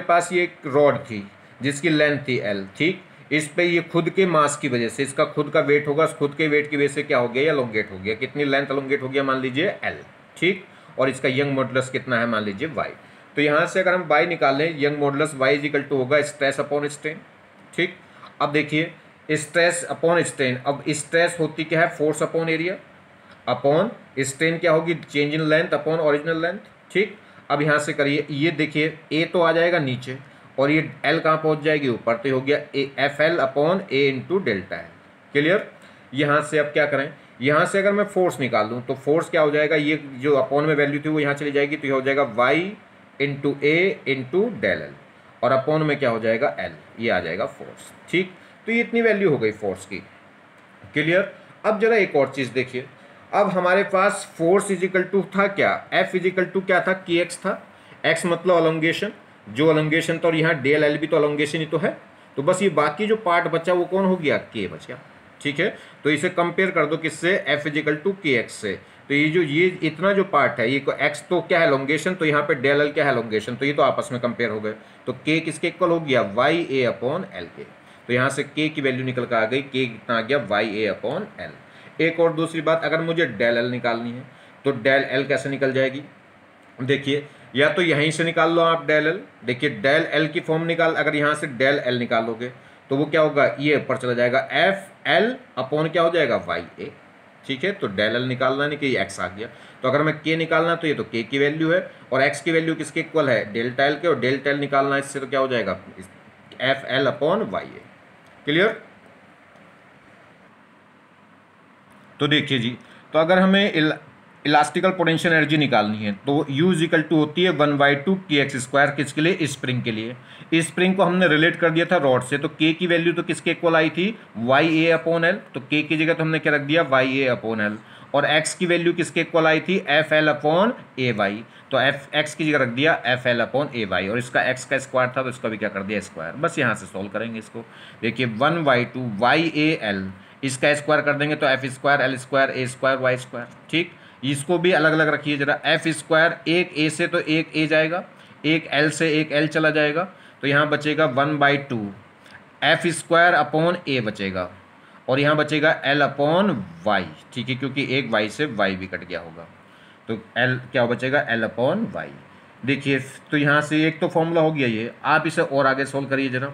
पास ये एक रॉड थी जिसकी लेंथ थी l, ठीक। इस पे ये खुद के मास की वजह से, इसका खुद का वेट होगा, खुद के वेट की वजह से क्या हो गया, अलोंगेट हो गया। कितनी लेंथ अलोंगेट हो गया, मान लीजिए l, ठीक। और इसका यंग मॉडुलस कितना है, मान लीजिए y। तो यहाँ से अगर हम y निकालें, यंग मॉडुलस y होगा स्ट्रेस अपॉन स्ट्रेन, ठीक। अब देखिए स्ट्रेस अपॉन स्ट्रेन, अब स्ट्रेस होती क्या है, force upon area, upon strain क्या होगी, change in length upon original length, ठीक। अब यहाँ से करिए, ये देखिए a तो आ जाएगा नीचे, और ये l कहाँ पहुँच जाएगी, ऊपर, तो हो गया FL upon A into delta है, क्लियर। यहाँ से अब क्या करें, यहाँ से अगर मैं फोर्स निकाल दूँ तो फोर्स क्या हो जाएगा, ये जो अपॉन में वैल्यू थी वो यहाँ चली जाएगी, तो ये हो जाएगा वाई इंटू ए इंटू डेल एल, और अपॉन में क्या हो जाएगा एल, ये आ जाएगा फोर्स। ठीक, तो ये इतनी वैल्यू हो गई फोर्स की। क्लियर। अब जरा एक और चीज़ देखिए, अब हमारे पास फोर्स इजिकल टू था क्या, एफ इजिकल टू क्या था, के एक्स था। एक्स मतलब अलोंगेशन, जो अलोंगेशन था, और यहाँ डेल एल भी तो अलोंगेशन ही तो है। तो बस ये बाकी जो पार्ट बचा वो कौन हो गया, के बच गया। ठीक है, तो इसे कंपेयर कर दो किससे, एफ इजिकल टू के एक्स से। तो ये जो ये इतना जो पार्ट है, ये को एक्स तो क्या है एलोंगेशन, तो यहाँ पे डेल एल क्या है एलोंगेशन, तो ये तो आपस में कंपेयर हो गए। तो के किसके इक्वल हो गया, वाई ए अपॉन एल के। तो यहाँ से के की वैल्यू निकल कर आ गई, के कितना आ गया, वाई ए अपॉन एल। एक और दूसरी बात, अगर मुझे डेल एल निकालनी है तो डेल एल कैसे निकल जाएगी, देखिए, या तो यहीं से निकाल लो आप डेल एल। देखिए डेल एल की फॉर्म निकाल, अगर यहाँ से डेल एल निकालोगे तो वो क्या होगा, ये ऊपर चला जाएगा, एफ एल अपॉन क्या हो जाएगा, वाई ए। ठीक है, तो डेल एल निकालना नहीं कि एक्स आ गया। तो अगर मैं के निकालना तो ये तो के की वैल्यू है, और एक्स की वैल्यू किसके इक्वल है, डेल्टा एल के, और डेल्टा एल निकालना इससे तो क्या हो जाएगा, एफ एल अपॉन वाई ए। क्लियर। तो देखिए जी, तो अगर हमें इलास्टिकल पोटेंशियल एनर्जी निकालनी है तो U इजिकल टू होती है 1/2 के एक्स स्क्वायर, किसके लिए, स्प्रिंग के लिए। इस स्प्रिंग को हमने रिलेट कर दिया था रॉड से, तो K की वैल्यू तो किसके इक्वल आई थी, वाई ए अपॉन एल। तो K की जगह तो हमने क्या रख दिया, वाई ए अपॉन एल। और X की वैल्यू किसके इक्वल आई थी, एफ एल अपॉन ए वाई। तो एफ एक्स की जगह रख दिया एफ एल अपॉन ए वाई, और इसका एक्स का स्क्वायर था तो इसका भी क्या कर दिया, स्क्वायर। बस यहाँ से सॉल्व करेंगे इसको। देखिए 1/2 वाई ए एल, इसका स्क्वायर कर देंगे तो एफ स्क्वायर एल स्क्वायर ए स्क्वायर वाई स्क्वायर। ठीक, इसको भी अलग अलग रखिए जरा, एफ स्क्वायर एक ए से तो एक ए जाएगा, एक एल से एक एल चला जाएगा, तो यहाँ बचेगा 1/2 एफ स्क्वायर अपॉन ए बचेगा, और यहाँ बचेगा एल अपॉन वाई। ठीक है, क्योंकि एक वाई से वाई भी कट गया होगा, तो एल क्या बचेगा, एल अपॉन वाई। देखिए तो यहाँ से एक तो फॉर्मूला हो गया ये, आप इसे और आगे सोल्व करिए जरा।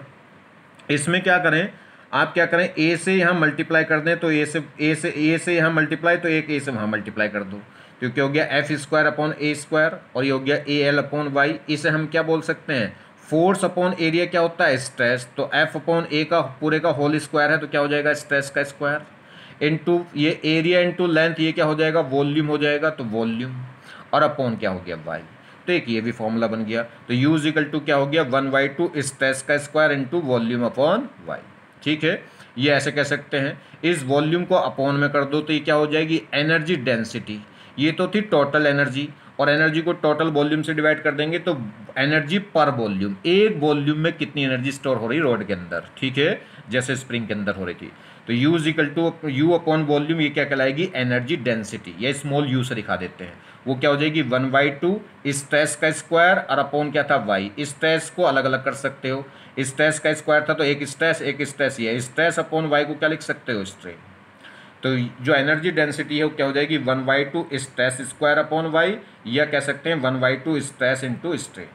इसमें क्या करें, आप क्या करें, ए से यहाँ मल्टीप्लाई कर दें, तो ए से यहाँ मल्टीप्लाई, तो एक ए से वहाँ मल्टीप्लाई कर दो, क्योंकि हो गया एफ स्क्वायर अपॉन ए स्क्वायर, और ये हो गया ए एल अपॉन वाई। इसे हम क्या बोल सकते हैं, फोर्स अपॉन एरिया क्या होता है, स्ट्रेस। तो एफ अपॉन ए का पूरे का होल स्क्वायर है, तो क्या हो जाएगा, स्ट्रेस का स्क्वायर, इनटू ये एरिया इनटू लेंथ, ये क्या हो जाएगा, वॉल्यूम हो जाएगा, तो वॉल्यूम, और अपॉन क्या हो गया, वाई। तो एक ये भी फॉर्मूला बन गया। तो U इजिकल टू क्या हो गया, 1/2 स्ट्रेस का square into volume upon Y. ठीक है, ये ऐसे कह सकते हैं। इस वॉल्यूम को अपॉन में कर दो तो ये क्या हो जाएगी, एनर्जी डेंसिटी। ये तो थी टोटल एनर्जी, और एनर्जी को टोटल वॉल्यूम से डिवाइड कर देंगे तो एनर्जी पर वॉल्यूम, एक वॉल्यूम में कितनी एनर्जी स्टोर हो रही है रॉड के अंदर। ठीक है, जैसे स्प्रिंग के अंदर हो रही थी। तो U equal to U upon volume, ये क्या कहलाएगी, एनर्जी डेंसिटी। ये स्मॉल यू से दिखा देते हैं, वो क्या हो जाएगी, 1/2 स्ट्रेस का स्क्वायर, और अपॉन क्या था, वाई। स्ट्रेस को अलग अलग कर सकते हो, स्ट्रेस का स्क्वायर था तो एक स्ट्रेस, ये स्ट्रेस अपॉन वाई को क्या लिख सकते हो, स्ट्रेन। तो जो एनर्जी डेंसिटी है वो क्या हो जाएगी, 1/2 स्ट्रेस स्क्वायर अपॉन वाई, या कह सकते हैं 1/2 स्ट्रेस इंटू स्ट्रेन।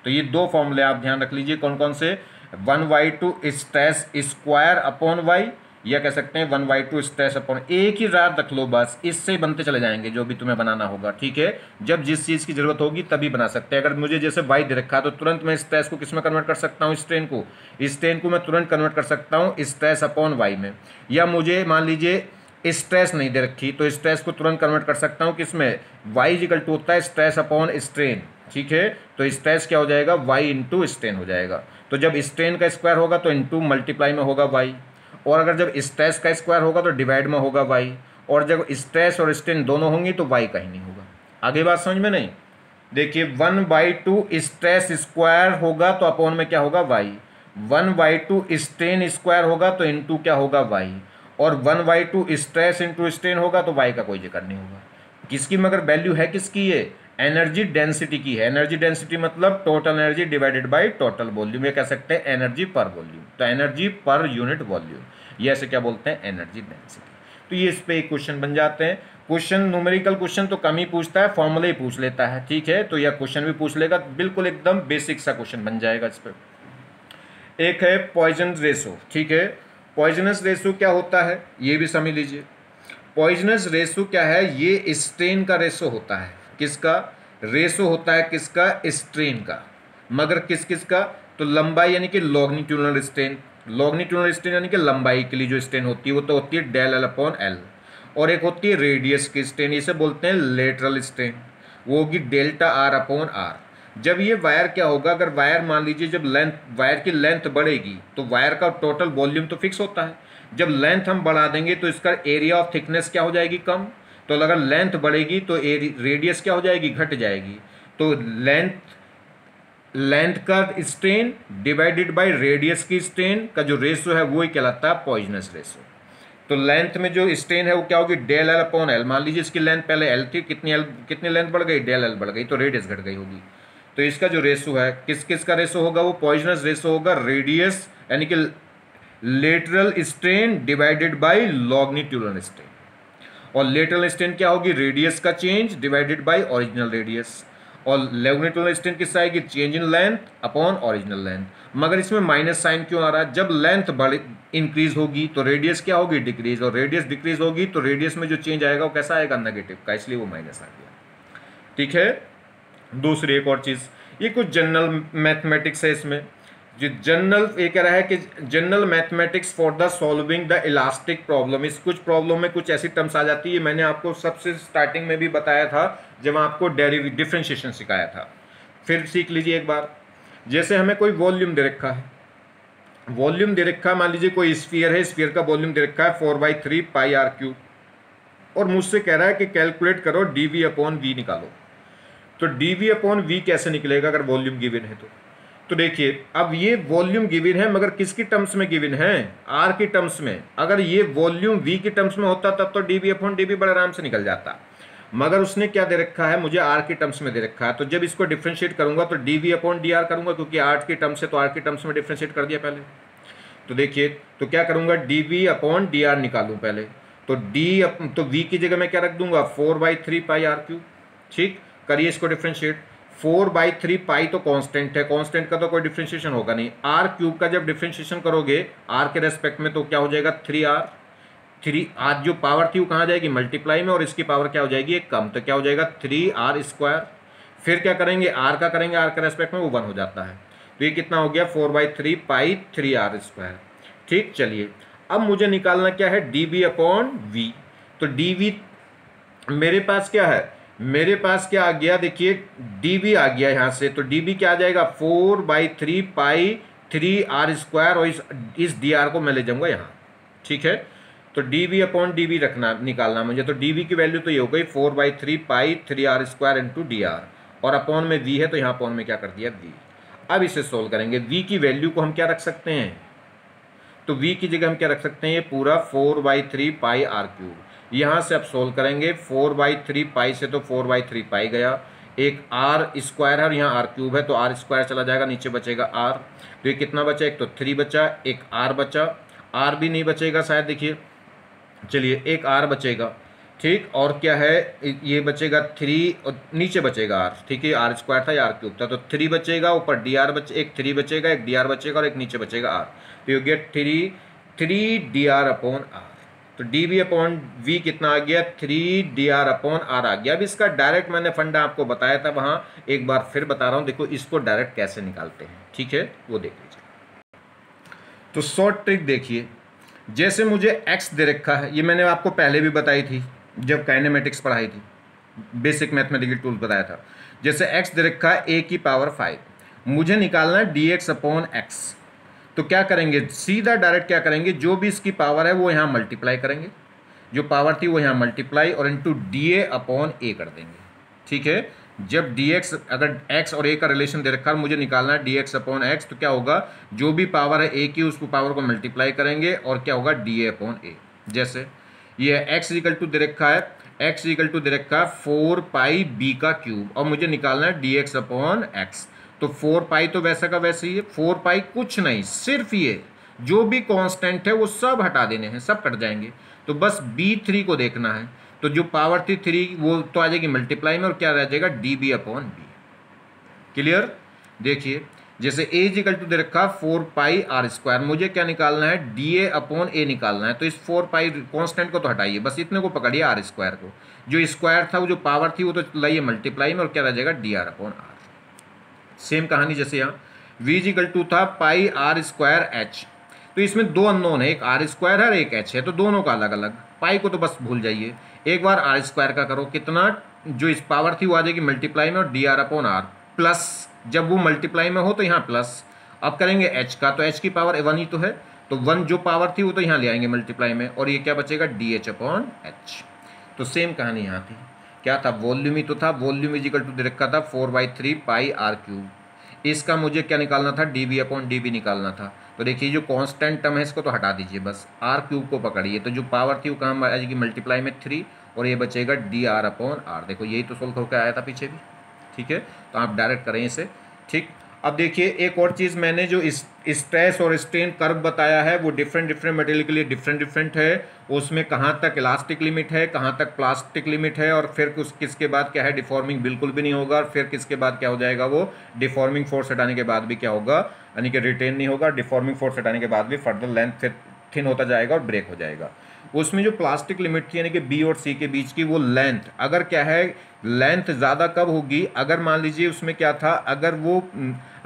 तो ये दो फॉर्मूले आप ध्यान रख लीजिए, कौन कौन से, 1/2 स्ट्रेस स्क्वायर अपॉन वाई, या कह सकते हैं 1/2 स्ट्रेस अपॉन, एक ही रात रख लो बस, इससे बनते चले जाएंगे जो भी तुम्हें बनाना होगा। ठीक है, जब जिस चीज़ की जरूरत होगी तभी बना सकते हैं। अगर मुझे जैसे वाई दे रखा है तो तुरंत मैं स्ट्रेस को किस में कन्वर्ट कर सकता हूँ, स्ट्रेन को। स्ट्रेन को मैं तुरंत कन्वर्ट कर सकता हूँ स्ट्रेस अपॉन वाई में। या मुझे मान लीजिए स्ट्रेस नहीं दे रखी तो स्ट्रेस को तुरंत कन्वर्ट कर सकता हूँ किसमें, वाई इक्वल टू होता है स्ट्रेस अपॉन स्ट्रेन। ठीक है, तो स्ट्रेस क्या हो जाएगा, वाई इंटू स्ट्रेन हो जाएगा। तो जब स्ट्रेन का स्क्वायर होगा तो इंटू मल्टीप्लाई में होगा वाई, और अगर जब स्ट्रेस का स्क्वायर होगा तो डिवाइड में होगा वाई, और जब स्ट्रेस और स्ट्रेन दोनों होंगी तो वाई कहीं नहीं होगा। आगे बात समझ में नहीं। देखिए 1/2 स्ट्रेस स्क्वायर होगा तो अपॉन में क्या होगा, वाई। 1/2 स्ट्रेन स्क्वायर होगा तो इंटू क्या होगा, वाई। और 1/2 स्ट्रेस इंटू स्ट्रेन होगा तो वाई का कोई जिक्र नहीं होगा। किसकी मगर वैल्यू है किसकी, ये एनर्जी डेंसिटी की है। एनर्जी डेंसिटी मतलब total energy divided by total volume, ये कह सकते हैं एनर्जी पर वॉल्यूम। तो एनर्जी पर यूनिट वॉल्यूम, ये ऐसे क्या बोलते हैं, एनर्जी डेंसिटी। तो ये इस पे एक क्वेश्चन बन जाते हैं। क्वेश्चन न्यूमेरिकल क्वेश्चन तो कम ही पूछता है, फॉर्मूला ही पूछ लेता है। ठीक है, तो यह क्वेश्चन भी पूछ लेगा, बिल्कुल एकदम बेसिक सा क्वेश्चन बन जाएगा इस पर। एक है पॉइजन रेशो। ठीक है, पॉइजनस रेशो क्या होता है ये भी समझ लीजिए। पॉइजनस रेशो क्या है, ये स्ट्रेन का रेशो होता है। किसका रेशो होता है, किसका, स्ट्रेन का। मगर किस किस का, तो लंबाई यानी कि लॉन्गिट्यूडिनल स्ट्रेन। लॉन्गिट्यूडनल स्ट्रेन यानी कि लंबाई के लिए जो स्ट्रेन होती है वो तो होती है डेल एल अपॉन एल, और एक होती है रेडियस की स्ट्रेन, इसे बोलते हैं लेटरल स्ट्रेन, वो होगी डेल्टा आर अपॉन आर। जब ये वायर क्या होगा, अगर वायर मान लीजिए जब लेंथ, वायर की लेंथ बढ़ेगी तो वायर का टोटल वॉल्यूम तो फिक्स होता है, जब लेंथ हम बढ़ा देंगे तो इसका एरिया ऑफ थिकनेस क्या हो जाएगी, कम। तो अगर लेंथ बढ़ेगी तो रेडियस क्या हो जाएगी, घट जाएगी। तो लेंथ का स्ट्रेन डिवाइडेड बाय रेडियस की स्ट्रेन का जो रेशो है वो ही कहलाता है पॉइजनस रेशो। तो लेंथ में जो स्ट्रेन है वो क्या होगी, डेल एल अपॉन एल। मान लीजिए इसकी लेंथ पहले एल थी, कितनी लेंथ बढ़ गई, डेल एल बढ़ गई, तो रेडियस घट गई होगी। तो इसका जो रेशो है, किस किस का रेशो होगा, वो पॉइजनस रेशो होगा, रेडियस यानी कि lateral strain divided by longitudinal strain. और लेटरल स्ट्रेन क्या होगी, रेडियस का change divided by original radius. और लॉन्गिट्यूडनल स्ट्रेन किससे आएगी, change in length upon original length. मगर इसमें माइनस साइन क्यों आ रहा है, जब लेंथ बढ़ इंक्रीज होगी तो रेडियस क्या होगी, डिक्रीज, और रेडियस डिक्रीज होगी तो रेडियस में जो चेंज आएगा वो कैसा आएगा, नेगेटिव का, इसलिए वो माइनस आ गया। ठीक है। दूसरी एक और चीज़, ये कुछ जनरल मैथमेटिक्स है इसमें, जो जनरल ये कह रहा है कि general mathematics for the solving the elastic problem. इस कुछ प्रॉब्लम में कुछ ऐसी टर्म्स आ जाती है, मैंने आपको सबसे स्टार्टिंग में भी बताया था जब आपको डिफरेंशिएशन सिखाया था, फिर सीख लीजिए एक बार। जैसे हमें कोई वॉल्यूम दे रखा है, वॉल्यूम दे रखा है, मान लीजिए कोई स्फीयर है, स्फीयर का वॉल्यूम दे रखा है 4/3 पाई आर क्यूब, और मुझसे कह रहा है कि कैलकुलेट करो dv अपॉन वी निकालो। तो dv अपॉन वी कैसे निकलेगा अगर वॉल्यूम गिवन है तो देखिए, अब ये वॉल्यूम गिवन है मगर किसकी टर्म्स में गिवन है, आर की टर्म्स में। अगर ये वॉल्यूम वी की टर्म्स में होता तब तो dv अपॉन dv बड़े आराम से निकल जाता, मगर उसने क्या दे रखा है, मुझे आर की टर्म्स में दे रखा है। तो जब इसको डिफरेंशिएट करूंगा तो dv अपॉन dr करूंगा, क्योंकि आर की टर्म्स है तो आर की टर्म्स में डिफरेंशिएट कर दिया पहले। तो देखिए, तो क्या करूंगा, dv अपॉन dr निकालूं पहले, तो तो v की जगह मैं क्या रख दूंगा, 4/3 पाई आर क्यूब। ठीक, करिए इसको डिफरेंशिएट। 4/3 पाई तो कांस्टेंट है, कांस्टेंट का तो कोई डिफरेंशिएशन होगा नहीं। आर क्यूब का जब डिफरेंशिएशन करोगे आर के रेस्पेक्ट में तो क्या हो जाएगा, 3r। 3r जो पावर थी वो कहाँ जाएगी, मल्टीप्लाई में, और इसकी पावर क्या हो जाएगी, एक कम, तो क्या हो जाएगा 3r²। फिर क्या करेंगे, आर का करेंगे, आर के रेस्पेक्ट में वो 1 हो जाता है। तो ये कितना हो गया, 4/3 पाई 3r²। ठीक, चलिए अब मुझे निकालना क्या है, dv अपॉन v। तो dv मेरे पास क्या है, मेरे पास क्या आ गया, देखिए dv आ गया यहाँ से, तो dv क्या आ जाएगा, 4/3 पाई 3r², और इस dr को मैं ले जाऊंगा यहाँ। ठीक है, तो dv अपॉन dv रखना, निकालना मुझे। तो dv की वैल्यू तो ये हो गई 4/3 पाई 3r² इंटू dr, और अपॉन में v है तो यहाँ अपॉन में क्या कर दिया, v। अब इसे सोल्व करेंगे, v की वैल्यू को हम क्या रख सकते हैं, तो v की जगह हम क्या रख सकते हैं, ये पूरा 4/3 पाई आर क्यूब। यहाँ से अब सोल्व करेंगे, 4/3 पाई से तो 4/3 पाई गया, एक r² है और यहाँ r क्यूब है तो r² चला जाएगा, नीचे बचेगा r। तो ये कितना बचा, एक तो 3 बचा, एक r बचा, r भी नहीं बचेगा शायद, देखिए चलिए एक r बचेगा। ठीक, और क्या है, ये बचेगा 3 और नीचे बचेगा r। ठीक है, r² था या r क्यूब था, तो 3 बचेगा, ऊपर dr एक 3 बचेगा, एक dr बचेगा और एक नीचे बचेगा r। तो ये हो गया 3 dr अपॉन r। तो dv अपॉन v कितना आ गया, 3 dr अपॉन r आ गया। अब इसका डायरेक्ट मैंने फंडा आपको बताया था वहाँ, एक बार फिर बता रहा हूँ, देखो इसको डायरेक्ट कैसे निकालते हैं। ठीक है, वो देख लीजिए। तो शॉर्ट ट्रिक देखिए, जैसे मुझे x दे रखा है, ये मैंने आपको पहले भी बताई थी जब काइनेमेटिक्स पढ़ाई थी, बेसिक मैथमेटिकल टूल बताया था। जैसे x दे रखा है a की पावर 5, मुझे निकालना है dx अपॉन x। तो क्या करेंगे, सीधा डायरेक्ट क्या करेंगे, जो भी इसकी पावर है वो यहाँ मल्टीप्लाई करेंगे, जो पावर थी वो यहाँ मल्टीप्लाई और इंटू dA अपॉन a कर देंगे। ठीक है, जब dx, अगर x और a का रिलेशन दे रखा है, मुझे निकालना है dx अपॉन x, तो क्या होगा, जो भी पावर है a की उसको पावर को मल्टीप्लाई करेंगे और क्या होगा, dA अपॉन a। जैसे ये x इक्वल टू दे रखा है, x इक्वल टू दे रखा है 4 पाई b का क्यूब, और मुझे निकालना है dx अपॉन x। तो 4 पाई तो वैसा का वैसे ही है, 4 पाई कुछ नहीं, सिर्फ ये जो भी कांस्टेंट है वो सब हटा देने हैं, सब कट जाएंगे। तो बस b3 को देखना है, तो जो पावर थी 3 वो तो आ जाएगी मल्टीप्लाई में, और क्या रह जाएगा, db अपॉन b। क्लियर, देखिए जैसे a इक्वल टू दे रखा 4 पाई r², मुझे क्या निकालना है, dA अपॉन a निकालना है। तो इस 4 पाई कांस्टेंट को तो हटाइए, बस इतने को पकड़िए, r² को, जो स्क्वायर था वो जो पावर थी वो तो लाइए मल्टीप्लाई में, और क्या रह जाएगा, dr अपॉन r। सेम कहानी जैसे यहाँ v इक्वल टू था पाई r² h, तो इसमें दो अननोन है, एक आर स्क्वायर है और एक एच है, तो दोनों का अलग अलग। पाई को तो बस भूल जाइए, एक बार आर स्क्वायर का करो, कितना जो इस पावर थी वो आ जाएगी मल्टीप्लाई में, और D R upon R plus, जब वो मल्टीप्लाई में हो तो यहाँ प्लस। अब करेंगे एच का, तो एच की पावर वन ही तो है, तो वन जो पावर थी वो तो यहाँ ले आएंगे मल्टीप्लाई में, और ये क्या बचेगा डी एच अपॉन एच। तो सेम कहानी यहाँ थी, क्या था वॉल्यूम ही तो था, वॉल्यूम इजिकल टू दे रखा था 4/3 पाई आर क्यूब। इसका मुझे क्या निकालना था, D B upon D B निकालना था। तो देखिए जो कांस्टेंट टर्म है इसको तो हटा दीजिए, बस आर क्यूब को पकड़िए, तो जो पावर थी वो कहाँ आ जाएगी मल्टीप्लाई में 3, और ये बचेगा डी आर अपॉन आर। देखो यही तो सोल्व होकर आया था पीछे भी, ठीक है, तो आप डायरेक्ट करें इसे, ठीक। अब देखिए एक और चीज़, मैंने जो स्ट्रेस और स्ट्रेन कर्व बताया है वो डिफरेंट मटेरियल के लिए डिफरेंट है। उसमें कहाँ तक इलास्टिक लिमिट है, कहाँ तक प्लास्टिक लिमिट है, और फिर किसके बाद क्या है डिफॉर्मिंग बिल्कुल भी नहीं होगा, और फिर किसके बाद क्या हो जाएगा वो डिफॉर्मिंग फोर्स हटाने के बाद भी क्या होगा, यानी कि रिटेन नहीं होगा, डिफॉर्मिंग फोर्स हटाने के बाद भी फर्दर लेंथ फिर थिन होता जाएगा और ब्रेक हो जाएगा। उसमें जो प्लास्टिक लिमिट थी यानी कि बी और सी के बीच की, वो लेंथ अगर क्या है, लेंथ ज़्यादा कब होगी, अगर मान लीजिए उसमें क्या था, अगर वो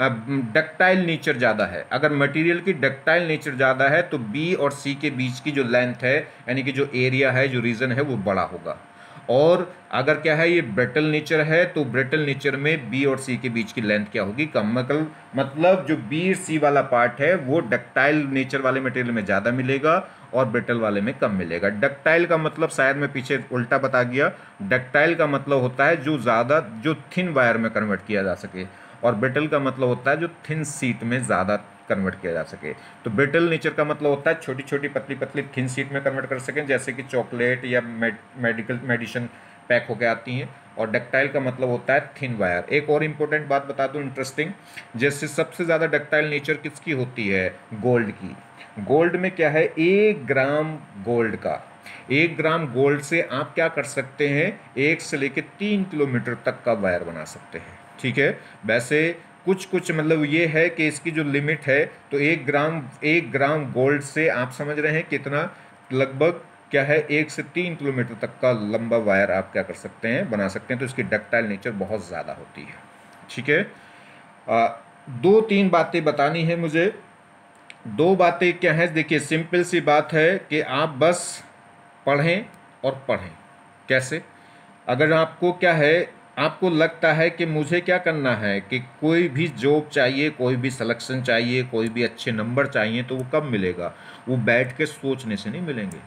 डक्टाइल नेचर ज़्यादा है, अगर मटेरियल की डक्टाइल नेचर ज़्यादा है तो बी और सी के बीच की जो लेंथ है यानी कि जो एरिया है, जो रीजन है वो बड़ा होगा। और अगर क्या है ये ब्रिटल नेचर है तो ब्रिटल नेचर में बी और सी के बीच की लेंथ क्या होगी, कम। मतलब जो बी सी वाला पार्ट है वो डक्टाइल नेचर वाले मटेरियल में ज़्यादा मिलेगा और ब्रिटल वाले में कम मिलेगा। डक्टाइल का मतलब शायद मैं पीछे उल्टा बता गया, डक्टाइल का मतलब होता है जो ज़्यादा जो थिन वायर में कन्वर्ट किया जा सके, और ब्रिटल का मतलब होता है जो थिन शीट में ज़्यादा कन्वर्ट किया जा सके। तो ब्रिटल नेचर का मतलब होता है छोटी छोटी पतली पतली थिन शीट में कन्वर्ट कर सकें, जैसे कि चॉकलेट या मेडिसिन पैक होकर आती हैं, और डक्टाइल का मतलब होता है थिन वायर। एक और इम्पोर्टेंट बात बता दूं इंटरेस्टिंग, जैसे सबसे ज़्यादा डक्टाइल नेचर किसकी होती है, गोल्ड की। गोल्ड में क्या है, 1 ग्राम गोल्ड का, 1 ग्राम गोल्ड से आप क्या कर सकते हैं, 1 से लेकर 3 किलोमीटर तक का वायर बना सकते हैं, ठीक है। वैसे कुछ मतलब ये है कि इसकी जो लिमिट है, तो 1 ग्राम गोल्ड से आप समझ रहे हैं कितना, लगभग क्या है 1 से 3 किलोमीटर तक का लंबा वायर आप क्या कर सकते हैं, बना सकते हैं। तो इसकी डक्टाइल नेचर बहुत ज़्यादा होती है, ठीक है। 2-3 बातें बतानी है मुझे। 2 बातें क्या है, देखिए सिंपल सी बात है कि आप बस पढ़ें और पढ़ें। कैसे, अगर आपको क्या है, आपको लगता है कि मुझे क्या करना है कि कोई भी जॉब चाहिए, कोई भी सिलेक्शन चाहिए, कोई भी अच्छे नंबर चाहिए, तो वो कब मिलेगा, वो बैठ के सोचने से नहीं मिलेंगे।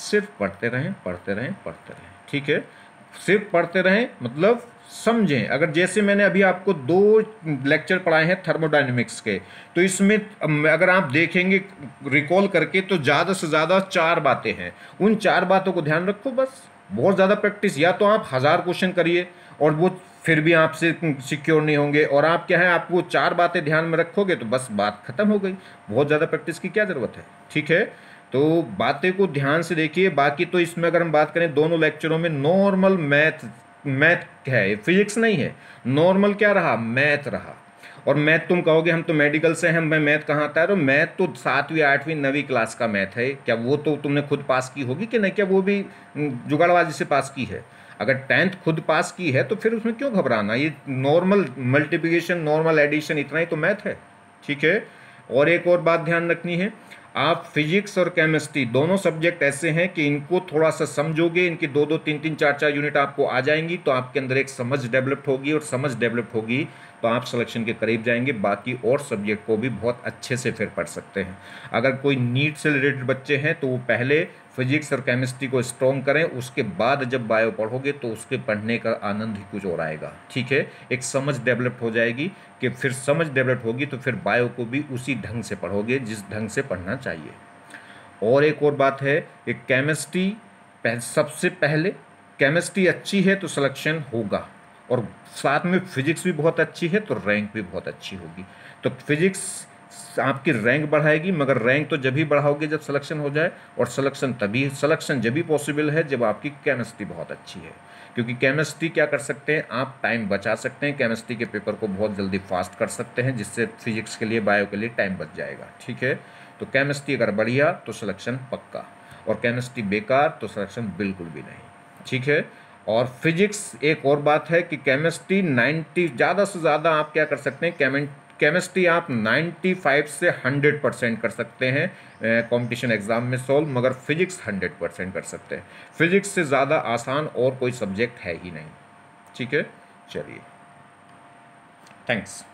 सिर्फ पढ़ते रहें पढ़ते रहें पढ़ते रहें, ठीक है। सिर्फ पढ़ते रहें मतलब समझें। अगर जैसे मैंने अभी आपको 2 लेक्चर पढ़ाए हैं थर्मोडायनेमिक्स के, तो इसमें अगर आप देखेंगे रिकॉल करके तो ज़्यादा से ज़्यादा 4 बातें हैं। उन 4 बातों को ध्यान रखो बस, बहुत ज़्यादा प्रैक्टिस। या तो आप 1000 क्वेश्चन करिए और वो फिर भी आपसे सिक्योर नहीं होंगे, और आप क्या है, आप वो 4 बातें ध्यान में रखोगे तो बस बात खत्म हो गई। बहुत ज़्यादा प्रैक्टिस की क्या ज़रूरत है, ठीक है। तो बातें को ध्यान से देखिए। बाकी तो इसमें अगर हम बात करें, दोनों लेक्चरों में नॉर्मल मैथ है, फिजिक्स नहीं है। नॉर्मल क्या रहा, मैथ रहा। और मैथ तुम कहोगे हम तो मेडिकल से हैं, मैं मैथ कहाँ आता है, तो मैथ तो 7वीं 8वीं 9वीं क्लास का मैथ है। क्या वो तो तुमने खुद पास की होगी कि नहीं, क्या वो भी जुगाड़बाजी से पास की है। अगर 10th खुद पास की है तो फिर उसमें क्यों घबराना, ये नॉर्मल मल्टीप्लिकेशन, नॉर्मल एडिशन, इतना ही तो मैथ है, ठीक है। और एक और बात ध्यान रखनी है, आप फिजिक्स और केमिस्ट्री दोनों सब्जेक्ट ऐसे हैं कि इनको थोड़ा सा समझोगे, इनकी 2-2 3-3 4-4 यूनिट आपको आ जाएंगी, तो आपके अंदर एक समझ डेवलप होगी, और समझ डेवलप होगी तो आप सिलेक्शन के करीब जाएंगे। बाकी और सब्जेक्ट को भी बहुत अच्छे से फिर पढ़ सकते हैं। अगर कोई नीट से रिलेटेड बच्चे हैं तो वो पहले फिजिक्स और केमिस्ट्री को स्ट्रॉन्ग करें, उसके बाद जब बायो पढ़ोगे तो उसके पढ़ने का आनंद ही कुछ और आएगा, ठीक है। एक समझ डेवलप हो जाएगी, कि फिर समझ डेवलप होगी तो फिर बायो को भी उसी ढंग से पढ़ोगे जिस ढंग से पढ़ना चाहिए। और एक और बात है कि केमिस्ट्री सबसे पहले, केमिस्ट्री अच्छी है तो सिलेक्शन होगा, और साथ में फिजिक्स भी बहुत अच्छी है तो रैंक भी बहुत अच्छी होगी। तो फिजिक्स आपकी रैंक बढ़ाएगी, मगर रैंक तो जब ही बढ़ाओगे जब सिलेक्शन हो जाए, और सिलेक्शन जब भी पॉसिबल है जब आपकी केमिस्ट्री बहुत अच्छी है। क्योंकि केमिस्ट्री क्या कर सकते हैं, आप टाइम बचा सकते हैं, केमिस्ट्री के पेपर को बहुत जल्दी फास्ट कर सकते हैं, जिससे फिजिक्स के लिए, बायो के लिए टाइम बच जाएगा, ठीक है। तो केमिस्ट्री अगर बढ़िया तो सिलेक्शन पक्का, और केमिस्ट्री बेकार तो सिलेक्शन बिल्कुल भी नहीं, ठीक है। और फिजिक्स एक और बात है कि केमिस्ट्री 90 ज़्यादा से ज़्यादा आप क्या कर सकते हैं, केमिस्ट्री आप 95 से 100% कर सकते हैं कंपटीशन एग्जाम में सॉल्व, मगर फिजिक्स 100% कर सकते हैं। फिजिक्स से ज़्यादा आसान और कोई सब्जेक्ट है ही नहीं। ठीक है, चलिए, थैंक्स।